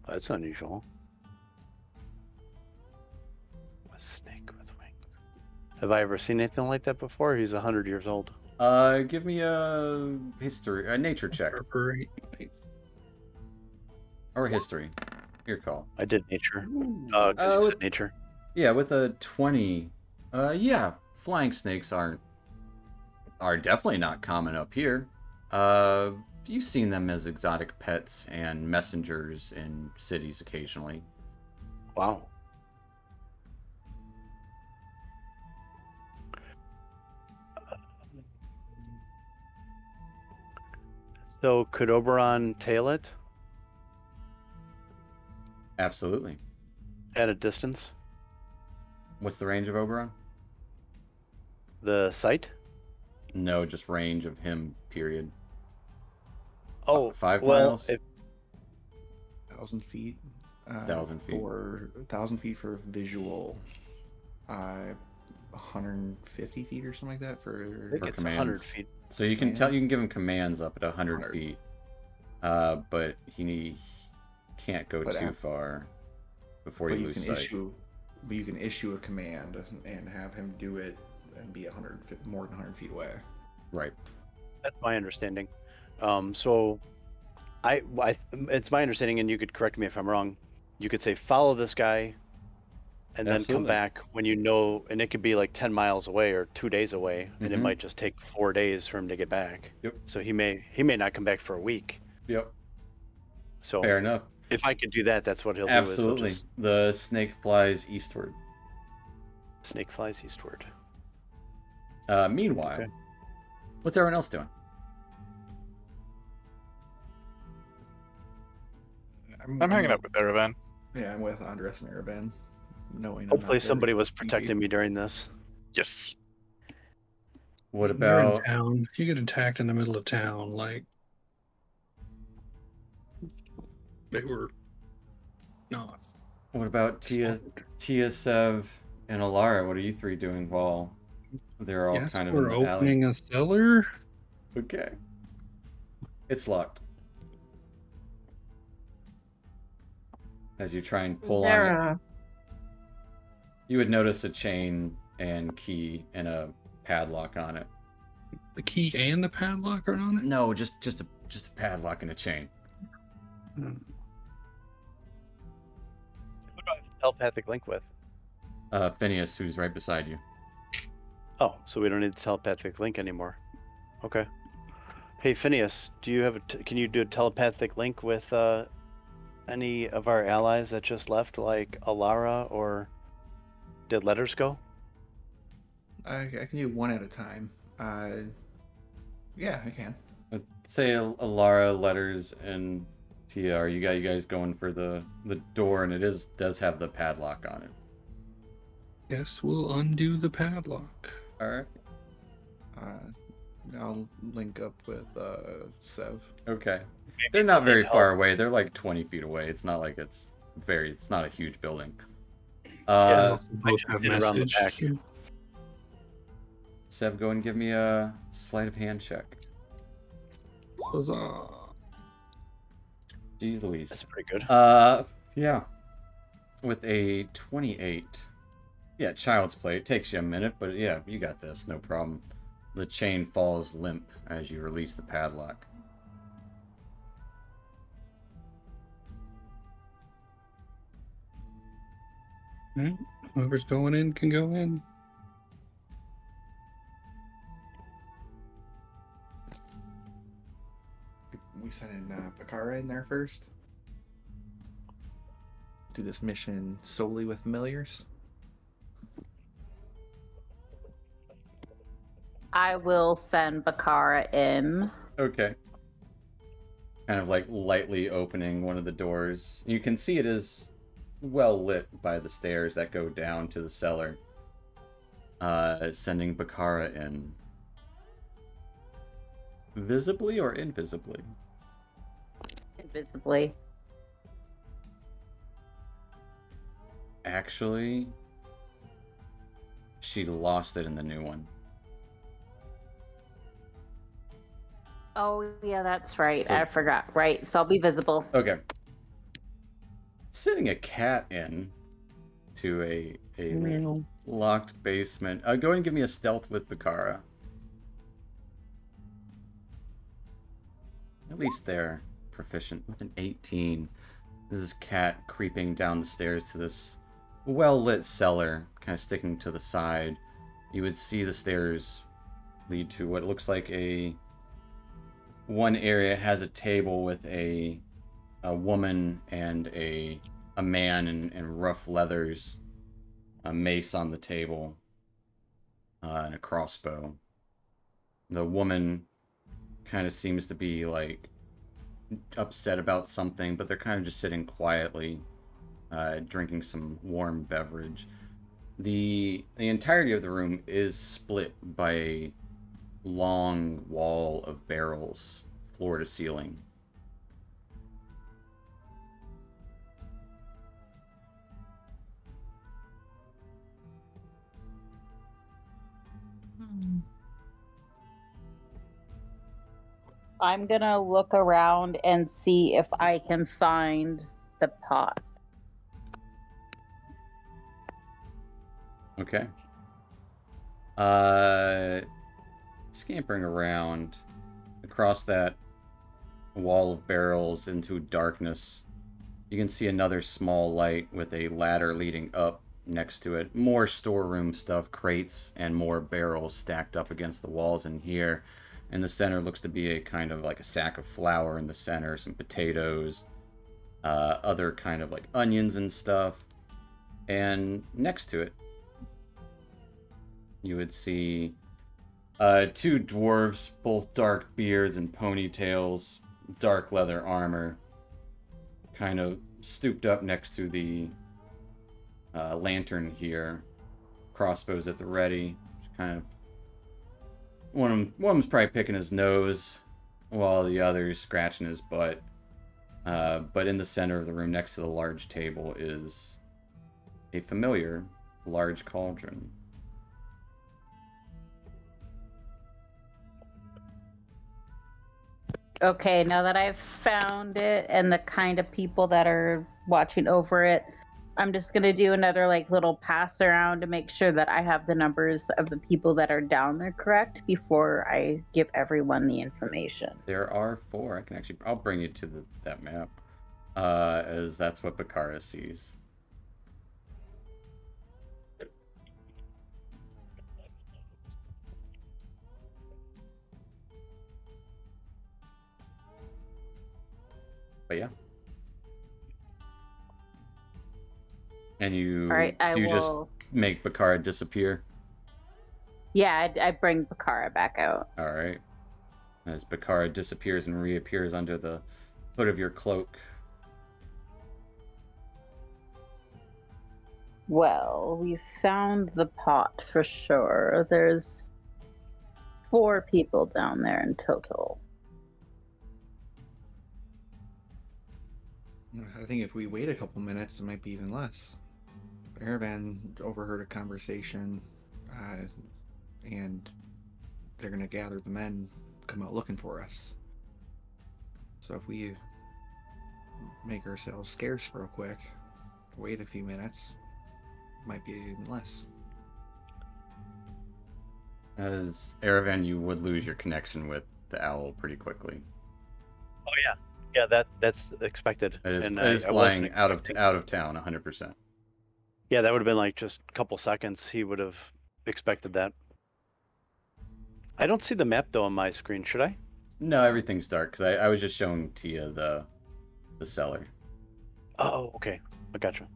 That's unusual. A snake with wings. Have I ever seen anything like that before? He's 100 years old. Give me a nature check. Or history. Your call. I did nature. You said nature. Yeah, with a 20. Yeah, flying snakes are definitely not common up here. You've seen them as exotic pets and messengers in cities occasionally. Wow. So could Oberon tail it? Absolutely. At a distance? What's the range of Oberon? The sight? No, just range of him, period. Oh, 5 well, miles? 1,000 feet. 1,000 feet. 1,000 feet for visual. 150 feet or something like that for. I think it's 100 feet. So you can tell, you can give him commands up at 100 feet. But he can't go too far before you lose sight. But you can issue a command and have him do it and be more than 100 feet away. Right. That's my understanding. So it's my understanding, and you could correct me if I'm wrong. You could say follow this guy, and then come back when you know, and it could be like 10 miles away or 2 days away, and it might just take 4 days for him to get back. Yep. So he may not come back for a week. Yep. So fair enough. If I could do that, that's what he'll do. Absolutely. The snake flies eastward. Snake flies eastward. Meanwhile, what's everyone else doing? I'm hanging out with Erevan. Yeah, I'm with Andres and Araban. Knowing I'm Hopefully not there somebody to was keep protecting me during this. Yes. What You're in about town. If you get attacked in the middle of town, like they were not. what about Tia, Sev, and Alara? What are you three doing while they're all Yes, kind of in we're the alley? opening a cellar. Okay. It's locked. As you try and Is pull there on it, a you would notice a chain and key and a padlock on it. The key and the padlock are on it. No, just a padlock and a chain. Hmm. Who do I have a telepathic link with? Phineas, who's right beside you. Oh, so we don't need the telepathic link anymore. Okay. Hey Phineas, do you have can you do a telepathic link with any of our allies that just left, like Alara, or did letters go? I can do one at a time. Yeah, I can. Let's say Alara, Letters, and Tia. Are you guys going for the door? And it does have the padlock on it. Yes, we'll undo the padlock. All right. I'll link up with Sev. Okay. They're not very far away. They're like 20 feet away. It's not like it's not a huge building. Yeah. Both have Get around the message. back. So- Sev, go and give me a sleight of hand check. Huzzah. Jeez Louise. That's pretty good. Yeah. With a 28. Yeah, child's play. It takes you a minute, but yeah, you got this. No problem. The chain falls limp as you release the padlock. Right. Whoever's going in can go in. We sending Bakara in there first. Do this mission solely with familiars. I will send Bakara in. Okay. Kind of like lightly opening one of the doors. You can see it is well lit by the stairs that go down to the cellar. Sending Bakara in. Visibly or invisibly? Invisibly. Actually, she lost it in the new one. Oh, yeah, that's right. So- I forgot. Right. So I'll be visible. Okay. Sending a cat in to a Meow. locked basement. Go ahead and give me a stealth with Bakara. At least they're proficient with an 18. This is cat creeping down the stairs to this well-lit cellar, kind of sticking to the side. You would see the stairs lead to what looks like one area has a table with a woman and a man in rough leathers, a mace on the table, and a crossbow. The woman kind of seems to be like upset about something, but they're kind of just sitting quietly, drinking some warm beverage. The entirety of the room is split by a long wall of barrels, floor to ceiling. I'm gonna look around and see if I can find the pot. Okay. Scampering around across that wall of barrels into darkness, you can see another small light with a ladder leading up next to it. More storeroom stuff, crates, and more barrels stacked up against the walls in here. In the center looks to be a kind of like a sack of flour in the center, some potatoes, other kind of like onions and stuff. And next to it, you would see two dwarves, both dark beards and ponytails, dark leather armor. kind of stooped up next to the lantern here, crossbows at the ready. Kind of one of them's probably picking his nose, while the other's scratching his butt. But in the center of the room, next to the large table, is a familiar large cauldron. Okay, now that I've found it and the kind of people that are watching over it, I'm just gonna do another like little pass around to make sure that I have the numbers of the people that are down there correct before I give everyone the information. There are 4. I'll bring you to that map, as that's what Bakara sees. But yeah. And you All right, do you will... just make Bakara disappear? Yeah, I bring Bakara back out. All right. As Bakara disappears and reappears under the hood of your cloak. Well, we found the pot for sure. There's 4 people down there in total. I think if we wait a couple minutes, it might be even less. Aravan overheard a conversation, and they're going to gather the men, come out looking for us. So if we make ourselves scarce real quick, wait a few minutes, might be even less. As Aravan, you would lose your connection with the owl pretty quickly. Oh yeah. Yeah, that's expected. It is, and it is I flying wasn't out of town, 100%. Yeah, that would have been like just a couple seconds. He would have expected that. I don't see the map though on my screen. Should I? No, everything's dark because I was just showing Tia the cellar. Oh, okay. I gotcha.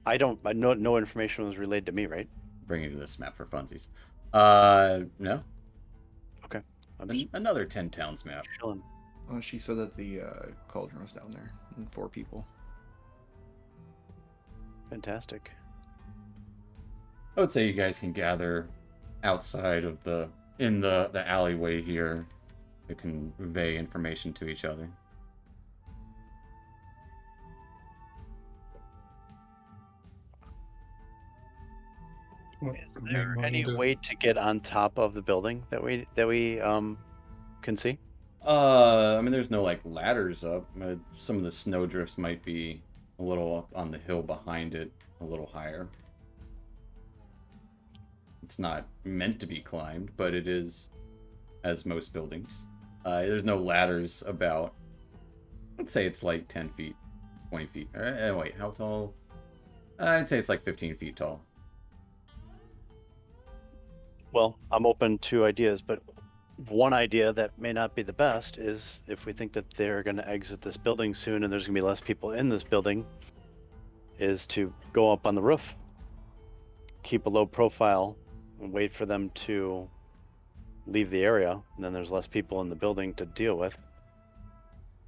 No information was relayed to me, right? Bring you to this map for funsies. No. Okay. I'm just Another 10 towns map. chilling. Well, she said that the cauldron was down there, and 4 people. Fantastic. I would say you guys can gather outside of the alleyway here to convey information to each other. Is there any way to get on top of the building that we can see? I mean, there's no like ladders up. Some of the snowdrifts might be a little up on the hill behind it, a little higher. It's not meant to be climbed, but it is, as most buildings. There's no ladders about. Let's say it's like 10 feet, 20 feet. Wait, how tall? I'd say it's like 15 feet tall. Well, I'm open to ideas, but one idea that may not be the best is if we think that they're going to exit this building soon and there's going to be less people in this building, is to go up on the roof, keep a low profile, and wait for them to leave the area, and then there's less people in the building to deal with.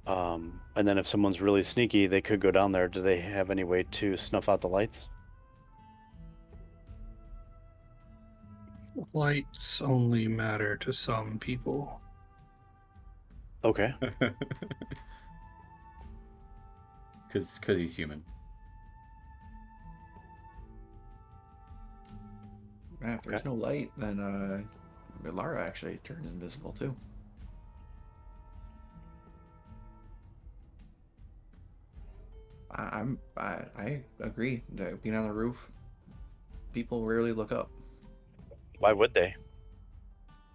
And then if someone's really sneaky, they could go down there. Do they have any way to snuff out the lights? Lights only matter to some people. Okay. Because he's human. Yeah, if there's no light, then Lara actually turns invisible too. I agree. Being on the roof, people rarely look up. Why would they?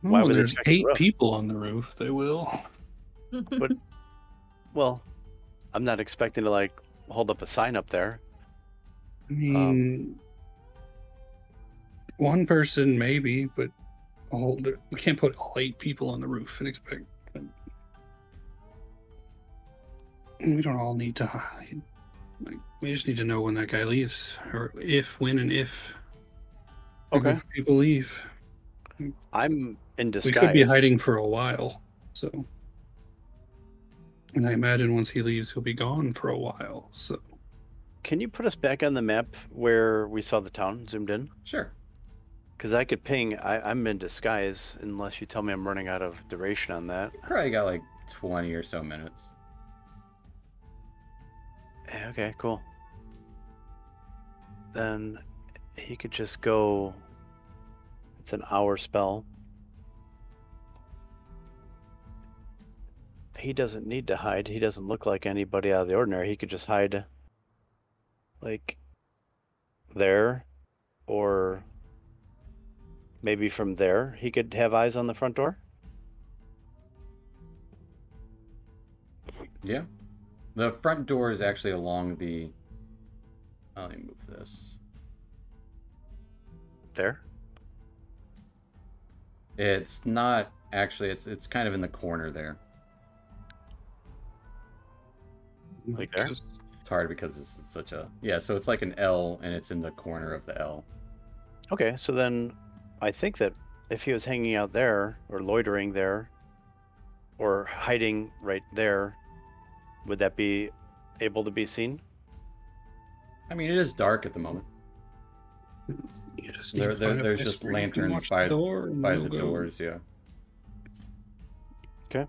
Why would they there's check the 8 roof? people on the roof. They will. But, well, I'm not expecting to like hold up a sign up there. I mean, one person maybe, but we can't put all 8 people on the roof and expect. We don't all need to hide. Like, we just need to know when that guy leaves, or when and if. a group of people leave. I'm in disguise. We could be hiding for a while, so And I imagine once he leaves, he'll be gone for a while. So, Can you put us back on the map where we saw the town zoomed in? Sure. Because I could ping. I'm in disguise unless you tell me I'm running out of duration on that. Probably got like 20 or so minutes. Okay, cool. Then he could just go. It's an hour spell. He doesn't need to hide. He doesn't look like anybody out of the ordinary. He could just hide like there, or maybe from there he could have eyes on the front door. Yeah. The front door is actually along the... Let me move this. There? It's not actually, it's kind of in the corner there. Like there? It's hard because it's such a... Yeah, so it's like an L and it's in the corner of the L. Okay, so then I think that if he was hanging out there, or loitering there, or hiding right there, would that be able to be seen? I mean, it is dark at the moment. you just need to find a There's place just where you can lanterns watch by the door and the you'll go. doors, yeah. Okay.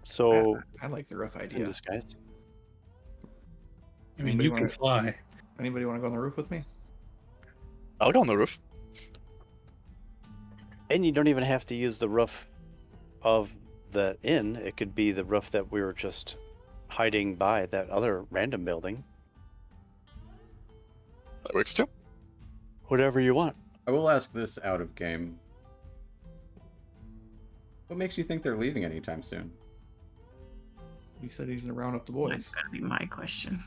So I like the roof it's in idea. disguise. I mean, Anybody you can wanna- fly. Anybody want to go on the roof with me? I'll go on the roof. And you don't even have to use the roof of the inn. It could be the roof that we were just hiding by, that other random building. That works too. Whatever you want. I will ask this out of game. What makes you think they're leaving anytime soon? He said he's gonna round up the That's boys. gotta be my question.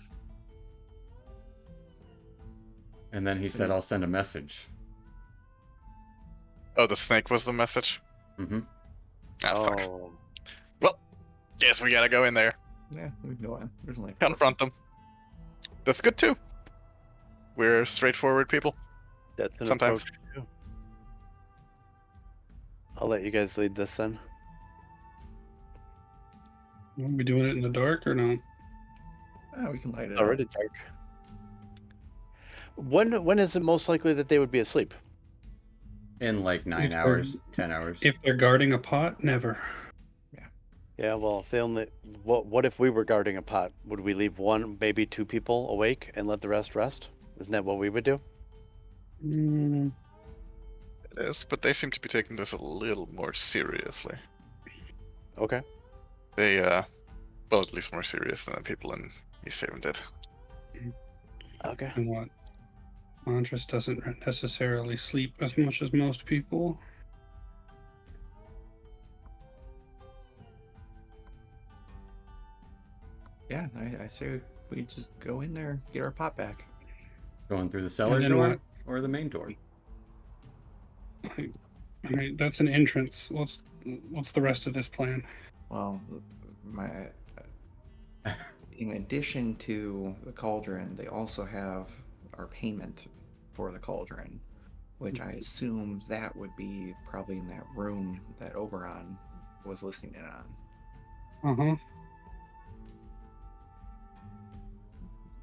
And then he said, I'll send a message. Oh, the snake was the message? Mm-hmm. Ah, fuck. Oh, Guess we gotta go in there. Yeah, we can go on. There's only Confront them. That's good too. We're straightforward people. that's an Sometimes. approach too. I'll let you guys lead this then. Are we doing it in the dark or not? we can light it It's already up. dark. When is it most likely that they would be asleep? In like 9 If they're- hours, 10 hours. If they're guarding a pot, never. Yeah, well, if they only, what if we were guarding a pot? Would we leave one, maybe two people awake and let the rest rest? Isn't that what we would do? Mm, It is, but they seem to be taking this a little more seriously. Okay. They, well, at least more serious than the people in Easthaven did. Okay. and what? Montress doesn't necessarily sleep as much as most people. Yeah, I say we just go in there, get our pot back. Going through the cellar then door what? or the main door? Alright, that's an entrance. What's the rest of this plan? Well, in addition to the cauldron, they also have our payment for the cauldron, which I assume that would be probably in that room that Oberon was listening in on. Uh-huh.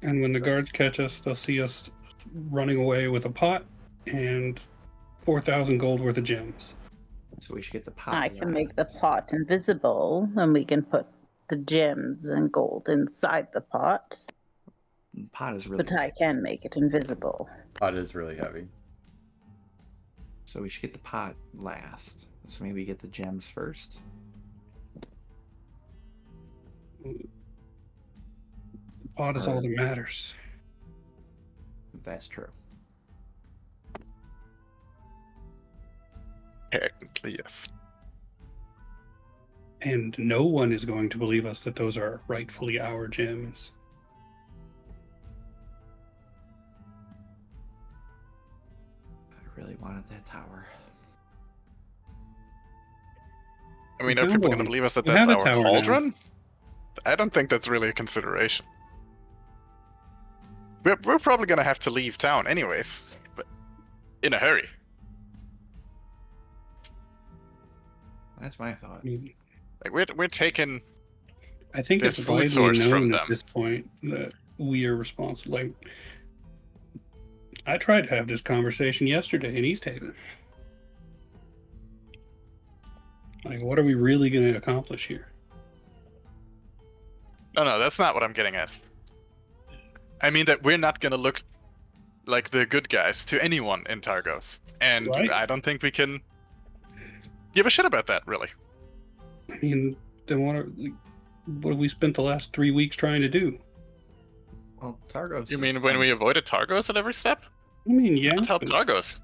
And when the guards catch us, they'll see us running away with a pot and 4,000 gold worth of gems. So we should get the pot. I can make the last. pot invisible, and we can put the gems and gold inside the pot. The pot is really But I can make it invisible. Pot is really heavy. So we should get the pot last. So maybe get the gems first. The pot is all that matters. That's true. Technically, yes. And no one is going to believe us that those are rightfully our gems. I really wanted that tower. I mean, We are found people one. going to believe us that We that's have a our tower now. cauldron? I don't think that's really a consideration. We're probably going to have to leave town anyways, but in a hurry. That's my thought. I mean, Like we're taking I think There's it's food widely source from known at them. this point that we are responsible. Like, I tried to have this conversation yesterday in East Haven. Like, what are we really going to accomplish here? No, that's not what I'm getting at. I mean that we're not gonna look like the good guys to anyone in Targos. And Right. I don't think we can give a shit about that, really. I mean, then what have we spent the last 3 weeks trying to do? Well, Targos. You is mean when fine. we avoided Targos at every step? I mean, yeah. Not help but Targos.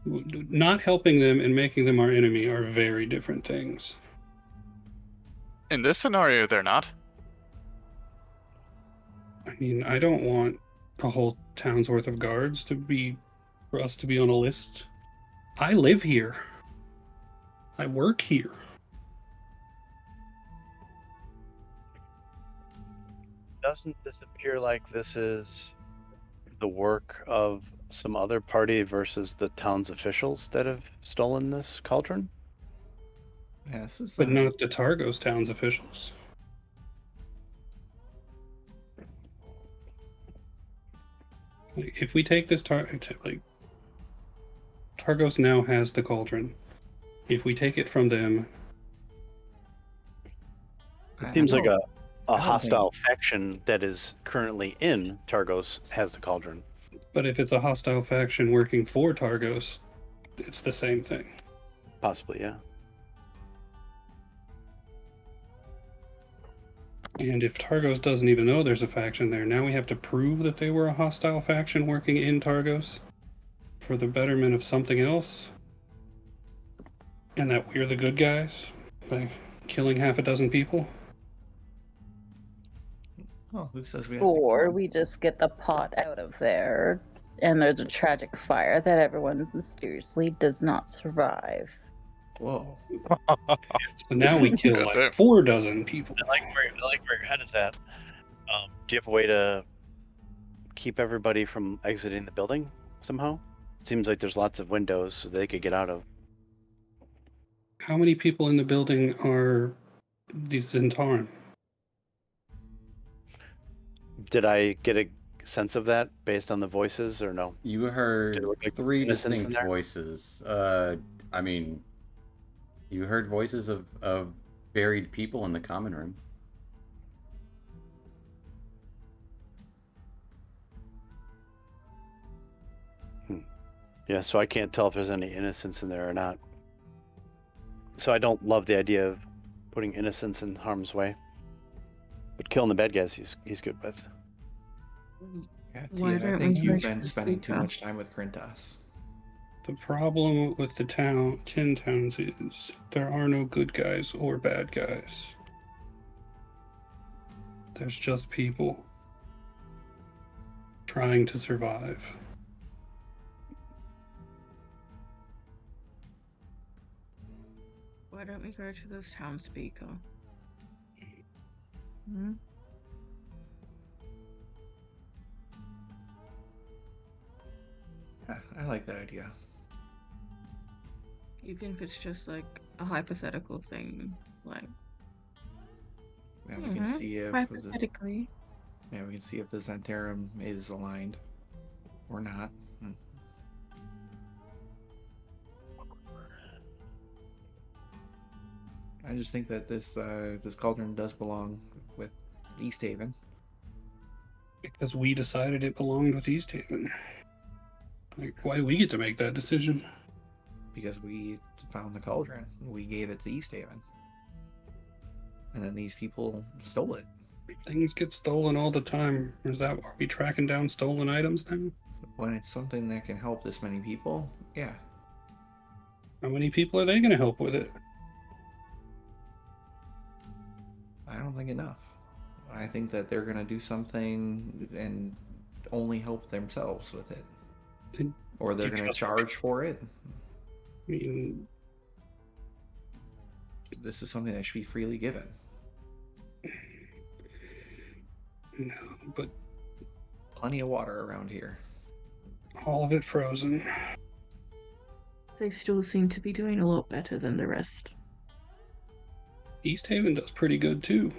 not helping them and making them our enemy are very different things. In this scenario, they're not. I mean, I don't want a whole town's worth of guards for us to be on a list. I live here. I work here. Doesn't this appear like this is the work of some other party versus the town's officials that have stolen this cauldron? Yeah, this is, But not the Targos town's officials. Like, if we take this Targos now has the cauldron. If we take it from them, It seems like a don't hostile faction that is currently in Targos has the cauldron. but if it's a hostile faction working for Targos, it's the same thing. Possibly, yeah. And if Targos doesn't even know there's a faction there, now we have to prove that they were a hostile faction working in Targos for the betterment of something else, and that we're the good guys by killing half a dozen people. Oh, who says we have to Or kill him? we just get the pot out of there, and there's a tragic fire that everyone mysteriously does not survive. Whoa. So now we kill God damn. like 4 dozen people. I like where your head is at. Do you have a way to keep everybody from exiting the building somehow? It seems like there's lots of windows so they could get out of. How many people in the building are these Zentarim? Did I get a sense of that based on the voices or no? You Did heard it look like 3 innocence in distinct there? voices. I mean, you heard voices of buried people in the common room. Yeah, so I can't tell if there's any innocence in there or not. So I don't love the idea of putting innocence in harm's way. But killing the bad guys, he's good with. Yeah, Why Tia, I don't think we you've go been to spending the too town? much time with Krintas. The problem with the 10 towns is there are no good guys or bad guys. There's just people trying to survive. Why don't we go to this townspeople? Hmm? Yeah, I like that idea. Even if it's just like a hypothetical thing, like Yeah, we can see if hypothetically. yeah, we can see if the Zentarum is aligned or not. I just think that this cauldron does belong with East Haven. Because we decided it belonged with East Haven. Like, why do we get to make that decision? Because we found the cauldron. We gave it to East Haven. And then these people stole it. Things get stolen all the time. Are we tracking down stolen items now? When it's something that can help this many people, yeah. How many people are they going to help with it? I don't think enough. I think that they're going to do something and only help themselves with it. Did Or they're you going to trust- charge for it. I mean, This is something that should be freely given. no, but Plenty of water around here. all of it frozen. They still seem to be doing a lot better than the rest. East Haven does pretty good too.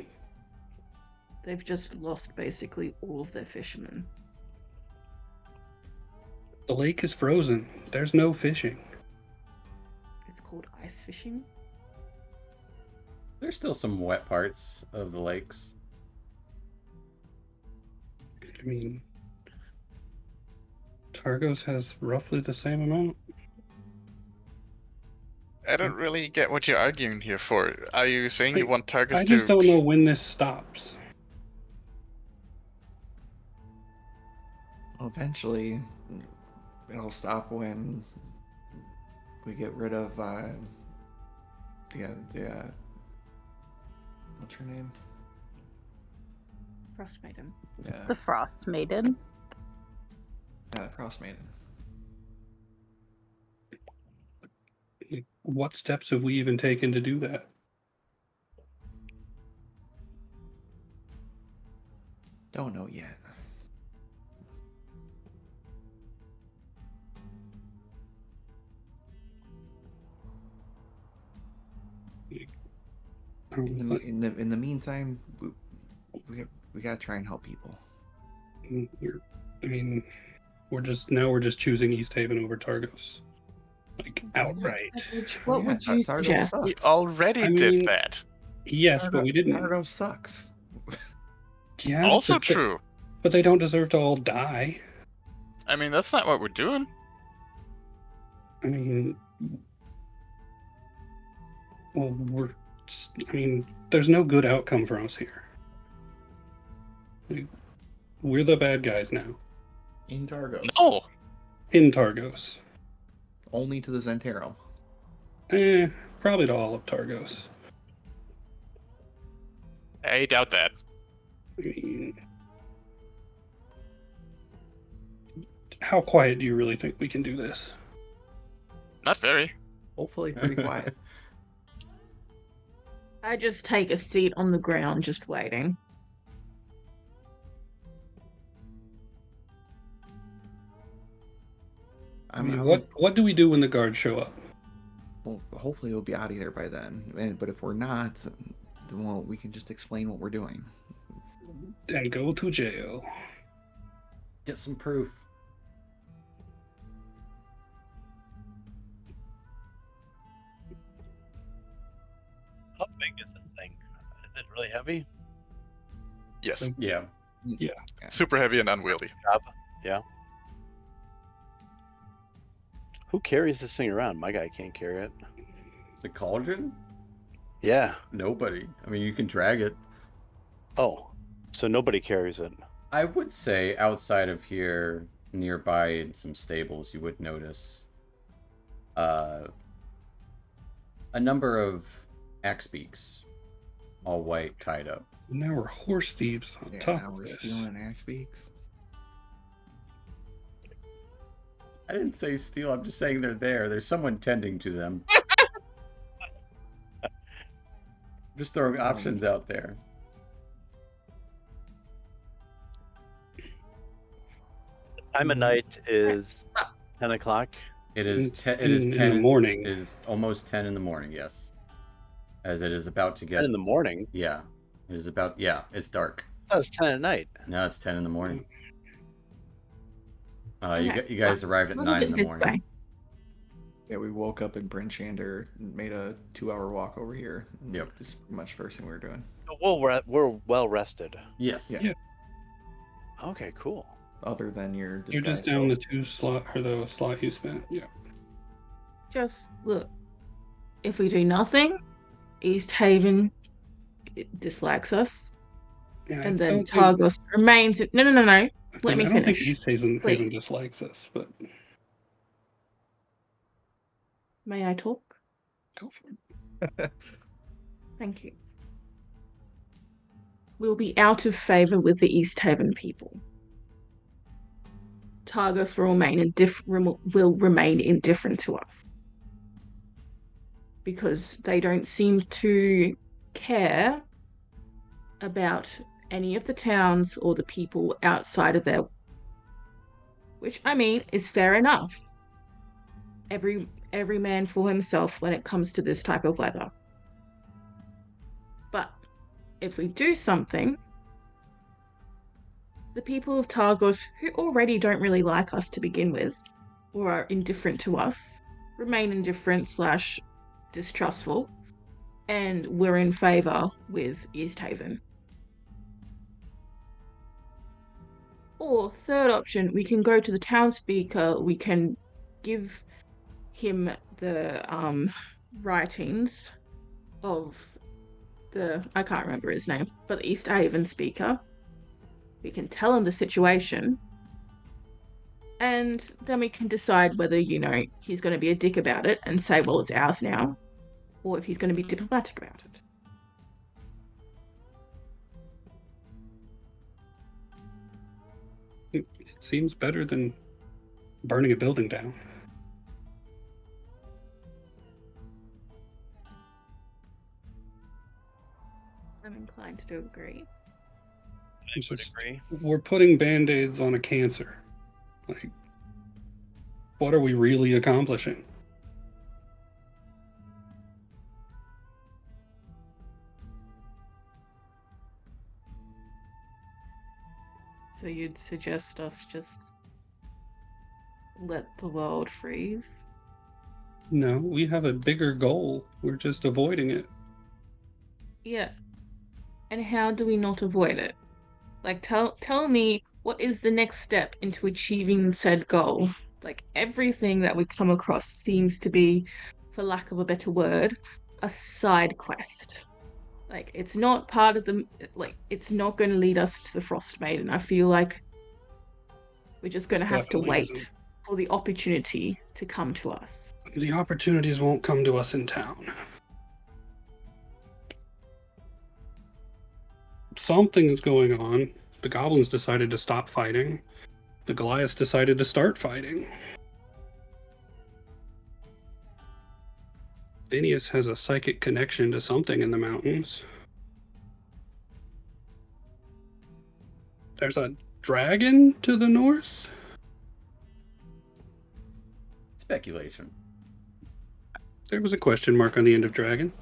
They've just lost basically all of their fishermen. The lake is frozen. There's no fishing. It's called ice fishing. There's still some wet parts of the lakes. I mean, Targos has roughly the same amount. I don't really get what you're arguing here for. Are you saying you want Targus I just to... don't know when this stops. Eventually, it'll stop when we get rid of the what's her name? Frostmaiden. Yeah, The Frostmaiden. the Frostmaiden. What steps have we even taken to do that? Don't know yet. In the meantime, we gotta try and help people. I mean, we're just choosing East Haven over Targos, like outright. What would you Targos suggest? sucks. We already did that. Yes, but we didn't. Targos sucks. Yeah, Also but true. But they don't deserve to all die. I mean, that's not what we're doing. I mean, well, there's no good outcome for us here. We're the bad guys now. In Targos. No! In Targos. Only to the Zentarum. Probably to all of Targos. I doubt that. I mean, how quiet do you really think we can do this? Not very. Hopefully pretty quiet. I just take a seat on the ground, just waiting. I mean, what do we do when the guards show up? Well, hopefully we'll be out of there by then. But if we're not, then well, we can just explain what we're doing. And go to jail. Get some proof. How big is this thing? Is it really heavy? Yes. Yeah. Yeah. Super heavy and unwieldy. Yeah. Who carries this thing around? My guy can't carry it. The cauldron? Yeah. Nobody. I mean, you can drag it. Oh, so nobody carries it. I would say outside of here, nearby in some stables, you would notice a number of axe beaks, all white, tied up. Now we're horse thieves on Yeah, top now of we're this. stealing axe beaks. I didn't say steal, I'm just saying they're there. There's someone tending to them. Just throwing options out there. Time of night is 10 o'clock. It is It's 10 in the morning. It is almost 10 in the morning, yes. As it is about to get 10 in the morning. Yeah. It is about it's dark. That's 10 at night. Now it's 10 in the morning. Okay. You guys arrived at A little 9 in bit the this morning. way. Yeah, we woke up in Bryn Shander and made a 2-hour walk over here. Yep. It's much first thing we were doing. Well, we're well rested. Yes. Yeah. Yeah. Okay, cool. Other than your You're just disguise down the self. 2 slot or the slot you spent. Yeah. Just look. If we do nothing, East Haven dislikes us, Yeah, and I then don't think- Targos remains. No. Let me I don't think finish. East Haven Please. dislikes us, but May I talk? go for it. Thank you. We'll be out of favor with the East Haven people. Targos will remain indifferent to us because they don't seem to care about any of the towns or the people outside of their, which I mean is fair enough. Every man for himself when it comes to this type of weather. if we do something, the people of Targos, who already don't really like us to begin with, or are indifferent to us, remain indifferent / distrustful, and we're in favour with East Haven. Or third option, we can go to the town speaker, we can give him the writings of I can't remember his name, but the East Haven speaker. We can tell him the situation, and then we can decide whether, he's going to be a dick about it and say, well, it's ours now, or if he's going to be diplomatic about it. It seems better than burning a building down. I'm inclined to agree. I would agree. We're putting band-aids on a cancer. Like, what are we really accomplishing? So you'd suggest us just let the world freeze? No, we have a bigger goal. We're just avoiding it. Yeah. And how do we not avoid it? Like, tell me, what is the next step into achieving said goal? Like, everything that we come across seems to be, for lack of a better word, a side quest. Like, it's not part of the, it's not going to lead us to the Frostmaiden. I feel like we're just going to have to wait for the opportunity to come to us. The opportunities won't come to us in town. Something's going on. The goblins decided to stop fighting. The Goliaths decided to start fighting. Phineas has a psychic connection to something in the mountains. There's a dragon to the north? Speculation. There was a question mark on the end of dragon.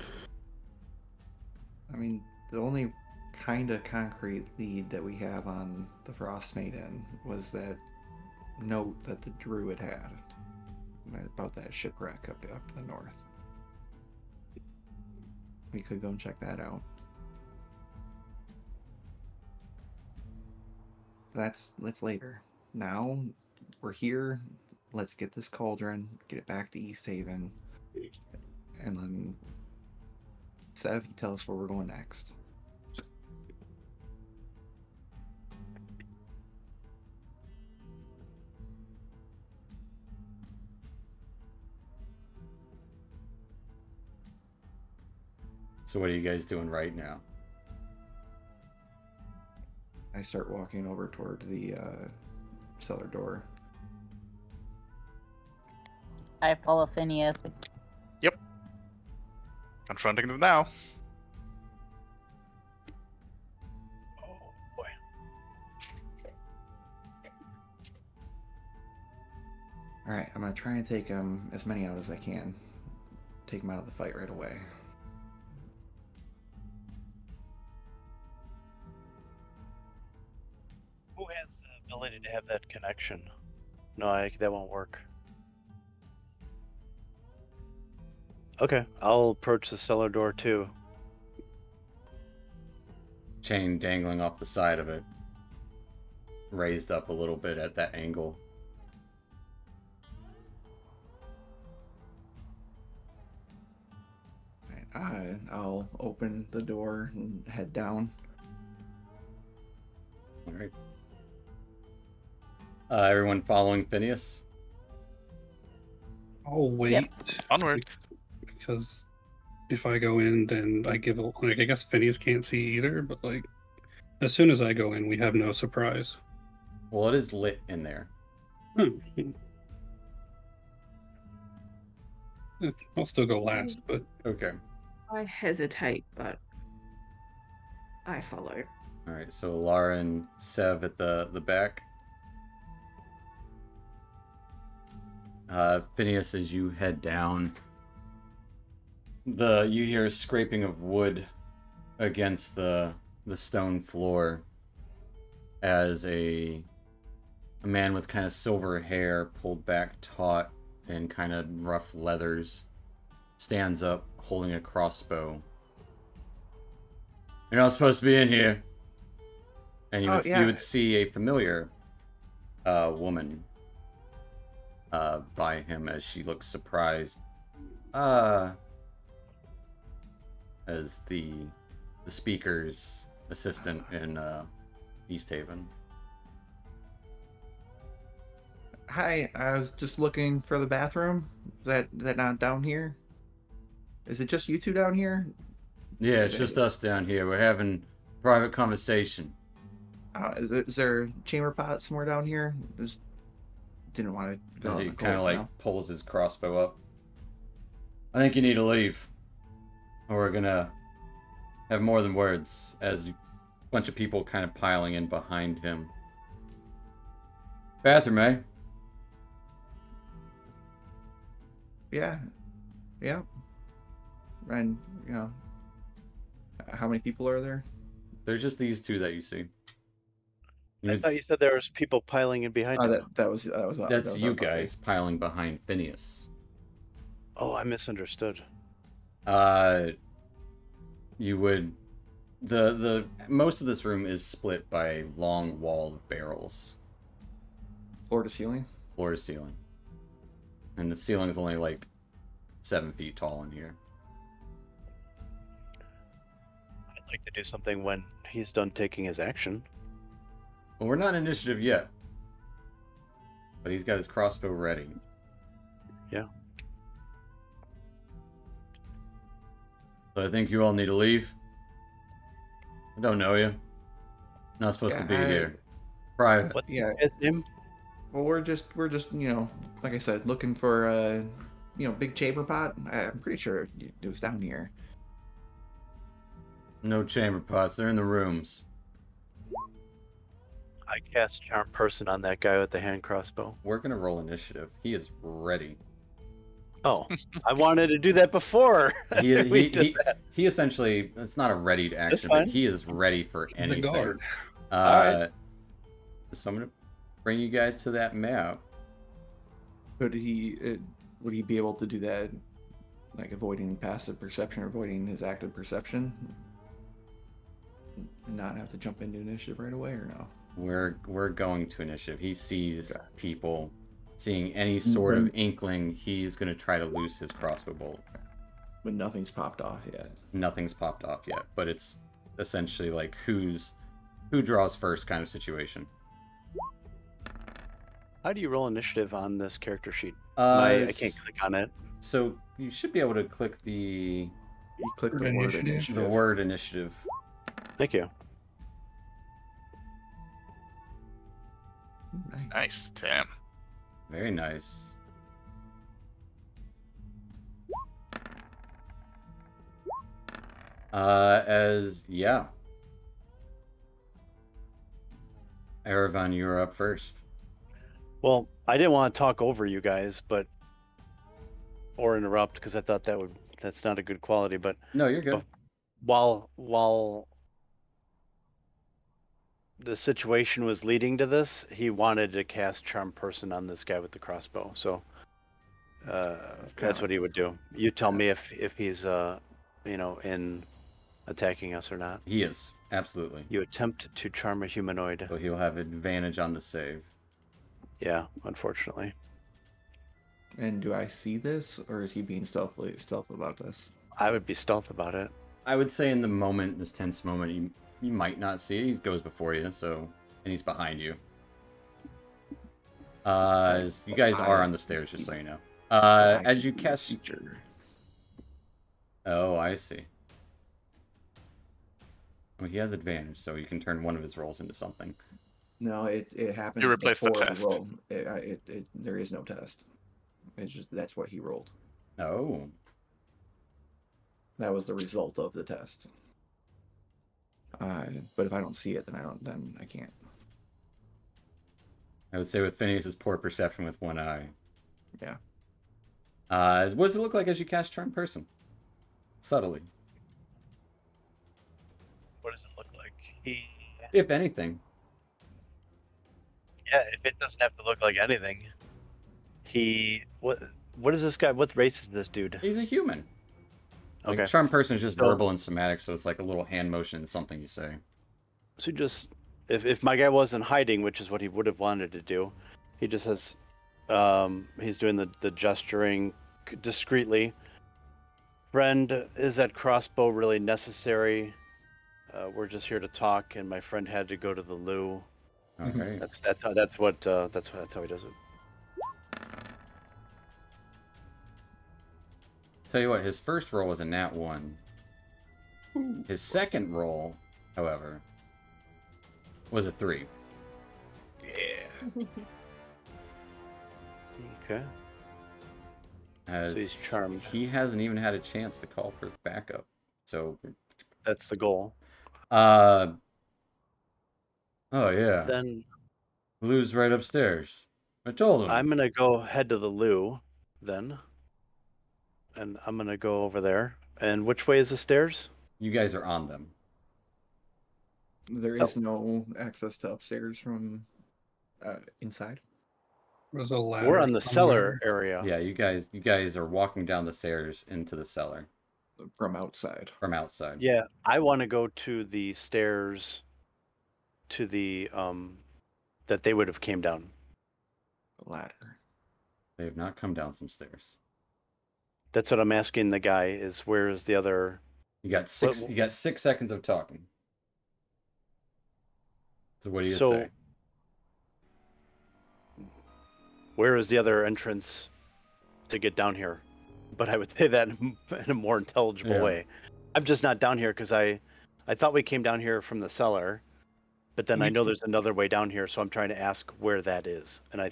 I mean, the only kind of concrete lead that we have on the Frostmaiden was that note that the druid had about that shipwreck up in the north. We could go and check that out. That's later. Now we're here. Let's get this cauldron, get it back to East Haven, and then Sev, you tell us where we're going next. So what are you guys doing right now? I start walking over toward the cellar door. I follow Phineas. Yep. Confronting them now. Oh boy. Alright, I'm going to try and take as many out as I can. Take them out of the fight right away. Who has the ability to have that connection? No, that won't work. Okay, I'll approach the cellar door too. Chain dangling off the side of it. Raised up a little bit at that angle. I'll open the door and head down. Alright. Everyone following Phineas? I'll wait. Yep. Onward. Because if I go in, then I give a... Like, I guess Phineas can't see either, but, like, as soon as I go in, we have no surprise. Well, it is lit in there. I'll still go last, but... Okay. I hesitate, but I follow. Alright, so Lara and Sev at the back. Phineas, as you head down, you hear a scraping of wood against the stone floor as a man with kind of silver hair pulled back taut and kind of rough leathers stands up holding a crossbow. You're not supposed to be in here. And you would see a familiar woman by him as she looks surprised. As the speaker's assistant in East Haven. Hi, I was just looking for the bathroom. Is that not down here? Is it just you two down here? Yeah, it's just us down here. We're having a private conversation. Is there a chamber pot somewhere down here? Just didn't want to go. As he kind of like pulls his crossbow up. I think you need to leave. Or we're gonna have more than words. As a bunch of people kind of piling in behind him. Bathroom, eh? Yeah. Yeah. And, you know, how many people are there? There's just these two that you see. I thought you said there was people piling in behind him. That's you guys piling behind Phineas. Oh, I misunderstood. You would... The most of this room is split by a long wall of barrels. Floor to ceiling? Floor to ceiling. And the ceiling is only like 7 feet tall in here. I'd like to do something when he's done taking his action. Well, we're not initiative yet. But he's got his crossbow ready. Yeah. So I think you all need to leave. I don't know you. Not supposed to be here. Private. What's his name? Well, we're just you know, like I said, looking for a big chamber pot. I'm pretty sure it was down here. No chamber pots. They're in the rooms. I cast Charm Person on that guy with the hand crossbow. We're gonna roll initiative. He is ready. Oh, I wanted to do that before. He essentially, it's not a readied action, but he is ready for anything. He's a guard. Alright. So I'm gonna bring you guys to that map. Would he be able to do that, like avoiding passive perception or avoiding his active perception? Not have to jump into initiative right away, or no? We're going to initiative. He sees people. Seeing any sort of inkling, he's going to try to loose his crossbow bolt. But nothing's popped off yet. Nothing's popped off yet, but it's essentially like who draws first kind of situation. How do you roll initiative on this character sheet? I can't click on it. So you should be able to click You click the word initiative. The word initiative. Thank you. Nice, Tim. Very nice. Erevan, you're up first. Well, I didn't want to talk over you guys, or interrupt, because I thought that's not a good quality. But no, you're good. While the situation was leading to this, he wanted to cast Charm Person on this guy with the crossbow. So that's what he would do. You tell me if he's in attacking us or not. He is, absolutely. You attempt to charm a humanoid. So he'll have advantage on the save. Yeah, unfortunately. And do I see this, or is he being stealth about this? I would be stealth about it. I would say in the moment, this tense moment, you might not see it. He goes before you, and he's behind you. You guys are on the stairs, just so you know. As you cast... Oh, I see. Well, he has advantage, so you can turn one of his rolls into something. No, it happens. You replace the before test. roll. There is no test. It's just that's what he rolled. Oh. That was the result of the test. But if I don't see it, then I can't. I would say with Phineas's poor perception with one eye. Yeah. What does it look like as you cast Charm Person? Subtly. What does it look like? He. If anything. Yeah, if it doesn't have to look like anything. He. What is this guy? What race is this dude? He's a human. Like, Okay. charm person is just So- verbal and somatic, so it's like a little hand motion and something you say. So just if my guy wasn't hiding, which is what he would have wanted to do, he just has he's doing the gesturing discreetly. Friend, is that crossbow really necessary? We're just here to talk, and my friend had to go to the loo. All right. That's how he does it. Tell you what, his first roll was a nat 1. His second roll, however, was a 3. Yeah. Okay. As So he's charmed. he hasn't even had a chance to call for backup. So, That's the goal. oh yeah, Then Lou's right upstairs. I told him. I'm gonna go head to the loo, then, and I'm gonna go over there. And which way is the stairs? You guys are on them. There is no access to upstairs from inside. There's a ladder. We're on the cellar somewhere. area. Yeah, you guys are walking down the stairs into the cellar From outside. from outside. Yeah, I want to go to the stairs to the that they would have came down. The ladder. They have not come down some stairs. That's what I'm asking the guy is where is the other You got 6 What- you got 6 seconds of talking. So what do you So say? where is the other entrance to get down here? But I would say that in a more intelligible Yeah. way. I'm just not down here because I thought we came down here from the cellar, but then I know there's another way down here, so I'm trying to ask where that is. And I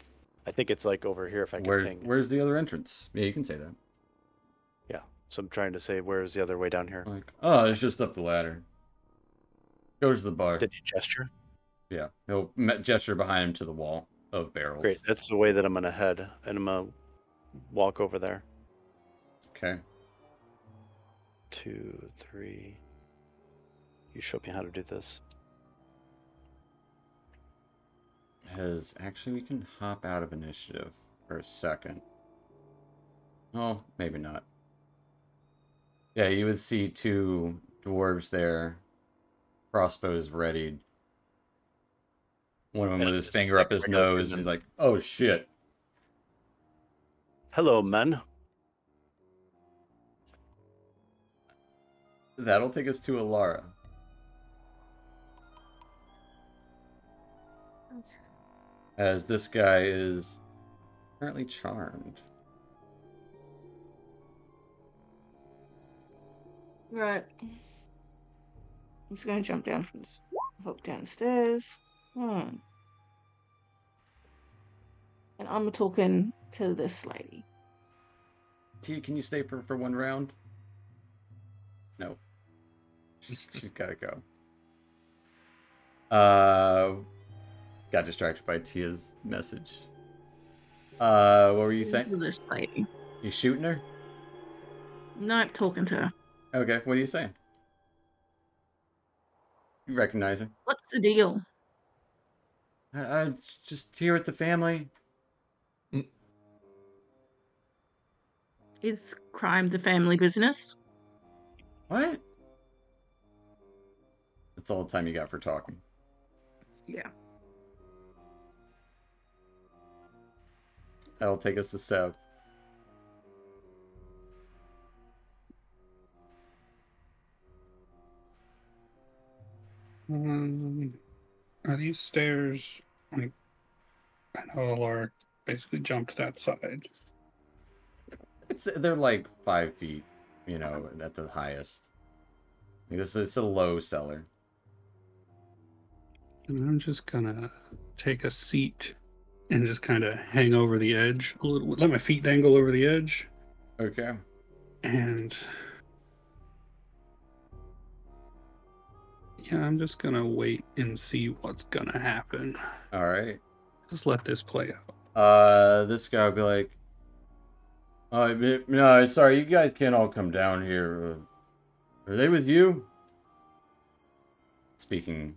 think it's like over here if I can ping. Where's the other entrance? Yeah, you can say that. Yeah. So I'm trying to say where's the other way down here? Like, oh, it's just up the ladder. Goes to the bar. Did you gesture? Yeah, he'll gesture behind him to the wall of barrels. Great. That's the way that I'm gonna head, and I'm gonna walk over there. Okay. 2, 3. You show me how to do this. Actually, we can hop out of initiative for a second. Oh, maybe not. Yeah, you would see 2 dwarves there, crossbows readied. One of them And with it's his just finger like up his regular nose. human. He's like, "Oh shit!" Hello, men. That'll take us to Alara. As this guy is currently charmed. Right. I'm just gonna jump down from this, hop downstairs. And I'm talking to this lady. T, can you stay for 1 round? No. She's gotta go. Got distracted by Tia's message. What were you saying? To this lady. You shooting her? Not talking to her. Okay, what are you saying? You recognize her? What's the deal? I just here with the family. Is crime the family business? What? That's all the time you got for talking. Yeah. That'll take us to Seb. Are these stairs like? I know Alara basically jumped that side. They're like 5 feet, you know, at the highest. It's a low cellar. And I'm just gonna take a seat and just kind of hang over the edge a little. Let my feet dangle over the edge, Okay. and yeah, I'm just gonna wait and see what's gonna happen. All right. Just let this play out. This guy would be like, "Oh, no, sorry, you guys can't all come down here. Are they with you?" speaking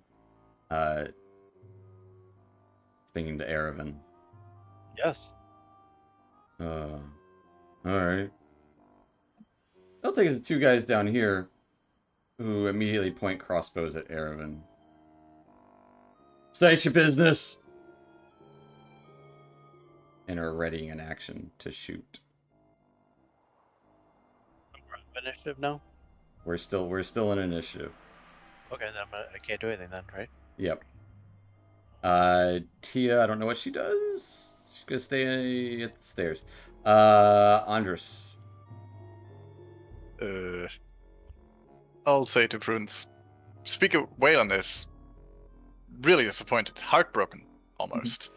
speaking to Erevan. Yes. All right. I'll take us to two guys down here who immediately point crossbows at Erevan. State your business! And are readying an action to shoot. Initiative now? We're still in initiative. Okay, then I can't do anything then, right? Yep. Tia, I don't know what she does. She's gonna stay at the stairs. Andres. I'll say to Prudence, speak away on this. Really disappointed, heartbroken, almost.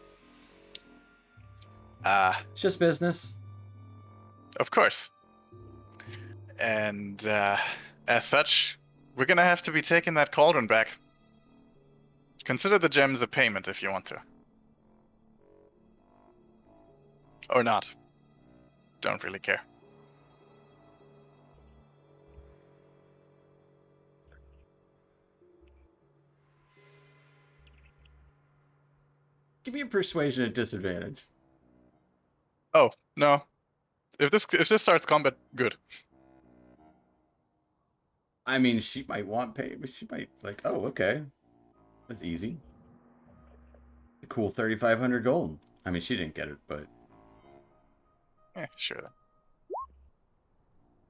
It's just business. Of course. And as such, we're gonna have to be taking that cauldron back. Consider the gems a payment if you want to. Or not. Don't really care. Give me a persuasion at disadvantage. Oh, no. If this starts combat, good. I mean, she might want pay, but she might like, oh, okay. That's easy. A cool 3,500 gold. I mean, she didn't get it, but... Sure then.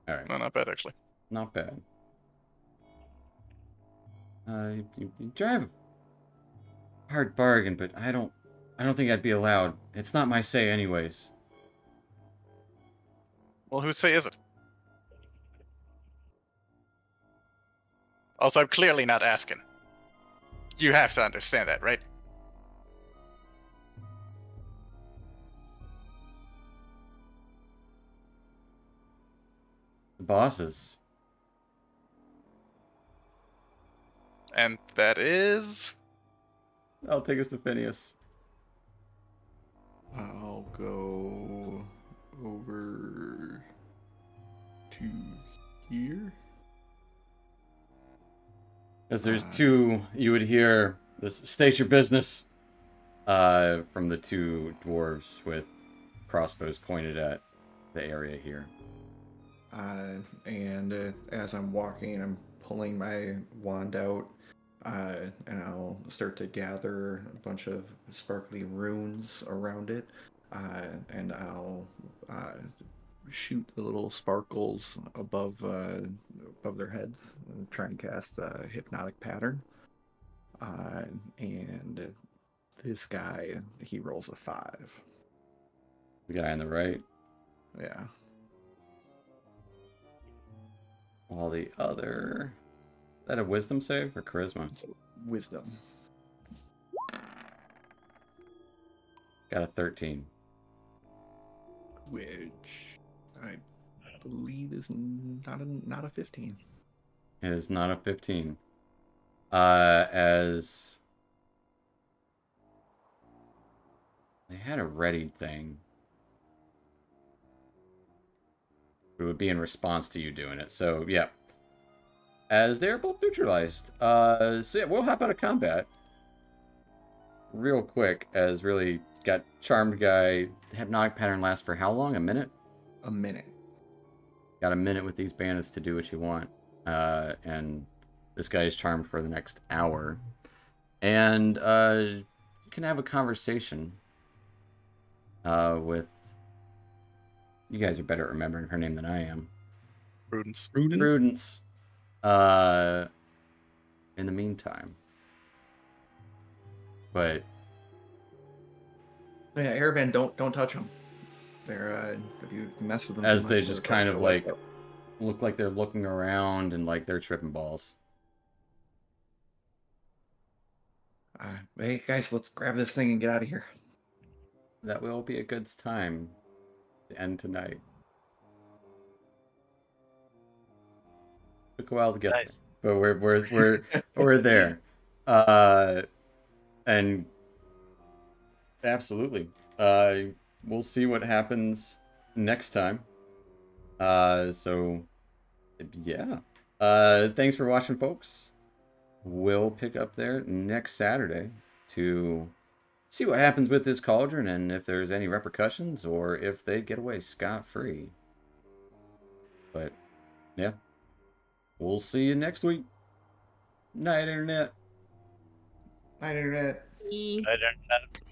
Alright. No, not bad, actually. Not bad. You drive a hard bargain, but I don't think I'd be allowed. It's not my say anyways. Well, whose say is it? Also, I'm clearly not asking. You have to understand that, right? The bosses. And that is... I'll take us to Phineas. I'll go over to here. As there's two, you would hear this, state your business, from the two dwarves with crossbows pointed at the area here. And as I'm walking, I'm pulling my wand out, and I'll start to gather a bunch of sparkly runes around it, and I'll shoot the little sparkles above their heads and try and cast a hypnotic pattern. And this guy, he rolls a 5. The guy on the right. Yeah. While the other... Is that a wisdom save or charisma? Wisdom. Got a 13. Which I believe is not a 15. It is not a 15. As... They had a readied thing. It would be in response to you doing it. So, yeah. As they're both neutralized. So yeah, we'll hop out of combat. Real quick, as really got charmed guy. Hypnotic pattern lasts for how long? A minute? A minute. Got a minute with these bandits to do what you want. And this guy is charmed for the next hour. And you can have a conversation with... You guys are better at remembering her name than I am. Prudence. Prudence. In the meantime. But... Yeah, Airband, don't touch them. They're if you mess with them as too they much, just they'll kind of wake like up. look like they're looking around and like they're tripping balls. Hey guys, let's grab this thing and get out of here. That will be a good time to end tonight. Took a while to get Nice. there, but we're there. And absolutely, we'll see what happens next time. So yeah, thanks for watching, folks. we'll pick up there next Saturday to see what happens with this cauldron and if there's any repercussions or if they get away scot-free. But, yeah. We'll see you next week. Night, Internet. Night, Internet. E- I don't know.